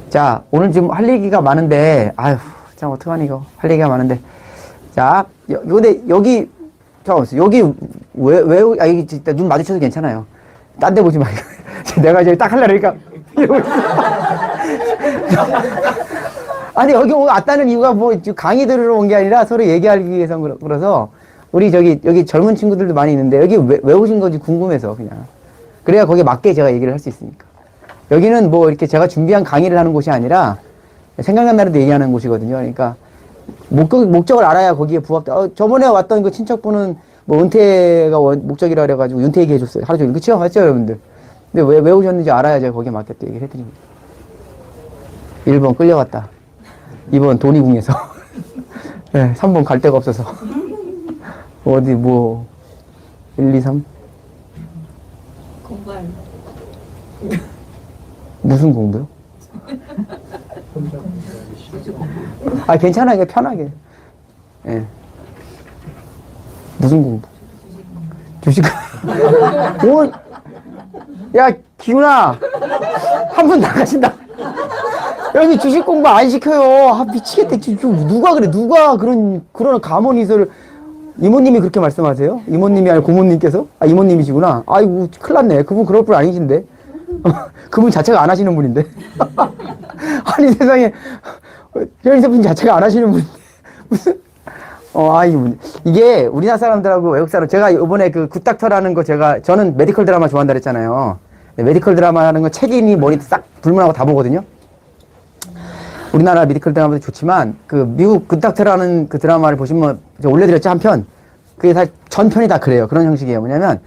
자, 오늘 지금 할 얘기가 많은데, 아휴, 참, 어떡하니, 이거. 할 얘기가 많은데. 자, 근데 여기, 잠깐만, 여기, 이게 진짜 눈 마주쳐도 괜찮아요. 딴 데 보지 말고. 내가 이제 딱 하려고 그러니까. 아니, 여기 왔다는 이유가 뭐, 강의 들으러 온 게 아니라 서로 얘기하기 위해서 그래서, 우리 여기 젊은 친구들도 많이 있는데, 여기 왜 오신 건지 궁금해서, 그냥. 그래야 거기에 맞게 제가 얘기를 할 수 있으니까. 여기는 뭐 이렇게 제가 준비한 강의를 하는 곳이 아니라 생각난 대로 얘기하는 곳이거든요. 그러니까 목적을 알아야 거기에 부합돼. 저번에 왔던 그 친척분은 뭐 은퇴가 목적이라 그래가지고 은퇴 얘기 해줬어요. 하루 종일. 그쵸? 맞죠, 여러분들? 근데 왜 오셨는지 알아야 제가 거기에 맞게 또 얘기를 해드립니다. 1번 끌려갔다. 2번 돈이 궁해서. 네, 3번 갈 데가 없어서. 어디 뭐 1, 2, 3? 공부할 무슨 공부요? 아, 괜찮아. 이게 편하게. 예. 네. 무슨 공부? 주식. 오, 야, 기훈아. 한 분 나가신다. 여기 주식 공부 안 시켜요. 아, 미치겠다. 누가 그래? 누가 그런 가문이설. 이모님이 그렇게 말씀하세요? 이모님이 아니라 고모님께서? 아, 이모님이시구나. 아이고, 큰일 났네. 그분 그럴 분 아니신데. 그분 자체가 안 하시는 분인데. 아니, 세상에. 분 자체가 안 하시는 분인데. 무슨. 이게 우리나라 사람들하고 외국 사람, 제가 이번에 그 굿닥터라는 거 저는 메디컬 드라마 좋아한다 그랬잖아요. 메디컬 드라마 하는 거 책임이 머리 싹 불문하고 다 보거든요. 우리나라 메디컬 드라마도 좋지만, 그 미국 굿닥터라는 그 드라마를 보시면, 올려드렸죠, 한 편. 그게 다, 전편이 다 그래요. 그런 형식이에요. 뭐냐면,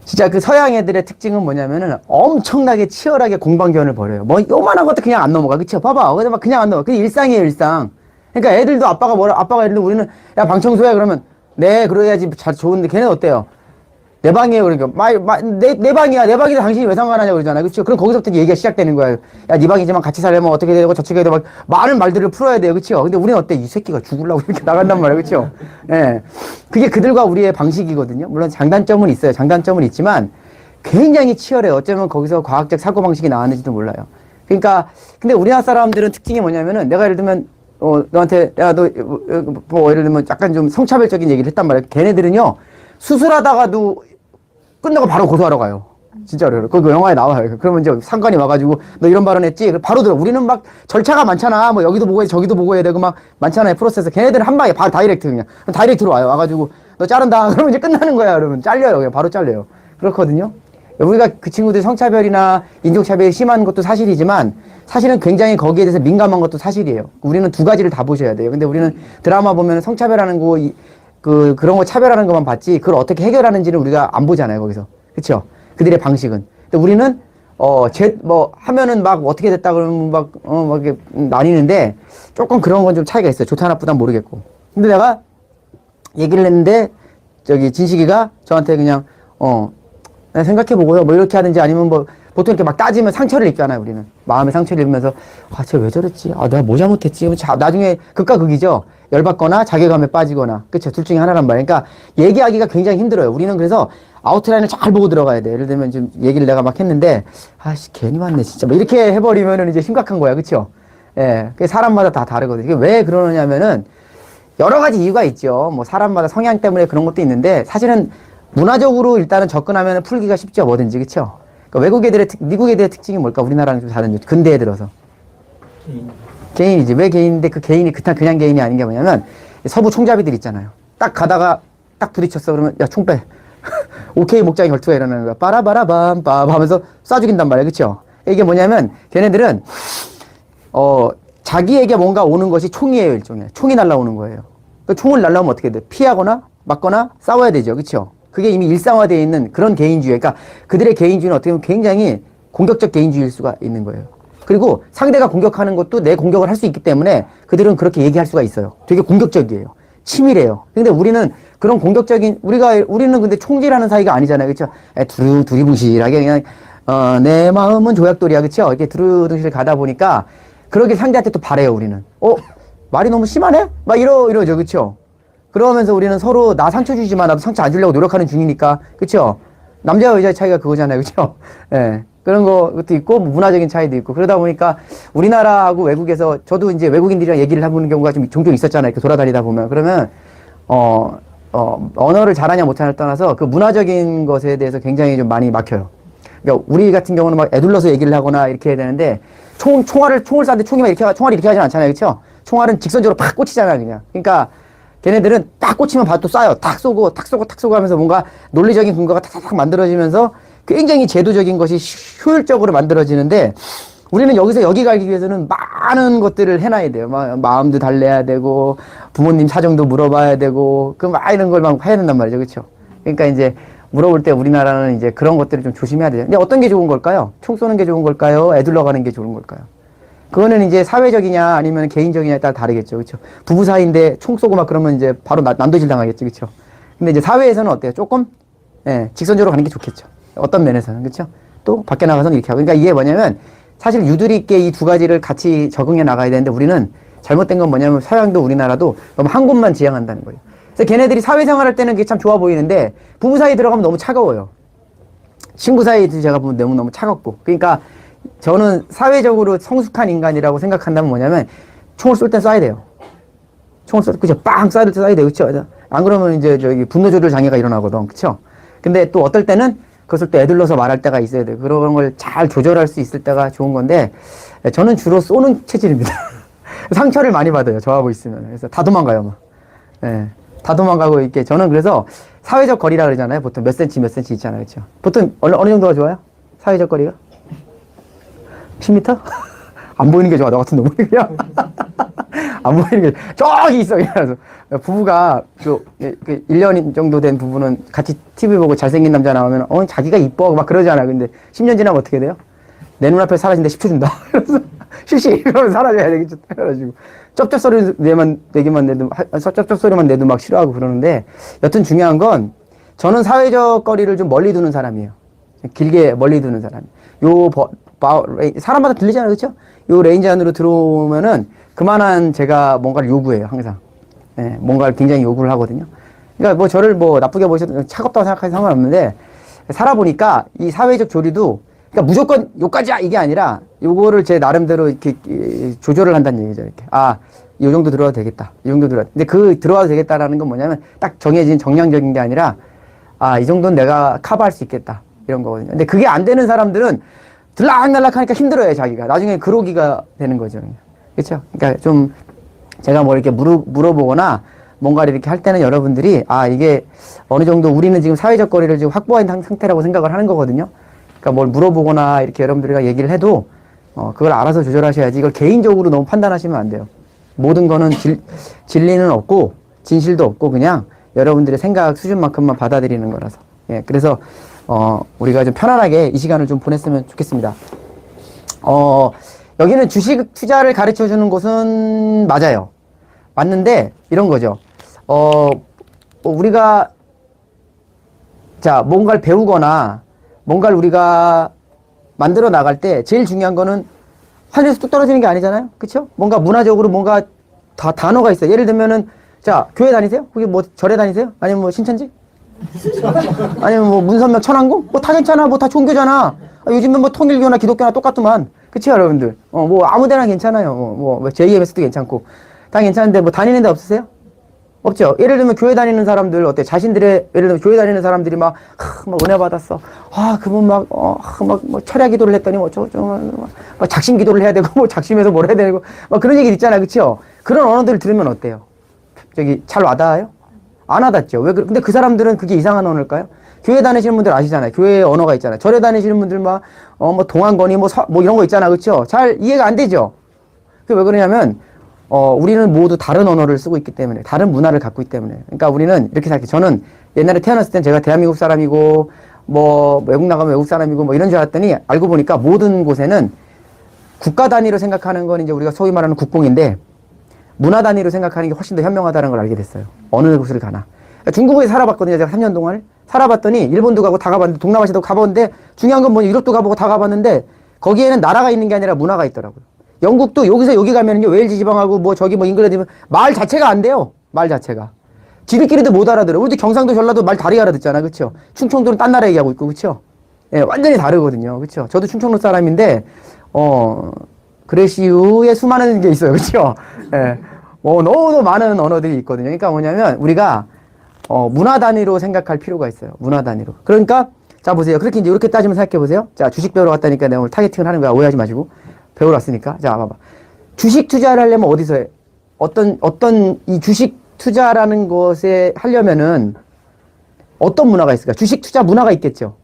진짜 그 서양 애들의 특징은 뭐냐면은 엄청나게 치열하게 공방견을 벌여요. 뭐 요만한 것도 그냥 안 넘어가. 그쵸? 봐봐. 그냥 안 넘어가. 그게 일상이에요, 일상. 그러니까 애들도 아빠가 애들도 우리는 야, 방 청소해. 그러면 네, 그래야지 잘 좋은데 걔는 어때요? 내 방이에요. 그러니까 내 방이야. 내 방인데 당신이 왜 상관하냐고 그러잖아요. 그쵸? 그럼 거기서부터 얘기가 시작되는 거예요. 야, 네 방이지만 같이 살려면 어떻게 되고 저쪽에 되고 막 많은 말들을 풀어야 돼요. 그쵸? 근데 우리는 어때? 이 새끼가 죽으려고 이렇게 나간단 말이에요. 그쵸? 예. 네. 그게 그들과 우리의 방식이거든요. 물론 장단점은 있어요. 장단점은 있지만 굉장히 치열해요. 어쩌면 거기서 과학적 사고방식이 나왔는지도 몰라요. 그러니까 근데 우리나라 사람들은 특징이 뭐냐면은 내가 예를 들면 너한테 야, 너 뭐 예를 들면 약간 좀 성차별적인 얘기를 했단 말이에요. 걔네들은요. 수술하다가도 끝나고 바로 고소하러 가요. 진짜로. 그거 영화에 나와요. 그러면 이제 상관이 와가지고 너 이런 발언했지? 바로 들어. 우리는 막 절차가 많잖아. 뭐 여기도 보고 해, 저기도 보고 해야 되고 막 많잖아요. 프로세스. 걔네들은 한 방에 바로 다이렉트 그냥. 다이렉트로 와요. 와가지고 너 자른다. 그러면 이제 끝나는 거야. 여러분. 잘려요. 그냥 바로 잘려요. 그렇거든요. 우리가 그 친구들 성차별이나 인종차별이 심한 것도 사실이지만 사실은 굉장히 거기에 대해서 민감한 것도 사실이에요. 우리는 두 가지를 다 보셔야 돼요. 근데 우리는 드라마 보면 성차별하는 거, 그런 거 차별하는 것만 봤지, 그걸 어떻게 해결하는지는 우리가 안 보잖아요, 거기서. 그쵸? 그들의 방식은. 근데 우리는, 하면은 막 어떻게 됐다 그러면 막 이렇게 나뉘는데, 조금 그런 건 좀 차이가 있어요. 좋다, 나쁘다 모르겠고. 근데 내가 얘기를 했는데, 진식이가 저한테 그냥, 생각해보고요. 뭐 이렇게 하든지 아니면 뭐, 보통 이렇게 막 따지면 상처를 입잖아요, 우리는. 마음의 상처를 입으면서, 쟤 왜 저랬지? 내가 뭐 잘못했지? 나중에 극과 극이죠. 열받거나 자괴감에 빠지거나. 그쵸? 둘 중에 하나란 말이에요. 그러니까 얘기하기가 굉장히 힘들어요. 우리는 그래서 아웃라인을 잘 보고 들어가야 돼. 예를 들면 지금 얘기를 내가 막 했는데, 괜히 왔네, 진짜. 뭐 이렇게 해버리면은 이제 심각한 거야. 그쵸? 예. 그게 사람마다 다 다르거든요. 이게 왜 그러느냐면은, 여러 가지 이유가 있죠. 뭐 사람마다 성향 때문에 그런 것도 있는데, 사실은 문화적으로 일단은 접근하면 풀기가 쉽죠. 뭐든지. 그쵸? 그러니까 미국 애들의 특징이 뭘까? 우리나라랑 좀 다른, 근대에 들어서. 개인이지. 왜 개인인데 그 개인이 그냥 개인이 아닌 게 뭐냐면, 서부 총잡이들 있잖아요. 딱 가다가 딱 부딪혔어. 그러면, 야, 총 빼. 오케이, 목장의 결투가 일어나는 거야. 빠라바라밤, 빠 하면서 쏴 죽인단 말이야. 그쵸? 이게 뭐냐면, 걔네들은, 자기에게 뭔가 오는 것이 총이에요, 일종의. 총이 날라오는 거예요. 그 총을 날라오면 어떻게 돼? 피하거나, 맞거나 싸워야 되죠. 그쵸? 그게 이미 일상화되어 있는 그런 개인주의. 그러니까 그들의 개인주의는 어떻게 보면 굉장히 공격적 개인주의일 수가 있는 거예요. 그리고 상대가 공격하는 것도 내 공격을 할 수 있기 때문에 그들은 그렇게 얘기할 수가 있어요. 되게 공격적이에요. 치밀해요. 근데 우리는 그런 공격적인, 우리는 근데 총질하는 사이가 아니잖아요. 그쵸? 두리뭉실하게 그냥, 내 마음은 조약돌이야. 그쵸? 이렇게 두루뭉실 가다 보니까 그러게 상대한테 또 바래요, 우리는. 말이 너무 심하네? 막 이러죠. 그쵸? 그러면서 우리는 서로 나 상처 주지만 나도 상처 안 주려고 노력하는 중이니까. 그쵸? 남자와 여자의 차이가 그거잖아요. 그쵸? 예. 그런 것도 있고, 뭐 문화적인 차이도 있고, 그러다 보니까 우리나라하고 외국에서, 저도 이제 외국인들이랑 얘기를 해보는 경우가 좀 종종 있었잖아요. 이렇게 돌아다니다 보면. 그러면, 언어를 잘하냐 못하냐를 떠나서 그 문화적인 것에 대해서 굉장히 좀 많이 막혀요. 그러니까 우리 같은 경우는 막 애둘러서 얘기를 하거나 이렇게 해야 되는데, 총을 쐈는데 총알이 이렇게 하진 않잖아요. 그쵸? 총알은 직선적으로 팍 꽂히잖아요, 그냥. 그러니까 걔네들은 딱 꽂히면 바로 또 쏴요. 탁 쏘고, 탁 쏘고, 탁 쏘고 하면서 뭔가 논리적인 근거가 탁탁탁 만들어지면서 굉장히 제도적인 것이 효율적으로 만들어지는데, 우리는 여기서 여기 가기 위해서는 많은 것들을 해놔야 돼요. 마음도 달래야 되고, 부모님 사정도 물어봐야 되고, 막 이런 걸 막 해야 된단 말이죠. 그쵸? 그러니까 이제 물어볼 때 우리나라는 이제 그런 것들을 좀 조심해야 돼요. 근데 어떤 게 좋은 걸까요? 총 쏘는 게 좋은 걸까요? 애둘러 가는 게 좋은 걸까요? 그거는 이제 사회적이냐 아니면 개인적이냐에 따라 다르겠죠. 그쵸? 부부 사이인데 총 쏘고 막 그러면 이제 바로 난도질 당하겠죠. 그쵸? 근데 이제 사회에서는 어때요? 조금, 예, 직선적으로 가는 게 좋겠죠. 어떤 면에서는. 그쵸? 또 밖에 나가서는 이렇게 하고. 그러니까 이게 뭐냐면 사실 유두리 있게 이 두 가지를 같이 적응해 나가야 되는데 우리는 잘못된 건 뭐냐면 서양도 우리나라도 너무 한 곳만 지향한다는 거예요. 그래서 걔네들이 사회생활 할 때는 그게 참 좋아 보이는데 부부 사이 들어가면 너무 차가워요. 친구 사이도 제가 보면 너무 차갑고. 그러니까 저는 사회적으로 성숙한 인간이라고 생각한다면 뭐냐면 총을 쏠 땐 쏴야 돼요. 총을 쏠 때 그죠? 빵 쏴야 돼요. 그쵸? 안 그러면 이제 저기 분노 조절 장애가 일어나거든. 그쵸? 근데 또 어떨 때는 그것을 또 애들러서 말할 때가 있어야 돼요. 그런 걸 잘 조절할 수 있을 때가 좋은 건데 저는 주로 쏘는 체질입니다. 상처를 많이 받아요. 저하고 있으면. 그래서 다 도망가요. 막. 예. 다 도망가고 이렇게 저는 그래서 사회적 거리라 그러잖아요. 보통 몇 센치 있잖아요. 그렇죠? 보통 어느 정도가 좋아요? 사회적 거리가? 10m? 안 보이는 게 좋아. 너 같은 놈은 그냥 안 보이는 게 저기 있어. 그래서 부부가 그 1년 정도 된 부부는 같이 TV 보고 잘생긴 남자 나오면 자기가 이뻐 막 그러잖아. 근데 10년 지나면 어떻게 돼요? 내 눈앞에 사라진데 10초 준다. 그래서 실시 이러면 사라져야 되겠죠. 해가지고 쩝쩝 소리만 내도 막 싫어하고 그러는데 여튼 중요한 건 저는 사회적 거리를 좀 멀리 두는 사람이에요. 길게 멀리 두는 사람. 사람마다 들리잖아요. 그렇죠? 요 레인지 안으로 들어오면은 그만한 제가 뭔가를 요구해요. 항상. 네, 뭔가를 굉장히 요구를 하거든요. 그러니까 뭐 저를 뭐 나쁘게 보셔도 차갑다고 생각하기 상관없는데 살아보니까 이 사회적 조리도 그러니까 무조건 요까지야 이게 아니라 요거를 제 나름대로 이렇게 조절을 한다는 얘기죠. 이렇게. 요 정도 들어와도 되겠다. 이 정도 들어와도. 근데 그 들어와도 되겠다라는 건 뭐냐면 딱 정해진 정량적인 게 아니라 이 정도는 내가 커버할 수 있겠다. 이런 거거든요. 근데 그게 안 되는 사람들은 들락날락 하니까 힘들어요, 자기가. 나중에 그러기가 되는 거죠. 그렇죠? 그러니까 좀 제가 뭐 이렇게 물어보거나 뭔가를 이렇게 할 때는 여러분들이 이게 어느 정도 우리는 지금 사회적 거리를 지금 확보한 상태라고 생각을 하는 거거든요. 그러니까 뭘 물어보거나 이렇게 여러분들과 얘기를 해도 그걸 알아서 조절하셔야지 이걸 개인적으로 너무 판단하시면 안 돼요. 모든 거는 진리는 없고 진실도 없고 그냥 여러분들의 생각 수준만큼만 받아들이는 거라서. 예, 그래서 우리가 좀 편안하게 이 시간을 좀 보냈으면 좋겠습니다. 여기는 주식 투자를 가르쳐 주는 곳은 맞아요. 맞는데 이런 거죠. 우리가 뭔가를 배우거나 뭔가를 우리가 만들어 나갈 때 제일 중요한 거는 하늘에서 뚝 떨어지는 게 아니잖아요. 그렇죠? 뭔가 문화적으로 뭔가 다 단어가 있어요. 예를 들면은 교회 다니세요? 거기 뭐 절에 다니세요? 아니면 뭐 신천지? 아니면 뭐 문선명 천안궁? 뭐 다 괜찮아. 뭐 다 종교잖아. 요즘은 뭐 통일교나 기독교나 똑같구만. 그치 여러분들? 뭐 아무 데나 괜찮아요. 뭐 JMS도 괜찮고 다 괜찮은데 뭐 다니는 데 없으세요? 없죠. 예를 들면 교회 다니는 사람들 어때? 자신들의 예를 들면 교회 다니는 사람들이 막 은혜 받았어. 그분 뭐 철야 기도를 했더니 막 작심 기도를 해야 되고 뭐 작심해서 뭘 해야 되고 막 그런 얘기 있잖아요. 그렇죠? 그런 언어들을 들으면 어때요? 잘 와닿아요? 안 와닿죠. 근데 그 사람들은 그게 이상한 언어일까요? 교회 다니시는 분들 아시잖아요. 교회 언어가 있잖아요. 절에 다니시는 분들 뭐 동안거니 뭐 이런 거 있잖아. 그렇죠? 잘 이해가 안 되죠. 그게 왜 그러냐면 우리는 모두 다른 언어를 쓰고 있기 때문에, 다른 문화를 갖고 있기 때문에. 그러니까 우리는 이렇게 생각해요. 저는 옛날에 태어났을 땐 제가 대한민국 사람이고, 외국 나가면 외국 사람이고, 이런 줄 알았더니, 알고 보니까 모든 곳에는 국가 단위로 생각하는 건 이제 우리가 소위 말하는 국뽕인데, 문화 단위로 생각하는 게 훨씬 더 현명하다는 걸 알게 됐어요. 어느 곳을 가나. 그러니까 중국에 살아봤거든요. 제가 3년 동안. 살아봤더니, 일본도 가고 다 가봤는데, 동남아시아도 가봤는데, 중요한 건 뭐냐, 유럽도 가보고 다 가봤는데, 거기에는 나라가 있는 게 아니라 문화가 있더라고요. 영국도 여기서 여기 가면은요, 웨일즈 지방하고 잉글랜드 말 자체가 안 돼요. 말 자체가. 지들끼리도 못 알아들어. 우리도 경상도 전라도 말 다르게 알아듣잖아. 그쵸? 충청도는 딴 나라 얘기하고 있고, 그쵸? 예, 완전히 다르거든요. 그쵸? 저도 충청도 사람인데, 그레시우에 수많은 게 있어요. 그쵸? 예, 너무도 많은 언어들이 있거든요. 그러니까 뭐냐면, 우리가, 문화 단위로 생각할 필요가 있어요. 문화 단위로. 그러니까, 자, 보세요. 그렇게 이제 이렇게 따지면 생각해 보세요. 자, 주식 배우러 갔다니까 내가 오늘 타겟팅을 하는 거야. 오해하지 마시고. 배우러 왔으니까. 자, 봐봐. 주식 투자를 하려면 어디서 해? 어떤 이 주식 투자라는 것에 하려면은 어떤 문화가 있을까? 주식 투자 문화가 있겠죠.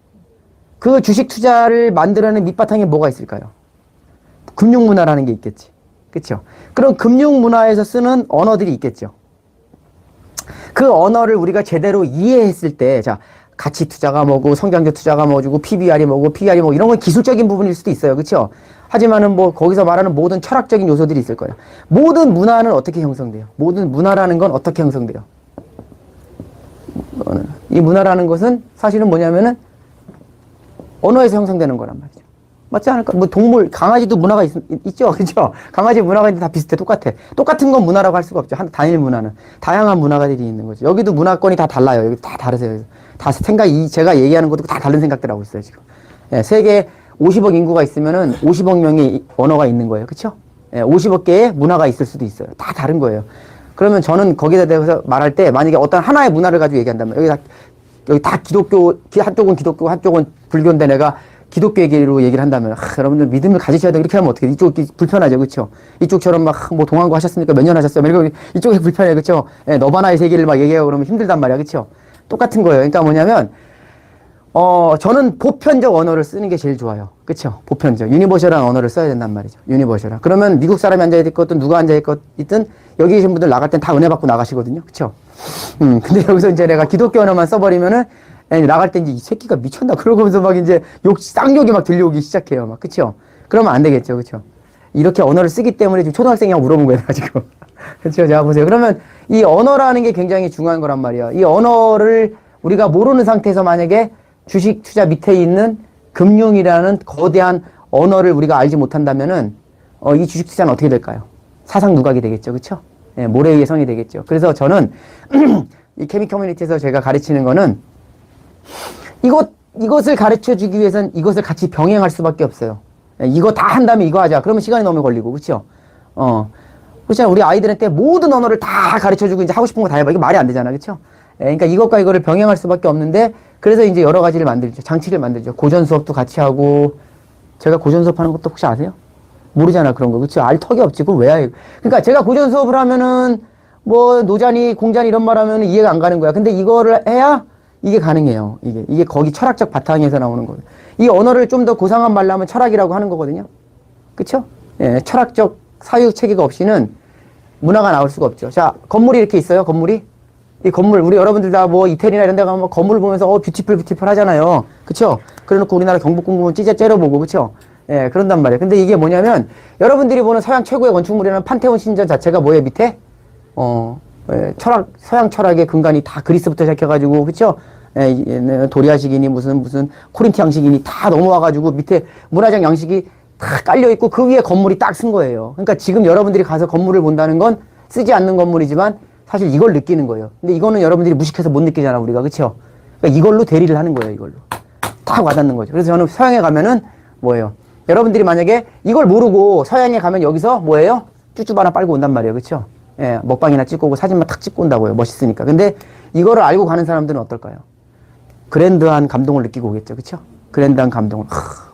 그 주식 투자를 만들어내는 밑바탕에 뭐가 있을까요? 금융 문화라는 게 있겠지. 그렇죠? 그럼 금융 문화에서 쓰는 언어들이 있겠죠. 그 언어를 우리가 제대로 이해했을 때, 자, 가치 투자가 뭐고, 성장적 투자가 뭐고, PBR이 뭐고, PR이 뭐 이런 건 기술적인 부분일 수도 있어요. 그렇죠? 하지만은 뭐 거기서 말하는 모든 철학적인 요소들이 있을 거예요. 모든 문화는 어떻게 형성돼요? 모든 문화라는 건 어떻게 형성돼요? 이 문화라는 것은 사실은 뭐냐면은 언어에서 형성되는 거란 말이죠. 맞지 않을까? 뭐 동물, 강아지도 문화가 있죠? 그죠? 강아지 문화가 있는데 다 비슷해. 똑같아. 똑같은 건 문화라고 할 수가 없죠. 단일 문화는. 다양한 문화가들이 있는 거죠. 여기도 문화권이 다 달라요. 여기 다 다르세요. 다 제가 얘기하는 것도 다 다른 생각들 하고 있어요, 지금. 예, 세계 50억 인구가 있으면은 50억 명의 언어가 있는 거예요. 그쵸? 예, 50억 개의 문화가 있을 수도 있어요. 다 다른 거예요. 그러면 저는 거기에 대해서 말할 때 만약에 어떤 하나의 문화를 가지고 얘기한다면 여기 다 기독교, 한쪽은 기독교, 한쪽은 불교인데 내가 기독교 얘기를 한다면, 여러분들 믿음을 가지셔야 돼. 이렇게 하면 어떻게, 이쪽이 불편하죠. 그쵸? 이쪽처럼 뭐 동안고 하셨으니까 몇 년 하셨어요. 이쪽이 불편해. 그쵸? 예, 너바나의 세계를 막 얘기하고 그러면 힘들단 말이야. 그쵸? 똑같은 거예요. 그러니까 뭐냐면, 저는 보편적 언어를 쓰는 게 제일 좋아요. 그쵸? 보편적. 유니버셜한 언어를 써야 된단 말이죠. 유니버셜한. 그러면 미국 사람이 앉아있든 누가 앉아있든 여기 계신 분들 나갈 땐 다 은혜 받고 나가시거든요. 그쵸? 근데 여기서 이제 내가 기독교 언어만 써버리면은 나갈 때 이제 이 새끼가 미쳤나 그러고서 막 이제 쌍욕이 막 들려오기 시작해요. 막 그쵸? 그러면 안 되겠죠. 그쵸? 이렇게 언어를 쓰기 때문에 지금 초등학생이 하고 물어본 거예요. 내가 지금. 그쵸? 자, 보세요. 그러면 이 언어라는 게 굉장히 중요한 거란 말이야. 이 언어를 우리가 모르는 상태에서 만약에 주식 투자 밑에 있는 금융이라는 거대한 언어를 우리가 알지 못한다면은, 이 주식 투자는 어떻게 될까요? 사상 누각이 되겠죠. 그쵸? 예, 모래 위의 성이 되겠죠. 그래서 저는 이 케미 커뮤니티에서 제가 가르치는 거는 이것을 가르쳐 주기 위해서는 이것을 같이 병행할 수밖에 없어요. 이거 다 한 다음에 이거 하자. 그러면 시간이 너무 걸리고, 그쵸? 그렇잖아. 우리 아이들한테 모든 언어를 다 가르쳐 주고 이제 하고 싶은 거 다 해봐. 이게 말이 안 되잖아. 그쵸? 그러니까 이것과 이거를 병행할 수밖에 없는데, 그래서 이제 여러 가지를 만들죠. 장치를 만들죠. 고전 수업도 같이 하고, 제가 고전 수업 하는 것도 혹시 아세요? 모르잖아, 그런 거. 그쵸? 알 턱이 없지. 그걸 왜 해? 그러니까 제가 고전 수업을 하면은, 뭐, 노자니, 공자니 이런 말 하면 이해가 안 가는 거야. 근데 이거를 해야 이게 가능해요. 이게 거기 철학적 바탕에서 나오는 거예요. 이 언어를 좀 더 고상한 말로 하면 철학이라고 하는 거거든요. 그쵸? 예, 철학적 사유 체계가 없이는 문화가 나올 수가 없죠. 자, 건물이 이렇게 있어요, 건물이. 이 건물, 우리 여러분들 다 뭐 이태리나 이런 데 가면 건물 보면서 뷰티풀 하잖아요. 그쵸? 그래놓고 우리나라 경복궁 째려보고, 그쵸? 예, 그런단 말이에요. 근데 이게 뭐냐면, 여러분들이 보는 서양 최고의 건축물이라는 판테온 신전 자체가 뭐예요, 밑에? 서양 철학의 근간이 다 그리스부터 시작해가지고, 그쵸? 도리아식이니 무슨 코린트 양식이니 다 넘어와가지고 밑에 문화적 양식이 다 깔려있고 그 위에 건물이 딱 쓴 거예요. 그러니까 지금 여러분들이 가서 건물을 본다는 건 쓰지 않는 건물이지만 사실 이걸 느끼는 거예요. 근데 이거는 여러분들이 무식해서 못 느끼잖아, 우리가. 그쵸? 그러니까 이걸로 대리를 하는 거예요, 이걸로. 딱 와닿는 거죠. 그래서 저는 서양에 가면은 뭐예요? 여러분들이 만약에 이걸 모르고 서양에 가면 여기서 뭐예요? 쭈쭈 하나 빨고 온단 말이에요. 그쵸? 예, 먹방이나 찍고 오고 사진만 탁 찍고 온다고요. 멋있으니까. 근데 이거를 알고 가는 사람들은 어떨까요? 그랜드한 감동을 느끼고 오겠죠. 그쵸? 그랜드한 감동을.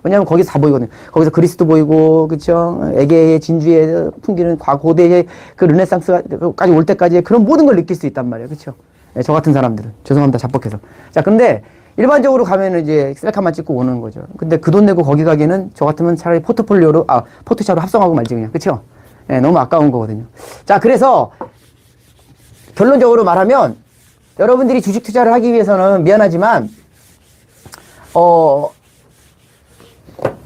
왜냐면 거기서 다 보이거든요. 거기서 그리스도 보이고, 그쵸? 에게의 진주에 풍기는 고대의 그 르네상스까지 올 때까지 그런 모든 걸 느낄 수 있단 말이에요. 그쵸? 예, 저 같은 사람들은. 죄송합니다. 자뻑해서. 자, 근데 일반적으로 가면은 이제 셀카만 찍고 오는 거죠. 근데 그 돈 내고 거기 가기에는 저 같으면 차라리 포토샵으로 합성하고 말지 그냥. 그쵸? 예, 너무 아까운 거거든요. 자, 그래서 결론적으로 말하면 여러분들이 주식 투자를 하기 위해서는 미안하지만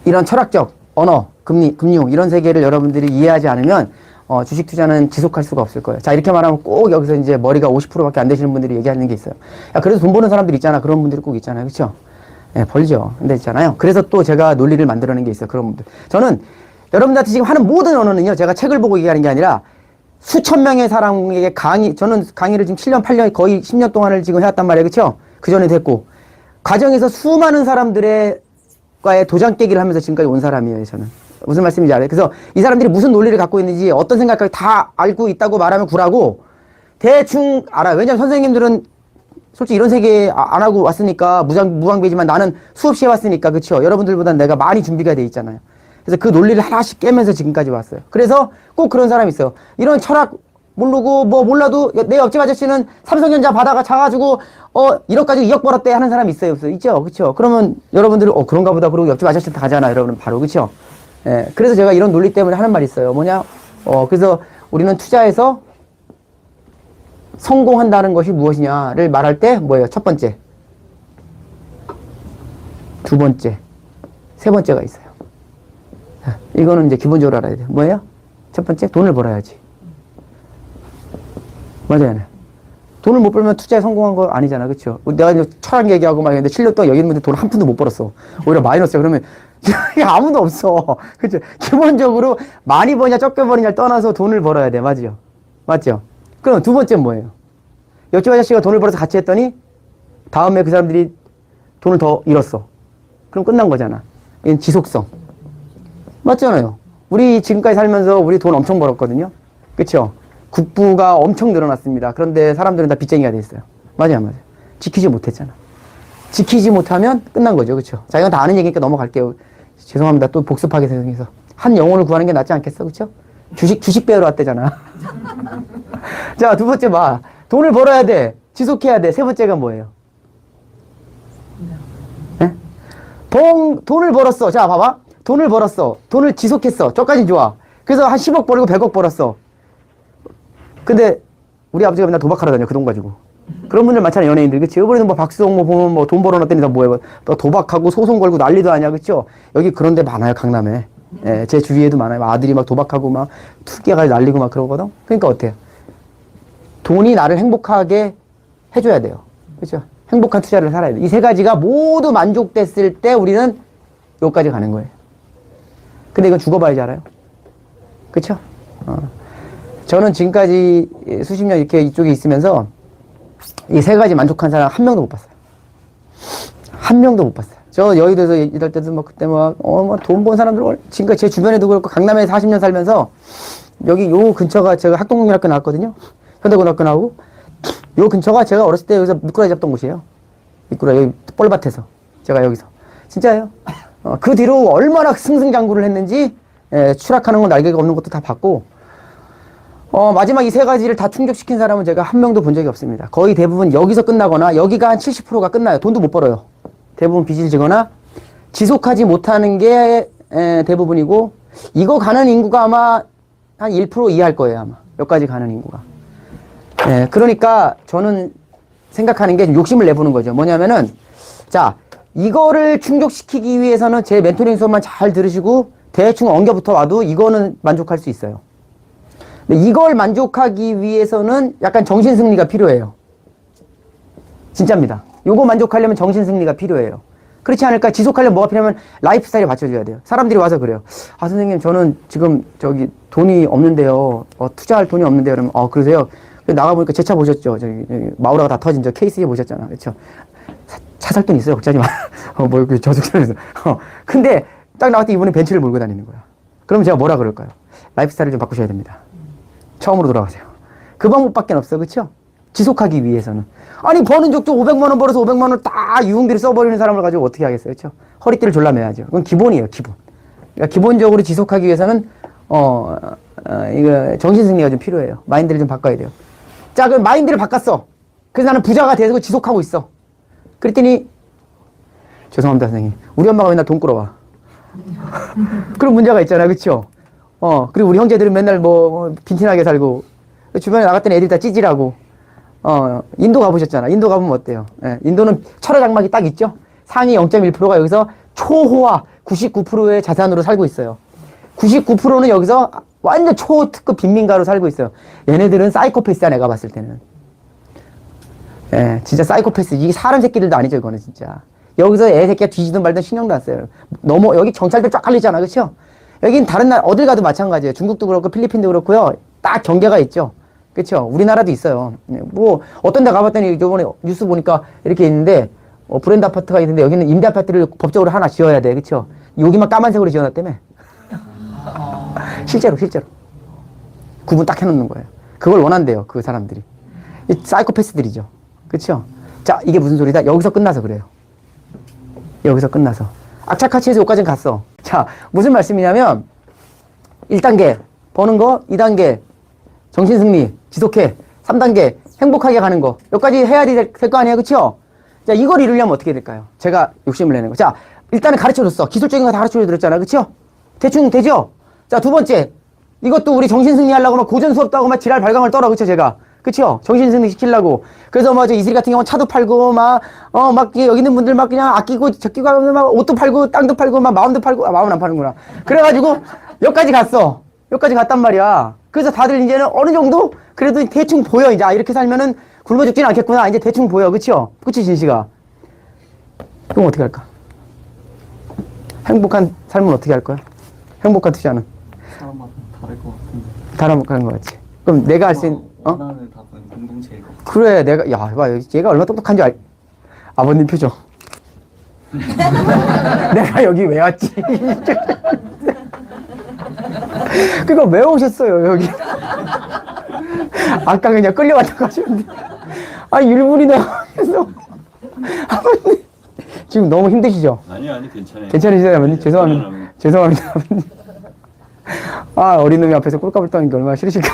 이런 철학적 언어, 금융 이런 세계를 여러분들이 이해하지 않으면 주식 투자는 지속할 수가 없을 거예요. 자, 이렇게 말하면 꼭 여기서 이제 머리가 50%밖에 안 되시는 분들이 얘기하는 게 있어요. 야, 그래서 돈 버는 사람들 있잖아. 그런 분들이 꼭 있잖아요. 그렇죠? 예, 벌죠. 근데 있잖아요. 그래서 또 제가 논리를 만들어낸 게 있어요. 그런 분들. 저는 여러분들한테 지금 하는 모든 언어는요. 제가 책을 보고 얘기하는 게 아니라 수천 명의 사람에게 저는 강의를 지금 7년, 8년, 거의 10년 동안을 지금 해왔단 말이에요. 그쵸? 그 전에 됐고. 과정에서 수많은 사람들의 사람과의 도장 깨기를 하면서 지금까지 온 사람이에요, 저는. 무슨 말씀인지 알아요? 그래서 이 사람들이 무슨 논리를 갖고 있는지 어떤 생각까지 다 알고 있다고 말하면 구라고 대충 알아요. 왜냐면 선생님들은 솔직히 이런 세계 안 하고 왔으니까 무방비지만 나는 수없이 해왔으니까 그렇죠. 여러분들보다 내가 많이 준비가 돼 있잖아요. 그래서 그 논리를 하나씩 깨면서 지금까지 왔어요. 그래서 꼭 그런 사람이 있어요. 이런 철학 모르고 뭐 몰라도 내 옆집 아저씨는 삼성전자 받아가 자가지고 1억 가지고 2억 벌었대 하는 사람이 있어요, 없어요? 있죠, 그렇죠. 그러면 여러분들은 그런가 보다 그러고 옆집 아저씨한테 가잖아, 여러분 바로 그렇죠. 예, 그래서 제가 이런 논리 때문에 하는 말이 있어요. 뭐냐? 그래서 우리는 투자해서 성공한다는 것이 무엇이냐를 말할 때 뭐예요? 첫 번째, 두 번째, 세 번째가 있어요. 자, 이거는 이제 기본적으로 알아야 돼요. 뭐예요? 첫 번째, 돈을 벌어야지. 맞아요. 돈을 못 벌면 투자에 성공한 거 아니잖아. 그쵸? 내가 이제 철학 얘기하고 막 했는데 7년 동안 여기 있는데 돈 한 푼도 못 벌었어. 오히려 마이너스야. 그러면 아무도 없어. 그쵸? 기본적으로 많이 버냐 적게 버느냐를 떠나서 돈을 벌어야 돼. 맞죠? 맞죠? 그럼 두 번째는 뭐예요? 옆집 아저씨가 돈을 벌어서 같이 했더니 다음에 그 사람들이 돈을 더 잃었어. 그럼 끝난 거잖아. 이건 지속성. 맞잖아요. 우리 지금까지 살면서 우리 돈 엄청 벌었거든요. 그쵸? 국부가 엄청 늘어났습니다. 그런데 사람들은 다 빚쟁이가 돼 있어요. 맞아요, 맞아요. 지키지 못했잖아. 지키지 못하면 끝난 거죠, 그쵸? 자, 이건 다 아는 얘기니까 넘어갈게요. 죄송합니다. 또 복습하게 생각해서. 한 영혼을 구하는 게 낫지 않겠어, 그쵸? 주식 배우러 왔대잖아. 자, 두 번째 봐. 돈을 벌어야 돼. 지속해야 돼. 세 번째가 뭐예요? 네? 돈을 벌었어. 자, 봐봐. 돈을 벌었어. 돈을 지속했어. 저까진 좋아. 그래서 한 10억 벌고 100억 벌었어. 근데 우리 아버지가 맨날 도박하러 다녀, 그 돈 가지고. 그런 분들 많잖아요, 연예인들. 그치? 이번에는 뭐 박수홍 뭐 보면 뭐 돈 벌어놨더니 다 뭐예요? 또 도박하고 소송 걸고 난리도 아니야, 그쵸? 여기 그런 데 많아요, 강남에. 예, 제 주위에도 많아요. 아들이 막 도박하고 막 투기가 날리고 막 그러거든? 그러니까 어때요? 돈이 나를 행복하게 해줘야 돼요. 그쵸? 행복한 투자를 살아야 돼. 이 세 가지가 모두 만족됐을 때 우리는 여기까지 가는 거예요. 근데 이건 죽어봐야지 알아요. 그쵸? 저는 지금까지 수십 년 이렇게 이쪽에 있으면서 이 세 가지 만족한 사람 한 명도 못 봤어요. 한 명도 못 봤어요. 저 여의도에서 일할 때도 뭐 그때 돈 번 사람들 지금까지 제 주변에도 그렇고 강남에 40년 살면서 여기 요 근처가 제가 학동국민학교 나왔거든요. 현대고등학교 나오고 요 근처가 제가 어렸을 때 여기서 미꾸라지 잡던 곳이에요. 미꾸라지 여기 뻘밭에서 제가 여기서 진짜예요. 그 뒤로 얼마나 승승장구를 했는지 추락하는 건 날개가 없는 것도 다 봤고 마지막 이 세 가지를 다 충족시킨 사람은 제가 한 명도 본 적이 없습니다. 거의 대부분 여기서 끝나거나 여기가 한 70%가 끝나요. 돈도 못 벌어요. 대부분 빚을 지거나 지속하지 못하는 게 대부분이고 이거 가는 인구가 아마 한 1% 이하일 거예요. 아마 여기까지 가는 인구가. 그러니까 저는 생각하는 게 욕심을 내보는 거죠. 뭐냐면은 자 이거를 충족시키기 위해서는 제 멘토링 수업만 잘 들으시고 대충 엉겨붙어 와도 이거는 만족할 수 있어요. 근데 이걸 만족하기 위해서는 약간 정신승리가 필요해요. 진짜입니다. 요거 만족하려면 정신승리가 필요해요. 그렇지 않을까? 지속하려면 뭐가 필요하면 라이프 스타일에 맞춰줘야 돼요. 사람들이 와서 그래요. 아, 선생님, 저는 지금 저기 돈이 없는데요. 투자할 돈이 없는데요. 그러면, 그러세요? 나가보니까 제 차 보셨죠? 저기 마우라가 다 터진 저 K3 보셨잖아. 그쵸? 차 살 돈 있어요. 걱정하지 마. 뭐, 이렇게 저속차에서. 근데 딱 나왔더니 이분은 벤츠를 몰고 다니는 거야. 그럼 제가 뭐라 그럴까요? 라이프 스타일을 좀 바꾸셔야 됩니다. 처음으로 돌아가세요. 그 방법밖에 없어. 그쵸? 지속하기 위해서는. 아니, 버는 적도 500만 원 벌어서 500만 원을 다 유흥비를 써버리는 사람을 가지고 어떻게 하겠어요? 그쵸? 허리띠를 졸라매야죠. 그건 기본이에요, 기본. 그러니까 기본적으로 지속하기 위해서는, 이거, 정신승리가 좀 필요해요. 마인드를 좀 바꿔야 돼요. 자, 그럼 마인드를 바꿨어. 그래서 나는 부자가 돼서 지속하고 있어. 그랬더니, 죄송합니다, 선생님. 우리 엄마가 맨날 돈 끌어와. 그런 문제가 있잖아, 그쵸? 그리고 우리 형제들은 맨날 빈티나게 살고, 주변에 나갔더니 애들 다 찌질하고, 인도 가보셨잖아. 인도 가보면 어때요? 인도는 철화 장막이 딱 있죠? 상위 0.1%가 여기서 초호화 99%의 자산으로 살고 있어요. 99%는 여기서 완전 초특급 빈민가로 살고 있어요. 얘네들은 사이코패스야, 내가 봤을 때는. 진짜 사이코패스. 이게 사람 새끼들도 아니죠, 이거는 진짜. 여기서 애 새끼가 뒤지든 말든 신경도 안 써요. 여기 경찰들 쫙 깔리잖아, 그쵸? 여긴 다른 나라, 어딜 가도 마찬가지예요. 중국도 그렇고, 필리핀도 그렇고요. 딱 경계가 있죠. 그쵸? 우리나라도 있어요. 어떤 데 가봤더니, 저번에 뉴스 보니까 이렇게 있는데, 브랜드 아파트가 있는데 여기는 임대 아파트를 법적으로 하나 지어야 돼. 그쵸? 여기만 까만색으로 지어놨다며. 실제로. 구분 딱 해놓는 거예요. 그걸 원한대요. 그 사람들이. 이 사이코패스들이죠. 그쵸? 자, 이게 무슨 소리다? 여기서 끝나서 그래요. 여기서 끝나서. 악착같이 해서 여기까지 갔어. 자, 무슨 말씀이냐면 1단계 버는 거, 2단계 정신승리, 지속해, 3단계 행복하게 가는 거. 여기까지 해야 될 거 아니에요. 그쵸? 자, 이걸 이루려면 어떻게 될까요? 제가 욕심을 내는 거. 자, 일단은 가르쳐줬어. 기술적인 거 다 가르쳐드렸잖아. 그쵸? 대충 되죠? 자, 두 번째. 이것도 우리 정신승리 하려고 막 고전 수업도 하고 막 지랄 발광을 떨어. 그쵸, 제가? 그쵸? 정신승리 시키려고. 그래서 뭐, 이슬이 같은 경우는 차도 팔고, 막 여기 있는 분들 막 그냥 아끼고, 적기고 하면 막 옷도 팔고, 땅도 팔고, 막 마음도 팔고, 마음은 안 파는구나. 그래가지고, 여기까지 갔어. 여기까지 갔단 말이야. 그래서 다들 이제는 어느 정도? 그래도 대충 보여. 이제, 이렇게 살면은 굶어 죽지는 않겠구나. 이제 대충 보여. 그쵸? 그치, 진씨가? 그럼 어떻게 할까? 행복한 삶은 어떻게 할 거야? 행복한 투자는? 사람마다 다를 것 같은데. 다른 거 같지? 그럼 내가 할 수 있는, 원하는 답은 공동체일 것 같아. 그래, 야, 봐, 얘가 얼마나 똑똑한 줄 아버님 표정. 내가 여기 왜 왔지? 그거 왜 오셨어요, 여기? 아까 그냥 끌려왔다고 하셨는데. 일분이나 해서. 아버님. 지금 너무 힘드시죠? 아니 괜찮아요. 괜찮으시죠, 아버님? 죄송합니다, 아버님. 어린 놈이 앞에서 꼴값을 떠는 게 얼마나 싫으실까.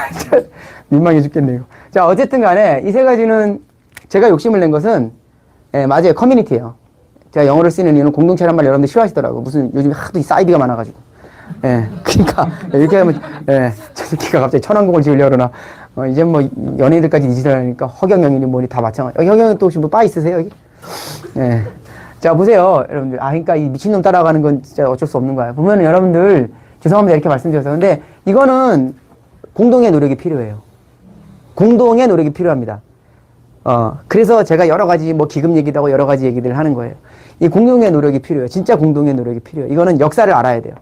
민망해 죽겠네요. 자, 어쨌든 간에 이 세 가지는 제가 욕심을 낸 것은, 맞아요. 커뮤니티예요. 제가 영어를 쓰는 이유는 공동체란 말 여러분들 싫어하시더라고. 무슨 요즘에 하도 사이드가 많아가지고. 그러니까 이렇게 하면, 저 새끼가 갑자기 천왕공을 지으려고 그러나. 이제 뭐 연예인들까지 이 짓을 하니까 허경영이니 뭐니 다 마찬가지. 허경영 또 혹시 뭐 바 있으세요, 여기? 자, 보세요. 여러분들. 그러니까 이 미친놈 따라가는 건 진짜 어쩔 수 없는 거야. 보면은 여러분들, 죄송합니다. 이렇게 말씀드려서. 근데 이거는 공동의 노력이 필요해요. 공동의 노력이 필요합니다. 그래서 제가 여러 가지 뭐 기금 얘기도 하고 여러 가지 얘기들을 하는 거예요. 이 공동의 노력이 필요해요. 진짜 공동의 노력이 필요해요. 이거는 역사를 알아야 돼요.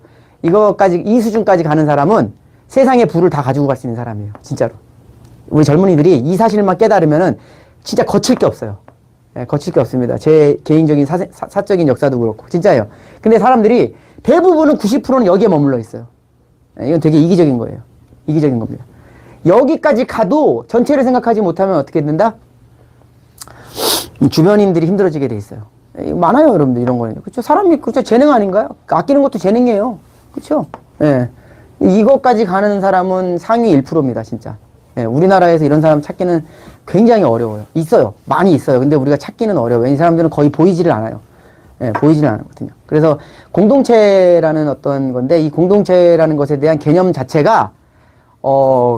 이 수준까지 가는 사람은 세상의 부를 다 가지고 갈 수 있는 사람이에요. 진짜로. 우리 젊은이들이 이 사실만 깨달으면은 진짜 거칠 게 없어요. 거칠 게 없습니다. 제 개인적인 사적인 역사도 그렇고. 진짜예요. 근데 사람들이 대부분은 90%는 여기에 머물러 있어요. 이건 되게 이기적인 거예요. 이기적인 겁니다. 여기까지 가도 전체를 생각하지 못하면 어떻게 된다? 주변인들이 힘들어지게 돼 있어요. 많아요, 여러분들, 이런 거는. 그쵸? 사람이, 그쵸? 재능 아닌가요? 아끼는 것도 재능이에요. 그쵸? 이것까지 가는 사람은 상위 1%입니다, 진짜. 우리나라에서 이런 사람 찾기는 굉장히 어려워요. 있어요. 많이 있어요. 근데 우리가 찾기는 어려워요. 이 사람들은 거의 보이지를 않아요. 보이지는 않거든요. 그래서 공동체라는 어떤 건데, 이 공동체라는 것에 대한 개념 자체가,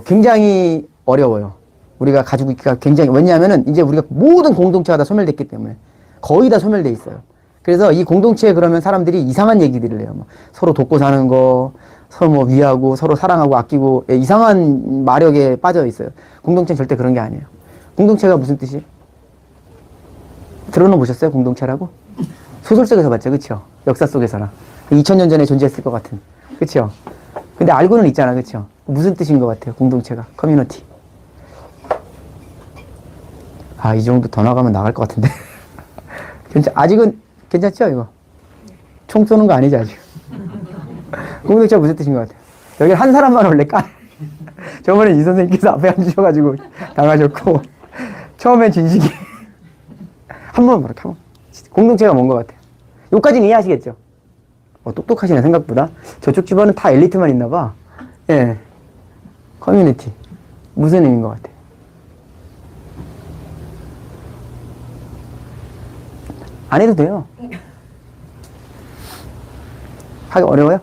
굉장히 어려워요. 우리가 가지고 있기가 굉장히, 왜냐하면은 이제 우리가 모든 공동체가 다 소멸됐기 때문에. 거의 다 소멸돼 있어요. 그래서 이 공동체에 그러면 사람들이 이상한 얘기들을 해요. 서로 돕고 사는 거, 서로 뭐 위하고, 서로 사랑하고 아끼고, 이상한 마력에 빠져 있어요. 공동체는 절대 그런 게 아니에요. 공동체가 무슨 뜻이에요? 들어는 보셨어요? 공동체라고? 소설 속에서 봤죠, 그쵸? 역사 속에서나. 2000년 전에 존재했을 것 같은. 그쵸? 근데 알고는 있잖아, 그쵸? 무슨 뜻인 것 같아요, 공동체가? 커뮤니티. 이 정도 더 나가면 나갈 것 같은데. 아직은 괜찮죠, 이거? 총 쏘는 거 아니지, 아직? 공동체가 무슨 뜻인 것 같아요? 여기 한 사람만 원래 저번에 이 선생님께서 앞에 앉으셔가지고 당하셨고, 처음엔 진식이. 한 번 그렇게 하면. 공동체가 뭔 것 같아요? 여기까지는 이해하시겠죠? 똑똑하시네, 생각보다. 저쪽 집안은 다 엘리트만 있나 봐. 커뮤니티. 무슨 의미인 것 같아요? 안 해도 돼요. 하기 어려워요?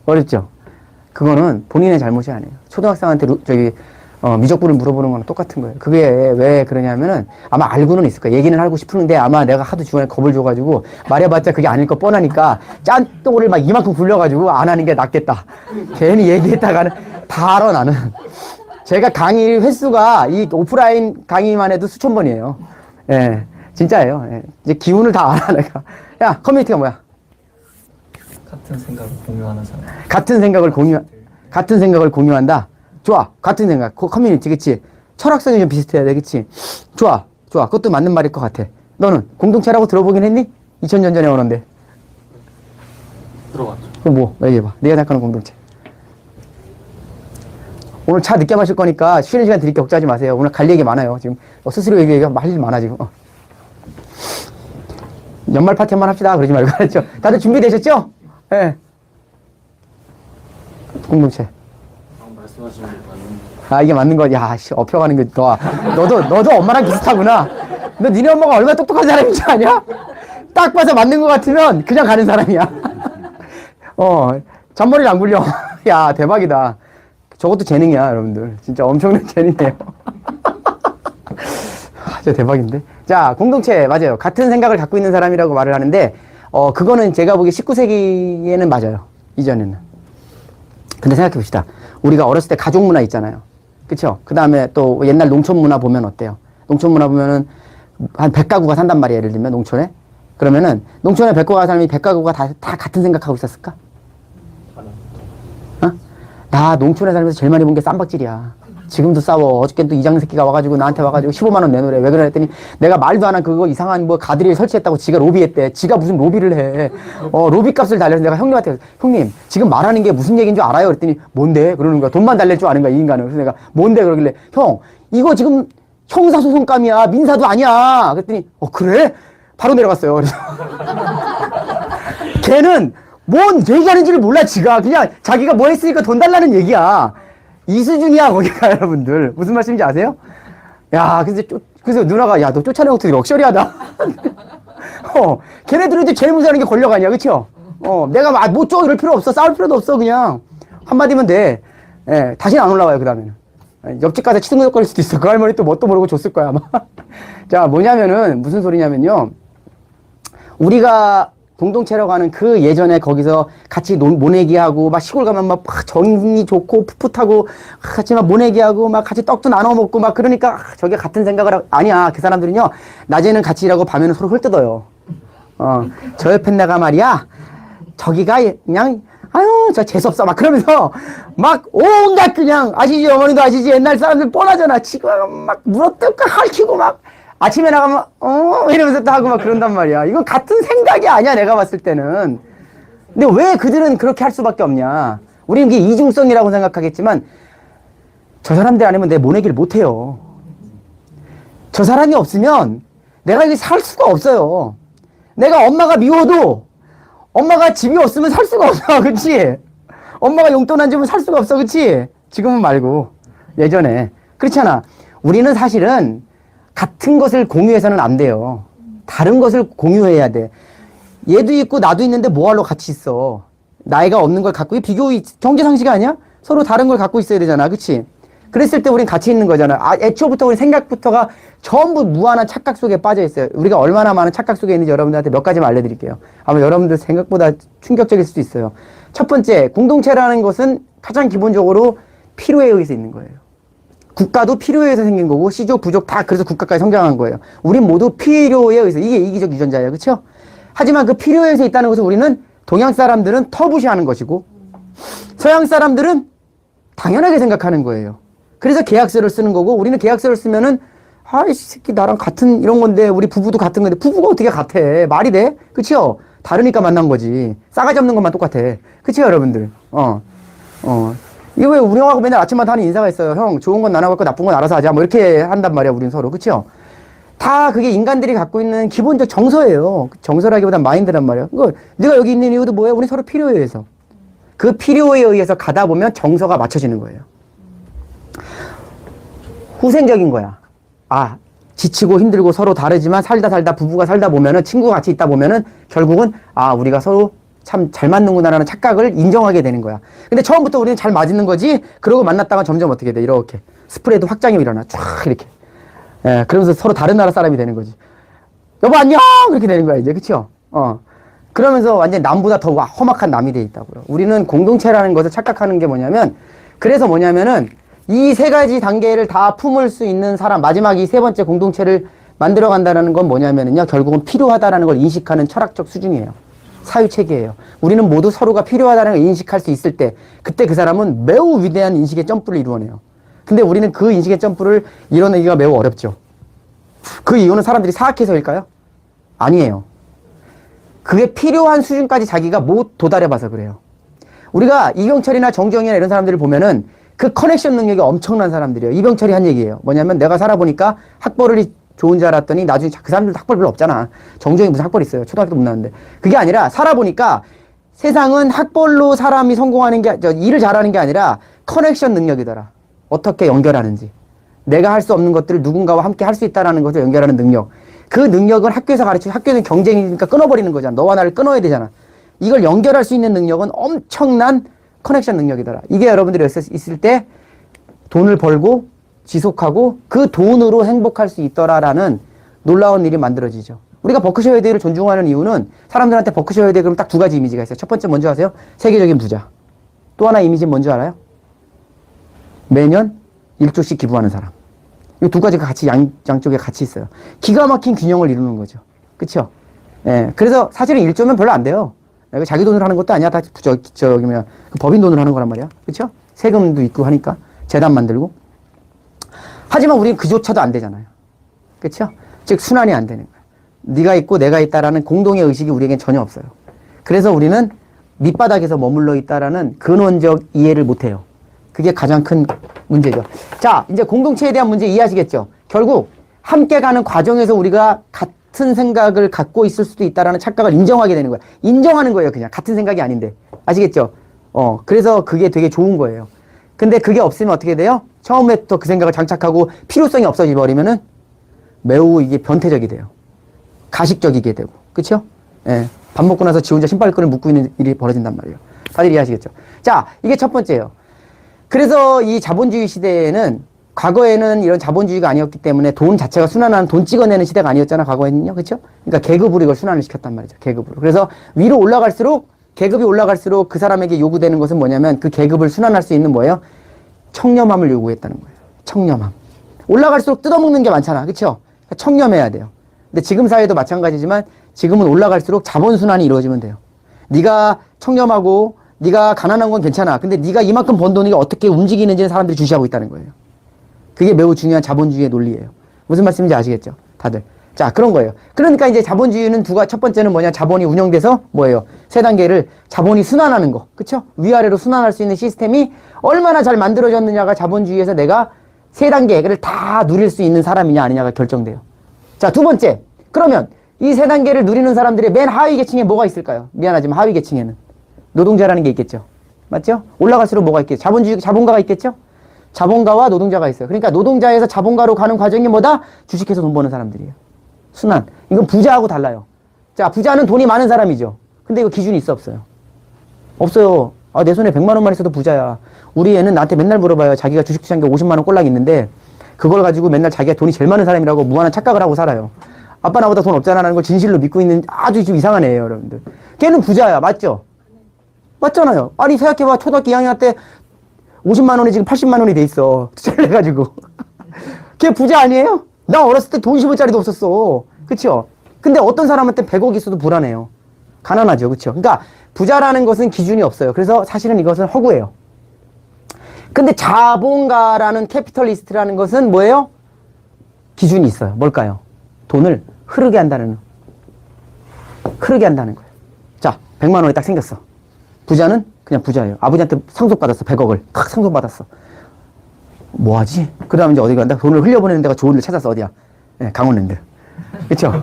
어렵죠? 그거는 본인의 잘못이 아니에요. 초등학생한테 미적분을 물어보는 거랑 똑같은 거예요. 그게 왜 그러냐면은 아마 알고는 있을 거예요. 얘기는 하고 싶은데 아마 내가 하도 주변에 겁을 줘가지고 말해봤자 그게 아닐 거 뻔하니까 짠똥을 막 이만큼 굴려가지고 안 하는 게 낫겠다. 괜히 얘기했다가는 다 알아, 나는. 제가 강의 횟수가 이 오프라인 강의만 해도 수천 번이에요. 진짜예요. 이제 기운을 다 알아, 내가. 야, 커뮤니티가 뭐야? 같은 생각을 공유하는 사람. 같은 생각을 공유한다? 좋아. 같은 생각. 커뮤니티, 그치? 철학성이 좀 비슷해야 돼, 그치? 좋아. 그것도 맞는 말일 것 같아. 너는 공동체라고 들어보긴 했니? 2000년 전에 오는데. 들어봤죠. 그럼 뭐 얘기해봐. 내가 생각하는 공동체. 오늘 차 늦게 마실 거니까 쉬는 시간 드릴게 걱정하지 마세요. 오늘 갈 얘기 많아요. 지금 스스로 얘기가 할 일 많아 지금. 연말 파티 한번 합시다. 그러지 말고 알았죠? 다들 준비되셨죠? 예. 네. 공동체. 말씀하시는 게 맞는. 아 이게 맞는 거야. 야, 씨, 업혀가는 게 너도 엄마랑 비슷하구나. 너 니네 엄마가 얼마나 똑똑한 사람인 줄 아냐? 딱 봐서 맞는 것 같으면 그냥 가는 사람이야. 잔머리를 안 굴려. 야, 대박이다. 저것도 재능이야, 여러분들. 진짜 엄청난 재능이에요. 진짜 대박인데. 자, 공동체 맞아요. 같은 생각을 갖고 있는 사람이라고 말을 하는데 그거는 제가 보기에 19세기에는 맞아요. 이전에는. 근데 생각해 봅시다. 우리가 어렸을 때 가족 문화 있잖아요. 그쵸? 그 다음에 또 옛날 농촌 문화 보면 어때요? 농촌 문화 보면은 한 100가구가 산단 말이에요. 예를 들면 농촌에. 그러면은 농촌에 100가구가 사람이 100가구가 다 같은 생각하고 있었을까? 나 농촌에 살면서 제일 많이 본 게 쌈박질이야. 지금도 싸워. 어저께 또 이장 새끼가 와가지고 나한테 와가지고 15만 원 내놓으래. 왜 그래 했더니 내가 말도 안 한 그거 이상한 뭐 가드릴 설치했다고 지가 로비했대. 지가 무슨 로비를 해. 로비 값을 달래서 내가 형님한테 형님 지금 말하는 게 무슨 얘기인 줄 알아요? 그랬더니 뭔데? 그러는 거야. 돈만 달랠 줄 아는 거야 이 인간은. 그래서 내가 뭔데? 그러길래 형 이거 지금 형사소송감이야. 민사도 아니야. 그랬더니 그래? 바로 내려갔어요. 그래서 걔는 뭔 얘기하는지를 몰라 지가. 그냥 자기가 뭐 했으니까 돈 달라는 얘기야. 이 수준이야 거기가 여러분들. 무슨 말씀인지 아세요? 야 그래서 누나가 야 너 쫓아내고 되게 럭셔리하다. 걔네들은 이제 제일 무서워하는 게 권력 아니야 그쵸? 내가 못 줘 이럴 필요 없어. 싸울 필요도 없어. 그냥 한마디면 돼. 예, 다시는 안 올라와요 그 다음에는. 옆집 가서 치등록 걸릴 수도 있어. 그 할머니 또 뭣도 모르고 줬을 거야 아마. 자 뭐냐면은 무슨 소리냐면요. 우리가 공동체라고 하는 그 예전에 거기서 같이 모내기하고 막 시골 가면 막 정이 좋고 풋풋하고 같이 막 모내기하고 막 같이 떡도 나눠 먹고 막 그러니까 저게 같은 생각을 하고 아니야 그 사람들은요 낮에는 같이 일하고 밤에는 서로 헐뜯어요. 저 옆에 내가 말이야 저기가 그냥 아유 저 재수없어 막 그러면서 막 온갖 그냥 아시지 어머니도 아시지 옛날 사람들 뻔하잖아 지금 막 물어뜯고 핥히고 막 아침에 나가면 이러면서 또 하고 막 그런단 말이야. 이건 같은 생각이 아니야 내가 봤을 때는. 근데 왜 그들은 그렇게 할 수밖에 없냐. 우리는 이게 이중성이라고 생각하겠지만 저 사람들 아니면 내 모내기를 못해요. 저 사람이 없으면 내가 여기 살 수가 없어요. 내가 엄마가 미워도 엄마가 집이 없으면 살 수가 없어. 그치? 엄마가 용돈 안 주면 살 수가 없어. 그치? 지금은 말고 예전에. 그렇잖아. 우리는 사실은 같은 것을 공유해서는 안 돼요. 다른 것을 공유해야 돼. 얘도 있고 나도 있는데 뭐하러 같이 있어. 나이가 없는 걸 갖고 경제상식 아니야? 서로 다른 걸 갖고 있어야 되잖아. 그치? 그랬을 때 우린 같이 있는 거잖아. 애초부터 우리 생각부터가 전부 무한한 착각 속에 빠져 있어요. 우리가 얼마나 많은 착각 속에 있는지 여러분들한테 몇 가지만 알려드릴게요. 아마 여러분들 생각보다 충격적일 수도 있어요. 첫 번째, 공동체라는 것은 가장 기본적으로 필요에 의해서 있는 거예요. 국가도 필요에 의해서 생긴 거고 시족, 부족 다 그래서 국가까지 성장한 거예요. 우린 모두 필요에 의해서 이게 이기적 유전자예요. 그렇죠? 하지만 그 필요에 의해서 있다는 것을 우리는 동양 사람들은 터부시하는 것이고 서양 사람들은 당연하게 생각하는 거예요. 그래서 계약서를 쓰는 거고 우리는 계약서를 쓰면은 이 새끼 나랑 같은 이런 건데 우리 부부도 같은 건데 부부가 어떻게 같아? 말이 돼? 그렇죠? 다르니까 만난 거지. 싸가지 없는 것만 똑같아. 그렇죠, 여러분들? 이거 왜 우리 형하고 맨날 아침마다 하는 인사가 있어요. 형, 좋은 건 나눠 갖고 나쁜 건 알아서 하자. 뭐 이렇게 한단 말이야, 우린 서로. 그쵸? 다 그게 인간들이 갖고 있는 기본적 정서예요. 정서라기보단 마인드란 말이야. 그거 네가 여기 있는 이유도 뭐예요? 우리 서로 필요에 의해서. 그 필요에 의해서 가다 보면 정서가 맞춰지는 거예요. 후생적인 거야. 지치고 힘들고 서로 다르지만 살다 부부가 살다 보면은 친구가 같이 있다 보면은 결국은 우리가 서로 참 잘 맞는구나라는 착각을 인정하게 되는 거야. 근데 처음부터 우리는 잘 맞는 거지. 그러고 만났다가 점점 어떻게 돼? 이렇게 스프레드 확장이 일어나. 쫙 이렇게. 그러면서 서로 다른 나라 사람이 되는 거지. 여보 안녕! 그렇게 되는 거야 이제. 그쵸? 그러면서 완전 남보다 더 험악한 남이 돼 있다고요. 우리는 공동체라는 것을 착각하는 게 뭐냐면 그래서 뭐냐면은 이 세 가지 단계를 다 품을 수 있는 사람 마지막 이 세 번째 공동체를 만들어 간다는 건 뭐냐면은요. 결국은 필요하다라는 걸 인식하는 철학적 수준이에요. 사유체계예요. 우리는 모두 서로가 필요하다는 걸 인식할 수 있을 때 그때 그 사람은 매우 위대한 인식의 점프를 이루어내요. 근데 우리는 그 인식의 점프를 이뤄내기가 매우 어렵죠. 그 이유는 사람들이 사악해서일까요? 아니에요. 그게 필요한 수준까지 자기가 못 도달해봐서 그래요. 우리가 이병철이나 정주영이나 이런 사람들을 보면은 그 커넥션 능력이 엄청난 사람들이에요. 이병철이 한 얘기예요. 뭐냐면 내가 살아보니까 학벌이 좋은 줄 알았더니 나중에 그 사람들도 학벌 별로 없잖아. 정주영이 무슨 학벌 있어요. 초등학교도 못 나왔는데. 그게 아니라 살아보니까 세상은 학벌로 사람이 성공하는 게, 일을 잘하는 게 아니라 커넥션 능력이더라. 어떻게 연결하는지. 내가 할 수 없는 것들을 누군가와 함께 할 수 있다는 것을 연결하는 능력. 그 능력은 학교에서 가르치고 학교는 경쟁이니까 끊어버리는 거잖아. 너와 나를 끊어야 되잖아. 이걸 연결할 수 있는 능력은 엄청난 커넥션 능력이더라. 이게 여러분들이 있을 때 돈을 벌고 지속하고 그 돈으로 행복할 수 있더라라는 놀라운 일이 만들어지죠. 우리가 버크셔 해대를 존중하는 이유는 사람들한테 버크셔 해대 그러면 딱 두 가지 이미지가 있어요. 첫 번째 뭔지 아세요? 세계적인 부자. 또 하나 이미지는 뭔지 알아요? 매년 1조씩 기부하는 사람. 이 두 가지가 같이 양쪽에 같이 있어요. 기가 막힌 균형을 이루는 거죠. 그쵸? 예. 그래서 사실은 1조면 별로 안 돼요. 자기 돈으로 하는 것도 아니야. 다 법인 돈으로 하는 거란 말이야. 그쵸? 세금도 있고 하니까. 재단 만들고. 하지만 우리는 그조차도 안 되잖아요. 그쵸? 즉, 순환이 안 되는 거야. 네가 있고 내가 있다라는 공동의 의식이 우리에겐 전혀 없어요. 그래서 우리는 밑바닥에서 머물러 있다라는 근원적 이해를 못 해요. 그게 가장 큰 문제죠. 자, 이제 공동체에 대한 문제 이해하시겠죠? 결국 함께 가는 과정에서 우리가 같은 생각을 갖고 있을 수도 있다라는 착각을 인정하게 되는 거야. 인정하는 거예요, 그냥. 같은 생각이 아닌데. 아시겠죠? 그래서 그게 되게 좋은 거예요. 근데 그게 없으면 어떻게 돼요? 처음부터 그 생각을 장착하고 필요성이 없어져 버리면은 매우 이게 변태적이 돼요. 가식적이게 되고. 그쵸? 예. 밥 먹고 나서 지 혼자 신발끈을 묶고 있는 일이 벌어진단 말이에요. 다들 이해하시겠죠? 자, 이게 첫 번째예요. 그래서 이 자본주의 시대에는 과거에는 이런 자본주의가 아니었기 때문에 돈 자체가 순환하는 돈 찍어내는 시대가 아니었잖아, 과거에는요. 그쵸? 그러니까 계급으로 이걸 순환을 시켰단 말이죠. 계급으로. 그래서 위로 올라갈수록 계급이 올라갈수록 그 사람에게 요구되는 것은 뭐냐면 그 계급을 순환할 수 있는 뭐예요? 청렴함을 요구했다는 거예요. 청렴함. 올라갈수록 뜯어먹는 게 많잖아. 그쵸? 그러니까 청렴해야 돼요. 근데 지금 사회도 마찬가지지만 지금은 올라갈수록 자본 순환이 이루어지면 돼요. 네가 청렴하고 네가 가난한 건 괜찮아. 근데 네가 이만큼 번 돈이 어떻게 움직이는지는 사람들이 주시하고 있다는 거예요. 그게 매우 중요한 자본주의의 논리예요. 무슨 말씀인지 아시겠죠? 다들. 자, 그런 거예요. 그러니까 이제 자본주의는 첫 번째는 뭐냐? 자본이 운영돼서 뭐예요? 세 단계를 자본이 순환하는 거. 그쵸? 위아래로 순환할 수 있는 시스템이 얼마나 잘 만들어졌느냐가 자본주의에서 내가 세 단계를 다 누릴 수 있는 사람이냐 아니냐가 결정돼요. 자, 두 번째. 그러면 이 세 단계를 누리는 사람들의 맨 하위 계층에 뭐가 있을까요? 미안하지만 하위 계층에는 노동자라는 게 있겠죠. 맞죠? 올라갈수록 뭐가 있겠죠? 자본가가 있겠죠? 자본가와 노동자가 있어요. 그러니까 노동자에서 자본가로 가는 과정이 뭐다? 주식해서 돈 버는 사람들이에요. 순환. 이건 부자하고 달라요. 자, 부자는 돈이 많은 사람이죠. 근데 이거 기준이 있어, 없어요? 없어요. 아, 내 손에 100만 원만 있어도 부자야. 우리 애는 나한테 맨날 물어봐요. 자기가 주식시장에 50만 원 꼴랑 있는데 그걸 가지고 맨날 자기가 돈이 제일 많은 사람이라고 무한한 착각을 하고 살아요. 아빠 나보다 돈 없잖아라는 걸 진실로 믿고 있는 아주 좀 이상한 애예요, 여러분들. 걔는 부자야. 맞죠? 맞잖아요. 아니, 생각해봐. 초등학교 2학년 때 50만 원이 지금 80만 원이 돼 있어. 투자를 해가지고. 걔 부자 아니에요? 나 어렸을 때 돈 10원짜리도 없었어. 그쵸? 근데 어떤 사람한테 100억 있어도 불안해요. 가난하죠. 그쵸? 그러니까 부자라는 것은 기준이 없어요. 그래서 사실은 이것은 허구예요. 근데 자본가라는 캐피털리스트라는 것은 뭐예요? 기준이 있어요. 뭘까요? 돈을 흐르게 한다는 거예요. 자, 100만 원이 딱 생겼어. 부자는 그냥 부자예요. 아버지한테 상속받았어. 100억을. 상속받았어. 뭐하지? 그 다음에 이제 어디 간다? 돈을 흘려보내는 데가 좋은 데 찾았어. 어디야? 네, 강원랜드. 그쵸?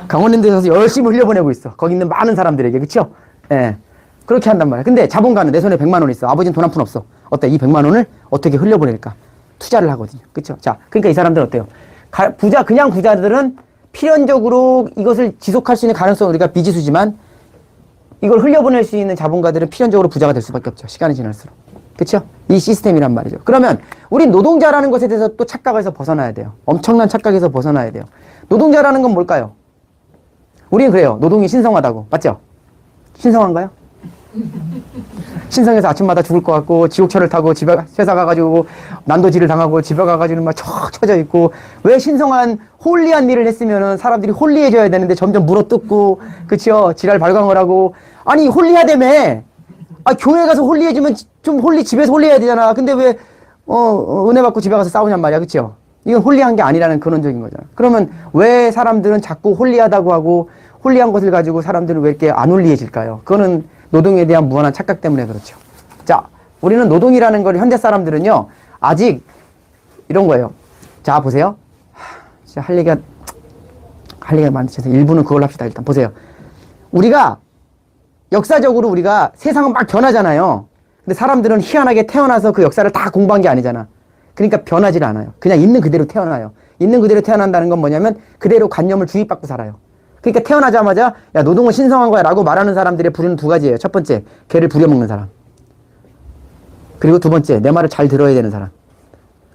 강원랜드에서 열심히 흘려보내고 있어. 거기 있는 많은 사람들에게. 그쵸? 예. 네, 그렇게 한단 말이야. 근데 자본가는 내 손에 100만 원 있어. 아버지는 돈 한 푼 없어. 어때? 이 100만 원을 어떻게 흘려보낼까? 투자를 하거든요. 그쵸? 자, 그러니까 이 사람들은 어때요? 그냥 부자들은 필연적으로 이것을 지속할 수 있는 가능성은 우리가 미지수지만 이걸 흘려보낼 수 있는 자본가들은 필연적으로 부자가 될 수밖에 없죠. 시간이 지날수록. 그쵸? 이 시스템이란 말이죠. 그러면 우린 노동자라는 것에 대해서 또 착각에서 벗어나야 돼요. 엄청난 착각에서 벗어나야 돼요. 노동자라는 건 뭘까요? 우리는 그래요. 노동이 신성하다고. 맞죠? 신성한가요? 신성해서 아침마다 죽을 것 같고 지옥철을 타고 회사 가가지고 난도질을 당하고 집에 가가지고는 막 처져 있고 왜 신성한 홀리한 일을 했으면은 사람들이 홀리해져야 되는데 점점 물어뜯고 그치요? 지랄 발광을 하고 아니 홀리하다며 아 교회 가서 홀리해지면 좀 집에서 홀리해야 되잖아. 근데 왜 은혜 받고 집에 가서 싸우냔 말이야. 그치요? 이건 홀리한 게 아니라는 근원적인 거잖아. 그러면 왜 사람들은 자꾸 홀리하다고 하고 홀리한 것을 가지고 사람들은 왜 이렇게 안 홀리해질까요? 그거는 노동에 대한 무한한 착각 때문에 그렇죠. 자, 우리는 노동이라는 걸 현대 사람들은요, 아직 이런 거예요. 자, 보세요. 진짜 할 얘기가 많으셔서 일부는 그걸로 합시다. 일단 보세요. 우리가 역사적으로 우리가 세상은 막 변하잖아요. 근데 사람들은 희한하게 태어나서 그 역사를 다 공부한 게 아니잖아. 그러니까 변하질 않아요. 그냥 있는 그대로 태어나요. 있는 그대로 태어난다는 건 뭐냐면 그대로 관념을 주입받고 살아요. 그러니까 태어나자마자 야, 노동은 신성한 거야 라고 말하는 사람들의 부류는 두 가지예요. 첫 번째, 개를 부려먹는 사람. 그리고 두 번째, 내 말을 잘 들어야 되는 사람.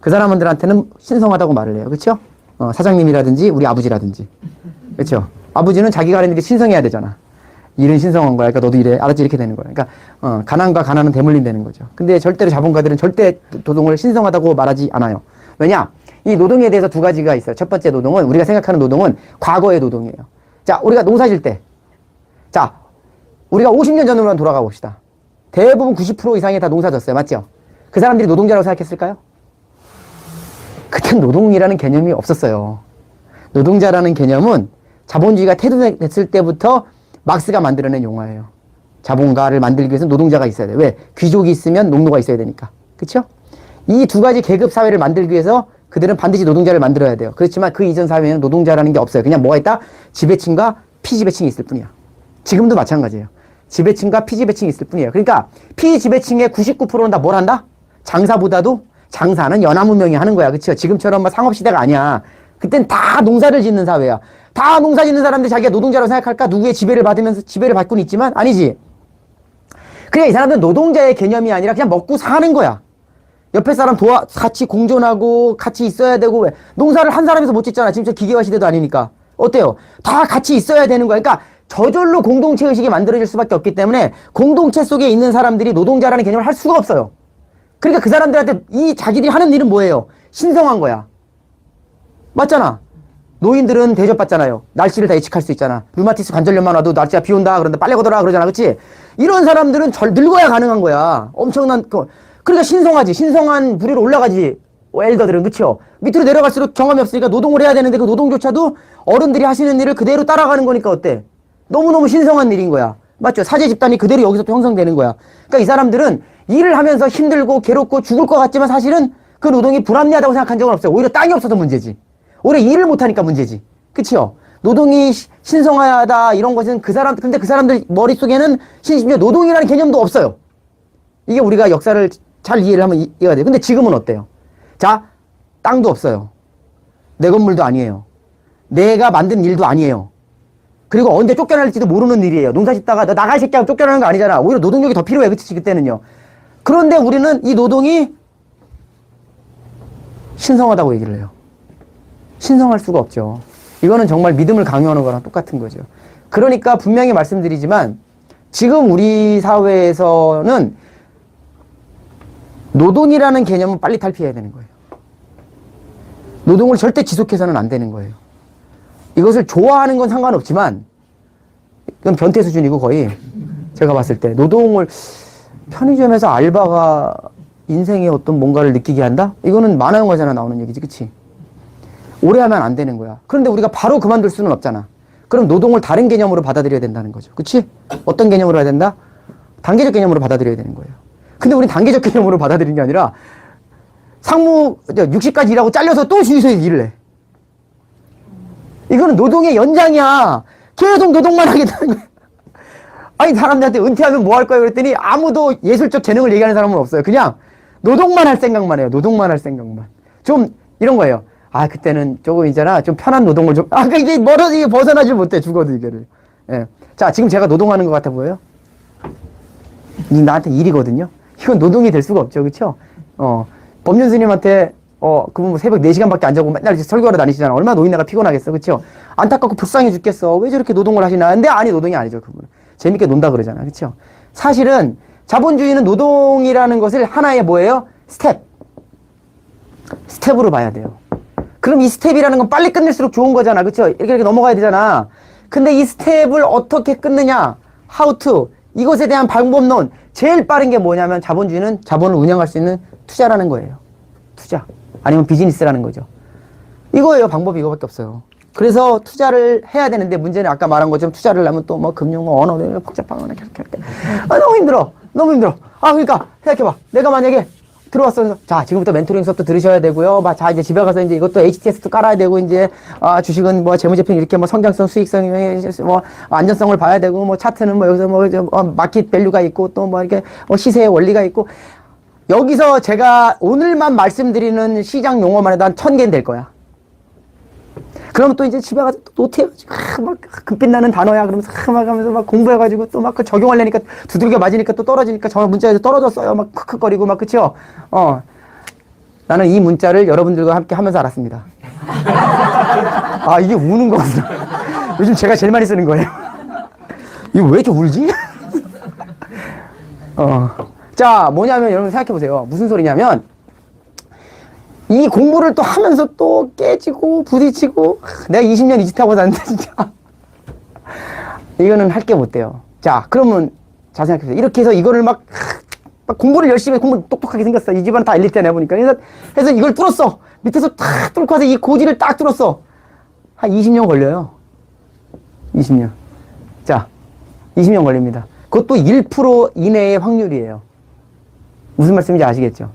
그 사람들한테는 신성하다고 말을 해요. 그렇죠? 사장님이라든지 우리 아버지라든지. 그렇죠? 아버지는 자기가 하는 일이 신성해야 되잖아. 일은 신성한 거야. 그러니까 너도 이래. 알았지? 이렇게 되는 거야. 그러니까 가난과 가난은 대물림되는 거죠. 근데 절대로 자본가들은 절대 노동을 신성하다고 말하지 않아요. 왜냐? 이 노동에 대해서 두 가지가 있어요. 첫 번째 노동은, 우리가 생각하는 노동은 과거의 노동이에요. 자, 우리가 농사 질 때. 자, 우리가 50년 전으로만 돌아가 봅시다. 대부분 90% 이상이 다 농사 졌어요. 맞죠? 그 사람들이 노동자라고 생각했을까요? 그땐 노동이라는 개념이 없었어요. 노동자라는 개념은 자본주의가 태동됐을 때부터 막스가 만들어낸 용어예요. 자본가를 만들기 위해서 노동자가 있어야 돼. 왜? 귀족이 있으면 농노가 있어야 되니까. 그렇죠? 이 두 가지 계급 사회를 만들기 위해서 그들은 반드시 노동자를 만들어야 돼요. 그렇지만 그 이전 사회에는 노동자라는 게 없어요. 그냥 뭐가 있다? 지배층과 피지배층이 있을 뿐이야. 지금도 마찬가지예요. 지배층과 피지배층이 있을 뿐이에요. 그러니까 피지배층의 99%는 다 뭘 한다? 장사보다도 장사는 연하문명이 하는 거야. 그렇죠? 지금처럼 막 상업시대가 아니야. 그땐 다 농사를 짓는 사회야. 다 농사 짓는 사람들이 자기가 노동자라고 생각할까? 누구의 지배를 받으면서 지배를 받고는 있지만 아니지. 그냥 이 사람들은 노동자의 개념이 아니라 그냥 먹고 사는 거야. 옆에 사람 같이 공존하고 같이 있어야 되고. 왜? 농사를 한 사람에서 못 짓잖아. 지금 저 기계화 시대도 아니니까. 어때요? 다 같이 있어야 되는 거야. 그러니까 저절로 공동체 의식이 만들어질 수밖에 없기 때문에 공동체 속에 있는 사람들이 노동자라는 개념을 할 수가 없어요. 그러니까 그 사람들한테 이 자기들이 하는 일은 뭐예요? 신성한 거야. 맞잖아. 노인들은 대접받잖아요. 날씨를 다 예측할 수 있잖아. 류마티스 관절염만 와도 날씨가 비 온다 그런데 빨래 걷어라 그러잖아. 그렇지? 이런 사람들은 늙어야 가능한 거야. 엄청난 그러니까 신성하지. 신성한 부류로 올라가지. 엘더들은. 그렇죠? 밑으로 내려갈수록 경험이 없으니까 노동을 해야 되는데 그 노동조차도 어른들이 하시는 일을 그대로 따라가는 거니까 어때? 너무너무 신성한 일인 거야. 맞죠? 사제 집단이 그대로 여기서 또 형성되는 거야. 그러니까 이 사람들은 일을 하면서 힘들고 괴롭고 죽을 것 같지만 사실은 그 노동이 불합리하다고 생각한 적은 없어요. 오히려 땅이 없어서 문제지. 오히려 일을 못하니까 문제지. 그치요? 노동이 신성하다 이런 것은 근데 그 사람들 머릿속에는 심지어 노동이라는 개념도 없어요. 이게 우리가 역사를 잘 이해를 하면 이해가 돼요. 근데 지금은 어때요? 자, 땅도 없어요. 내 건물도 아니에요. 내가 만든 일도 아니에요. 그리고 언제 쫓겨날지도 모르는 일이에요. 농사 짓다가 너 나가 이 새끼 하고 쫓겨나는 거 아니잖아. 오히려 노동력이 더 필요해. 그치? 그때는요. 그런데 우리는 이 노동이 신성하다고 얘기를 해요. 신성할 수가 없죠. 이거는 정말 믿음을 강요하는 거랑 똑같은 거죠. 그러니까 분명히 말씀드리지만 지금 우리 사회에서는 노동이라는 개념은 빨리 탈피해야 되는 거예요. 노동을 절대 지속해서는 안 되는 거예요. 이것을 좋아하는 건 상관없지만 이건 변태 수준이고 거의 제가 봤을 때 노동을 편의점에서 알바가 인생의 어떤 뭔가를 느끼게 한다? 이거는 만화 영화잖아 나오는 얘기지. 그치? 오래 하면 안 되는 거야. 그런데 우리가 바로 그만둘 수는 없잖아. 그럼 노동을 다른 개념으로 받아들여야 된다는 거죠. 그치? 어떤 개념으로 해야 된다? 단계적 개념으로 받아들여야 되는 거예요. 근데 우린 단계적 개념으로 받아들이는 게 아니라 상무 60까지 일하고 잘려서 또 주유소에 일을 해. 이거는 노동의 연장이야. 계속 노동만 하겠다는 거야. 아니 사람들한테 은퇴하면 뭐 할 거야 그랬더니 아무도 예술적 재능을 얘기하는 사람은 없어요. 그냥 노동만 할 생각만 해요. 노동만 할 생각만. 좀 이런 거예요. 아 그때는 조금 있잖아. 좀 편한 노동을 좀. 아 이게 멀어지게 벗어나질 못해. 죽어도 이게를. 예. 자 지금 제가 노동하는 것 같아 보여요? 나한테 일이거든요. 이건 노동이 될 수가 없죠. 그렇죠? 법륜 스님한테 그분 뭐 새벽 4시간밖에 안 자고 맨날 설교하러 다니시잖아. 얼마나 노인네가 피곤하겠어. 그렇죠? 안타깝고 불쌍해 죽겠어. 왜 저렇게 노동을 하시나? 근데 아니 노동이 아니죠. 그분은. 재밌게 논다 그러잖아. 그렇죠? 사실은 자본주의는 노동이라는 것을 하나의 뭐예요? 스텝으로 봐야 돼요. 그럼 이 스텝이라는 건 빨리 끝낼수록 좋은 거잖아. 그렇죠? 이렇게 넘어가야 되잖아. 근데 이 스텝을 어떻게 끊느냐? How to. 이것에 대한 방법론. 제일 빠른 게 뭐냐면 자본주의는 자본을 운영할 수 있는 투자라는 거예요. 투자. 아니면 비즈니스라는 거죠. 이거예요. 방법이 이거밖에 없어요. 그래서 투자를 해야 되는데 문제는 아까 말한 것처럼 투자를 하면 또 뭐 금융, 뭐 언어, 복잡한 거나 계속. 너무 힘들어. 너무 힘들어. 그러니까 생각해봐. 내가 만약에 들어왔어. 자, 지금부터 멘토링 수업도 들으셔야 되고요. 자, 이제 집에 가서 이제 이것도 HTS도 깔아야 되고, 이제, 주식은 뭐 재무제표 이렇게 뭐 성장성, 수익성, 뭐 안전성을 봐야 되고, 뭐 차트는 뭐 여기서 뭐, 마켓 밸류가 있고, 또 뭐 이렇게 시세의 원리가 있고, 여기서 제가 오늘만 말씀드리는 시장 용어만 해도 한 1000개는 될 거야. 그러면 또 이제 집에 가서 또 노트해가지고, 막 금빛나는 단어야. 그러면서 막 하면서 막 공부해가지고 또 막 그 적용하려니까 두들겨 맞으니까 또 떨어지니까 저 문자에서 떨어졌어요. 막 크크거리고 막, 그쵸? 나는 이 문자를 여러분들과 함께 하면서 알았습니다. 이게 우는 거구나. 요즘 제가 제일 많이 쓰는 거예요. 이거 왜 이렇게 울지? 자, 뭐냐면 여러분 생각해 보세요. 무슨 소리냐면, 이 공부를 또 하면서 또 깨지고 부딪히고 내가 20년 이 짓 하고 다녔는데 진짜 이거는 할 게 못 돼요. 자, 그러면 자 생각해보세요. 이렇게 해서 이거를 막 공부를 열심히 해서 공부 똑똑하게 생겼어. 이 집안은 다 엘리트야 내가 보니까. 그래서 이걸 뚫었어. 밑에서 탁 뚫고 와서 이 고지를 딱 뚫었어. 한 20년 걸려요. 20년. 자, 20년 걸립니다. 그것도 1% 이내의 확률이에요. 무슨 말씀인지 아시겠죠?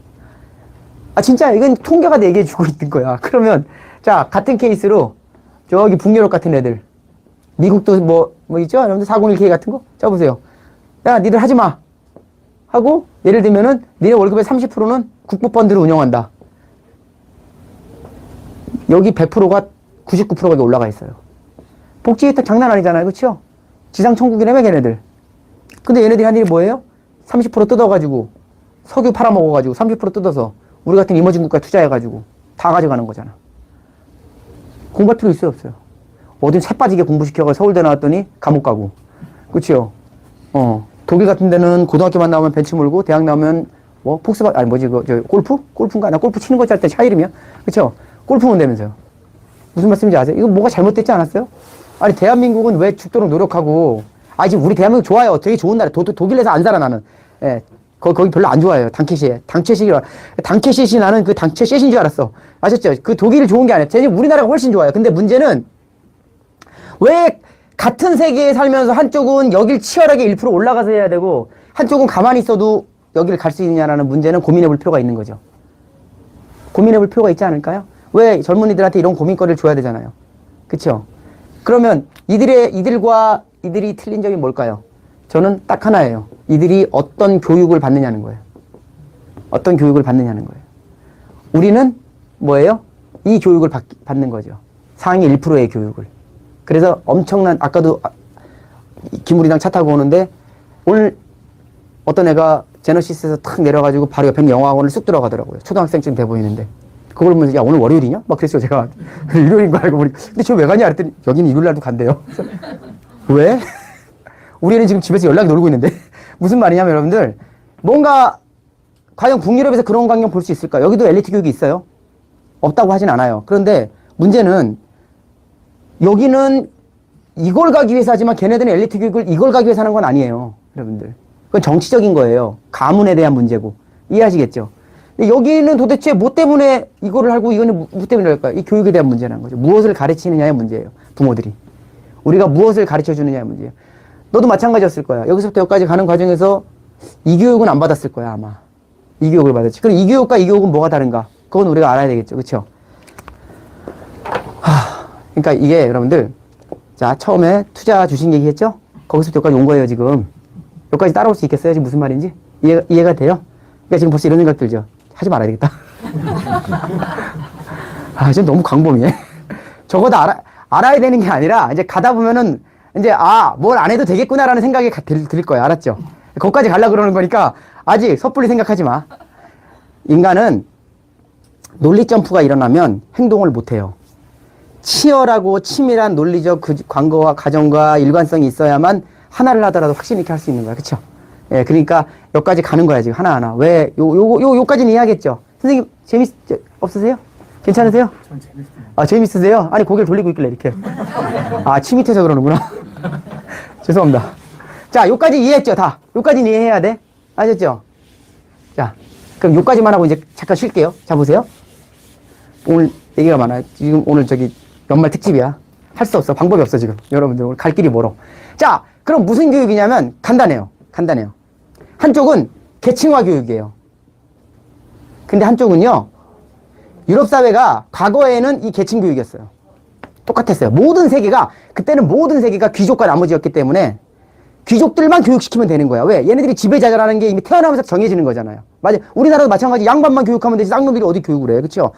진짜 이건 통계가 얘기해주고 있는 거야. 그러면 자, 같은 케이스로 저기 북유럽 같은 애들, 미국도 뭐 있죠? 여러분들 401k 같은 거? 자, 보세요. 야, 니들 하지 마. 하고 예를 들면은 니네 월급의 30%는 국부펀드를 운영한다. 여기 100%가 99%가 올라가 있어요. 복지 혜택 장난 아니잖아요. 그렇죠? 지상 천국이라며 걔네들. 근데 얘네들이 한 일이 뭐예요? 30% 뜯어가지고 석유 팔아먹어가지고 30% 뜯어서 우리 같은 이머징 국가에 투자해가지고 다 가져가는 거잖아. 공부할 필요 있어요, 없어요? 어딘 새 빠지게 공부시켜가 서울대 나왔더니 감옥 가고. 그치요? 독일 같은 데는 고등학교만 나오면 벤치 몰고 대학 나오면 뭐 골프? 골프인가? 나 골프 치는 거지 할 때 차 이름이야. 그쵸? 골프 온다면서요. 무슨 말씀인지 아세요? 이거 뭐가 잘못됐지 않았어요? 아니, 대한민국은 왜 죽도록 노력하고, 지금 우리 대한민국 좋아요. 되게 좋은 나라. 독일에서 안 살아, 나는. 예. 거기 별로 안 좋아해요. 당캐시에. 당캐시이 나는 그 당캐시인 줄 알았어. 아셨죠? 그 독일이 좋은 게 아니에요. 우리나라가 훨씬 좋아요. 근데 문제는 왜 같은 세계에 살면서 한쪽은 여길 치열하게 1% 올라가서 해야 되고 한쪽은 가만히 있어도 여기를 갈 수 있느냐라는 문제는 고민해 볼 필요가 있는 거죠. 고민해 볼 필요가 있지 않을까요? 왜 젊은이들한테 이런 고민거리를 줘야 되잖아요. 그쵸? 그러면 이들이 틀린 점이 뭘까요? 저는 딱 하나예요. 이들이 어떤 교육을 받느냐는 거예요. 어떤 교육을 받느냐는 거예요. 우리는 뭐예요? 이 교육을 받는 거죠. 상위 1%의 교육을. 그래서 엄청난, 아까도 김우리랑 차 타고 오는데 오늘 어떤 애가 제너시스에서 탁 내려가지고 바로 옆에 영어학원을 쑥 들어가더라고요. 초등학생쯤 돼 보이는데. 그걸 보면서 야, 오늘 월요일이냐? 막 그랬어요, 제가. 일요일인 거 알고 보니. 근데 저 왜 가냐? 그랬더니 여기는 일요일날도 간대요. 왜? 우리 애는 지금 집에서 연락이 놀고 있는데. 무슨 말이냐면 여러분들, 뭔가 과연 북유럽에서 그런 광경 볼 수 있을까? 여기도 엘리트 교육이 있어요. 없다고 하진 않아요. 그런데 문제는 여기는 이걸 가기 위해서 하지만 걔네들은 엘리트 교육을 이걸 가기 위해서 하는 건 아니에요. 여러분들. 그건 정치적인 거예요. 가문에 대한 문제고. 이해하시겠죠? 근데 여기는 도대체 뭐 때문에 이거를 하고 이거는 뭐 때문에 할까요? 이 교육에 대한 문제라는 거죠. 무엇을 가르치느냐의 문제예요. 부모들이. 우리가 무엇을 가르쳐 주느냐의 문제예요. 너도 마찬가지였을 거야. 여기서부터 여기까지 가는 과정에서 이 교육은 안 받았을 거야, 아마. 이 교육을 받았지. 그럼 이 교육과 이 교육은 뭐가 다른가? 그건 우리가 알아야 되겠죠. 그쵸? 그러니까 이게 여러분들, 자, 처음에 투자 주식 얘기했죠? 거기서부터 여기까지 온 거예요, 지금. 여기까지 따라올 수 있겠어요? 지금 무슨 말인지? 이해가 돼요? 그러니까 지금 벌써 이런 생각 들죠? 하지 말아야 되겠다. 지금 너무 광범위해. 적어도 알아야 되는 게 아니라, 이제 가다 보면은, 이제, 뭘 안 해도 되겠구나라는 생각이 들 거예요. 알았죠? 거기까지 가려고 그러는 거니까, 아직 섣불리 생각하지 마. 인간은 논리 점프가 일어나면 행동을 못 해요. 치열하고 치밀한 논리적 관거와 가정과 일관성이 있어야만 하나를 하더라도 확신 있게 할 수 있는 거야. 그쵸? 예, 그러니까 여기까지 가는 거야, 지금 하나하나. 왜, 요까지는 이해하겠죠? 선생님, 없으세요? 괜찮으세요? 전 재밌어요. 재밌으세요? 아니, 고개를 돌리고 있길래, 이렇게. 침 밑에서 그러는구나. 죄송합니다. 자, 요까지 이해했죠, 다? 요까지는 이해해야 돼? 아셨죠? 자, 그럼 요까지만 하고 이제 잠깐 쉴게요. 자, 보세요. 오늘 얘기가 많아요. 지금 오늘 연말 특집이야. 할 수 없어. 방법이 없어, 지금. 여러분들, 오늘 갈 길이 멀어. 자, 그럼 무슨 교육이냐면, 간단해요. 한쪽은 계층화 교육이에요. 근데 한쪽은요, 유럽 사회가 과거에는 이 계층 교육이었어요. 똑같았어요. 그때는 모든 세계가 귀족과 나머지였기 때문에 귀족들만 교육시키면 되는 거야. 왜? 얘네들이 지배자라는 게 이미 태어나면서 정해지는 거잖아요. 맞아. 우리나라도 마찬가지. 양반만 교육하면 되지. 쌍놈들이 어디 교육을 해. 그쵸?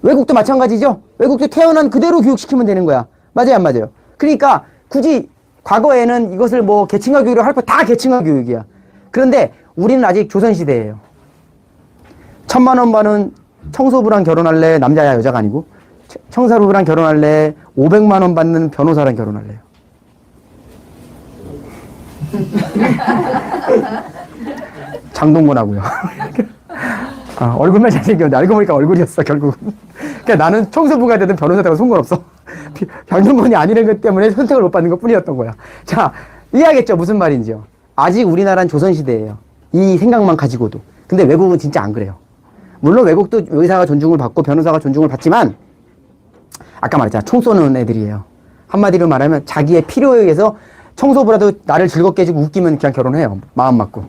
외국도 마찬가지죠? 외국도 태어난 그대로 교육시키면 되는 거야. 맞아요, 안 맞아요? 그러니까 굳이 과거에는 이것을 뭐 계층화 교육을 할 거 다 계층화 교육이야. 그런데 우리는 아직 조선시대예요. 1,000만 원 받는 청소부랑 결혼할래? 남자야, 여자가 아니고. 청소부랑 결혼할래? 500만 원 받는 변호사랑 결혼할래요. 장동건하고요. 아, 얼굴만 잘생겼는데 알고 보니까 얼굴이었어, 결국은. 그러니까 나는 청소부가 되든 변호사가 되든 상관없어. 장동건이 아니라는 것 때문에 선택을 못 받는 것 뿐이었던 거야. 자, 이해하겠죠? 무슨 말인지요? 아직 우리나라는 조선시대예요. 이 생각만 가지고도. 근데 외국은 진짜 안 그래요. 물론 외국도 의사가 존중을 받고 변호사가 존중을 받지만 아까 말했잖아. 총 쏘는 애들이에요. 한마디로 말하면 자기의 필요에 의해서 청소부라도 나를 즐겁게 해주고 웃기면 그냥 결혼해요. 마음 맞고.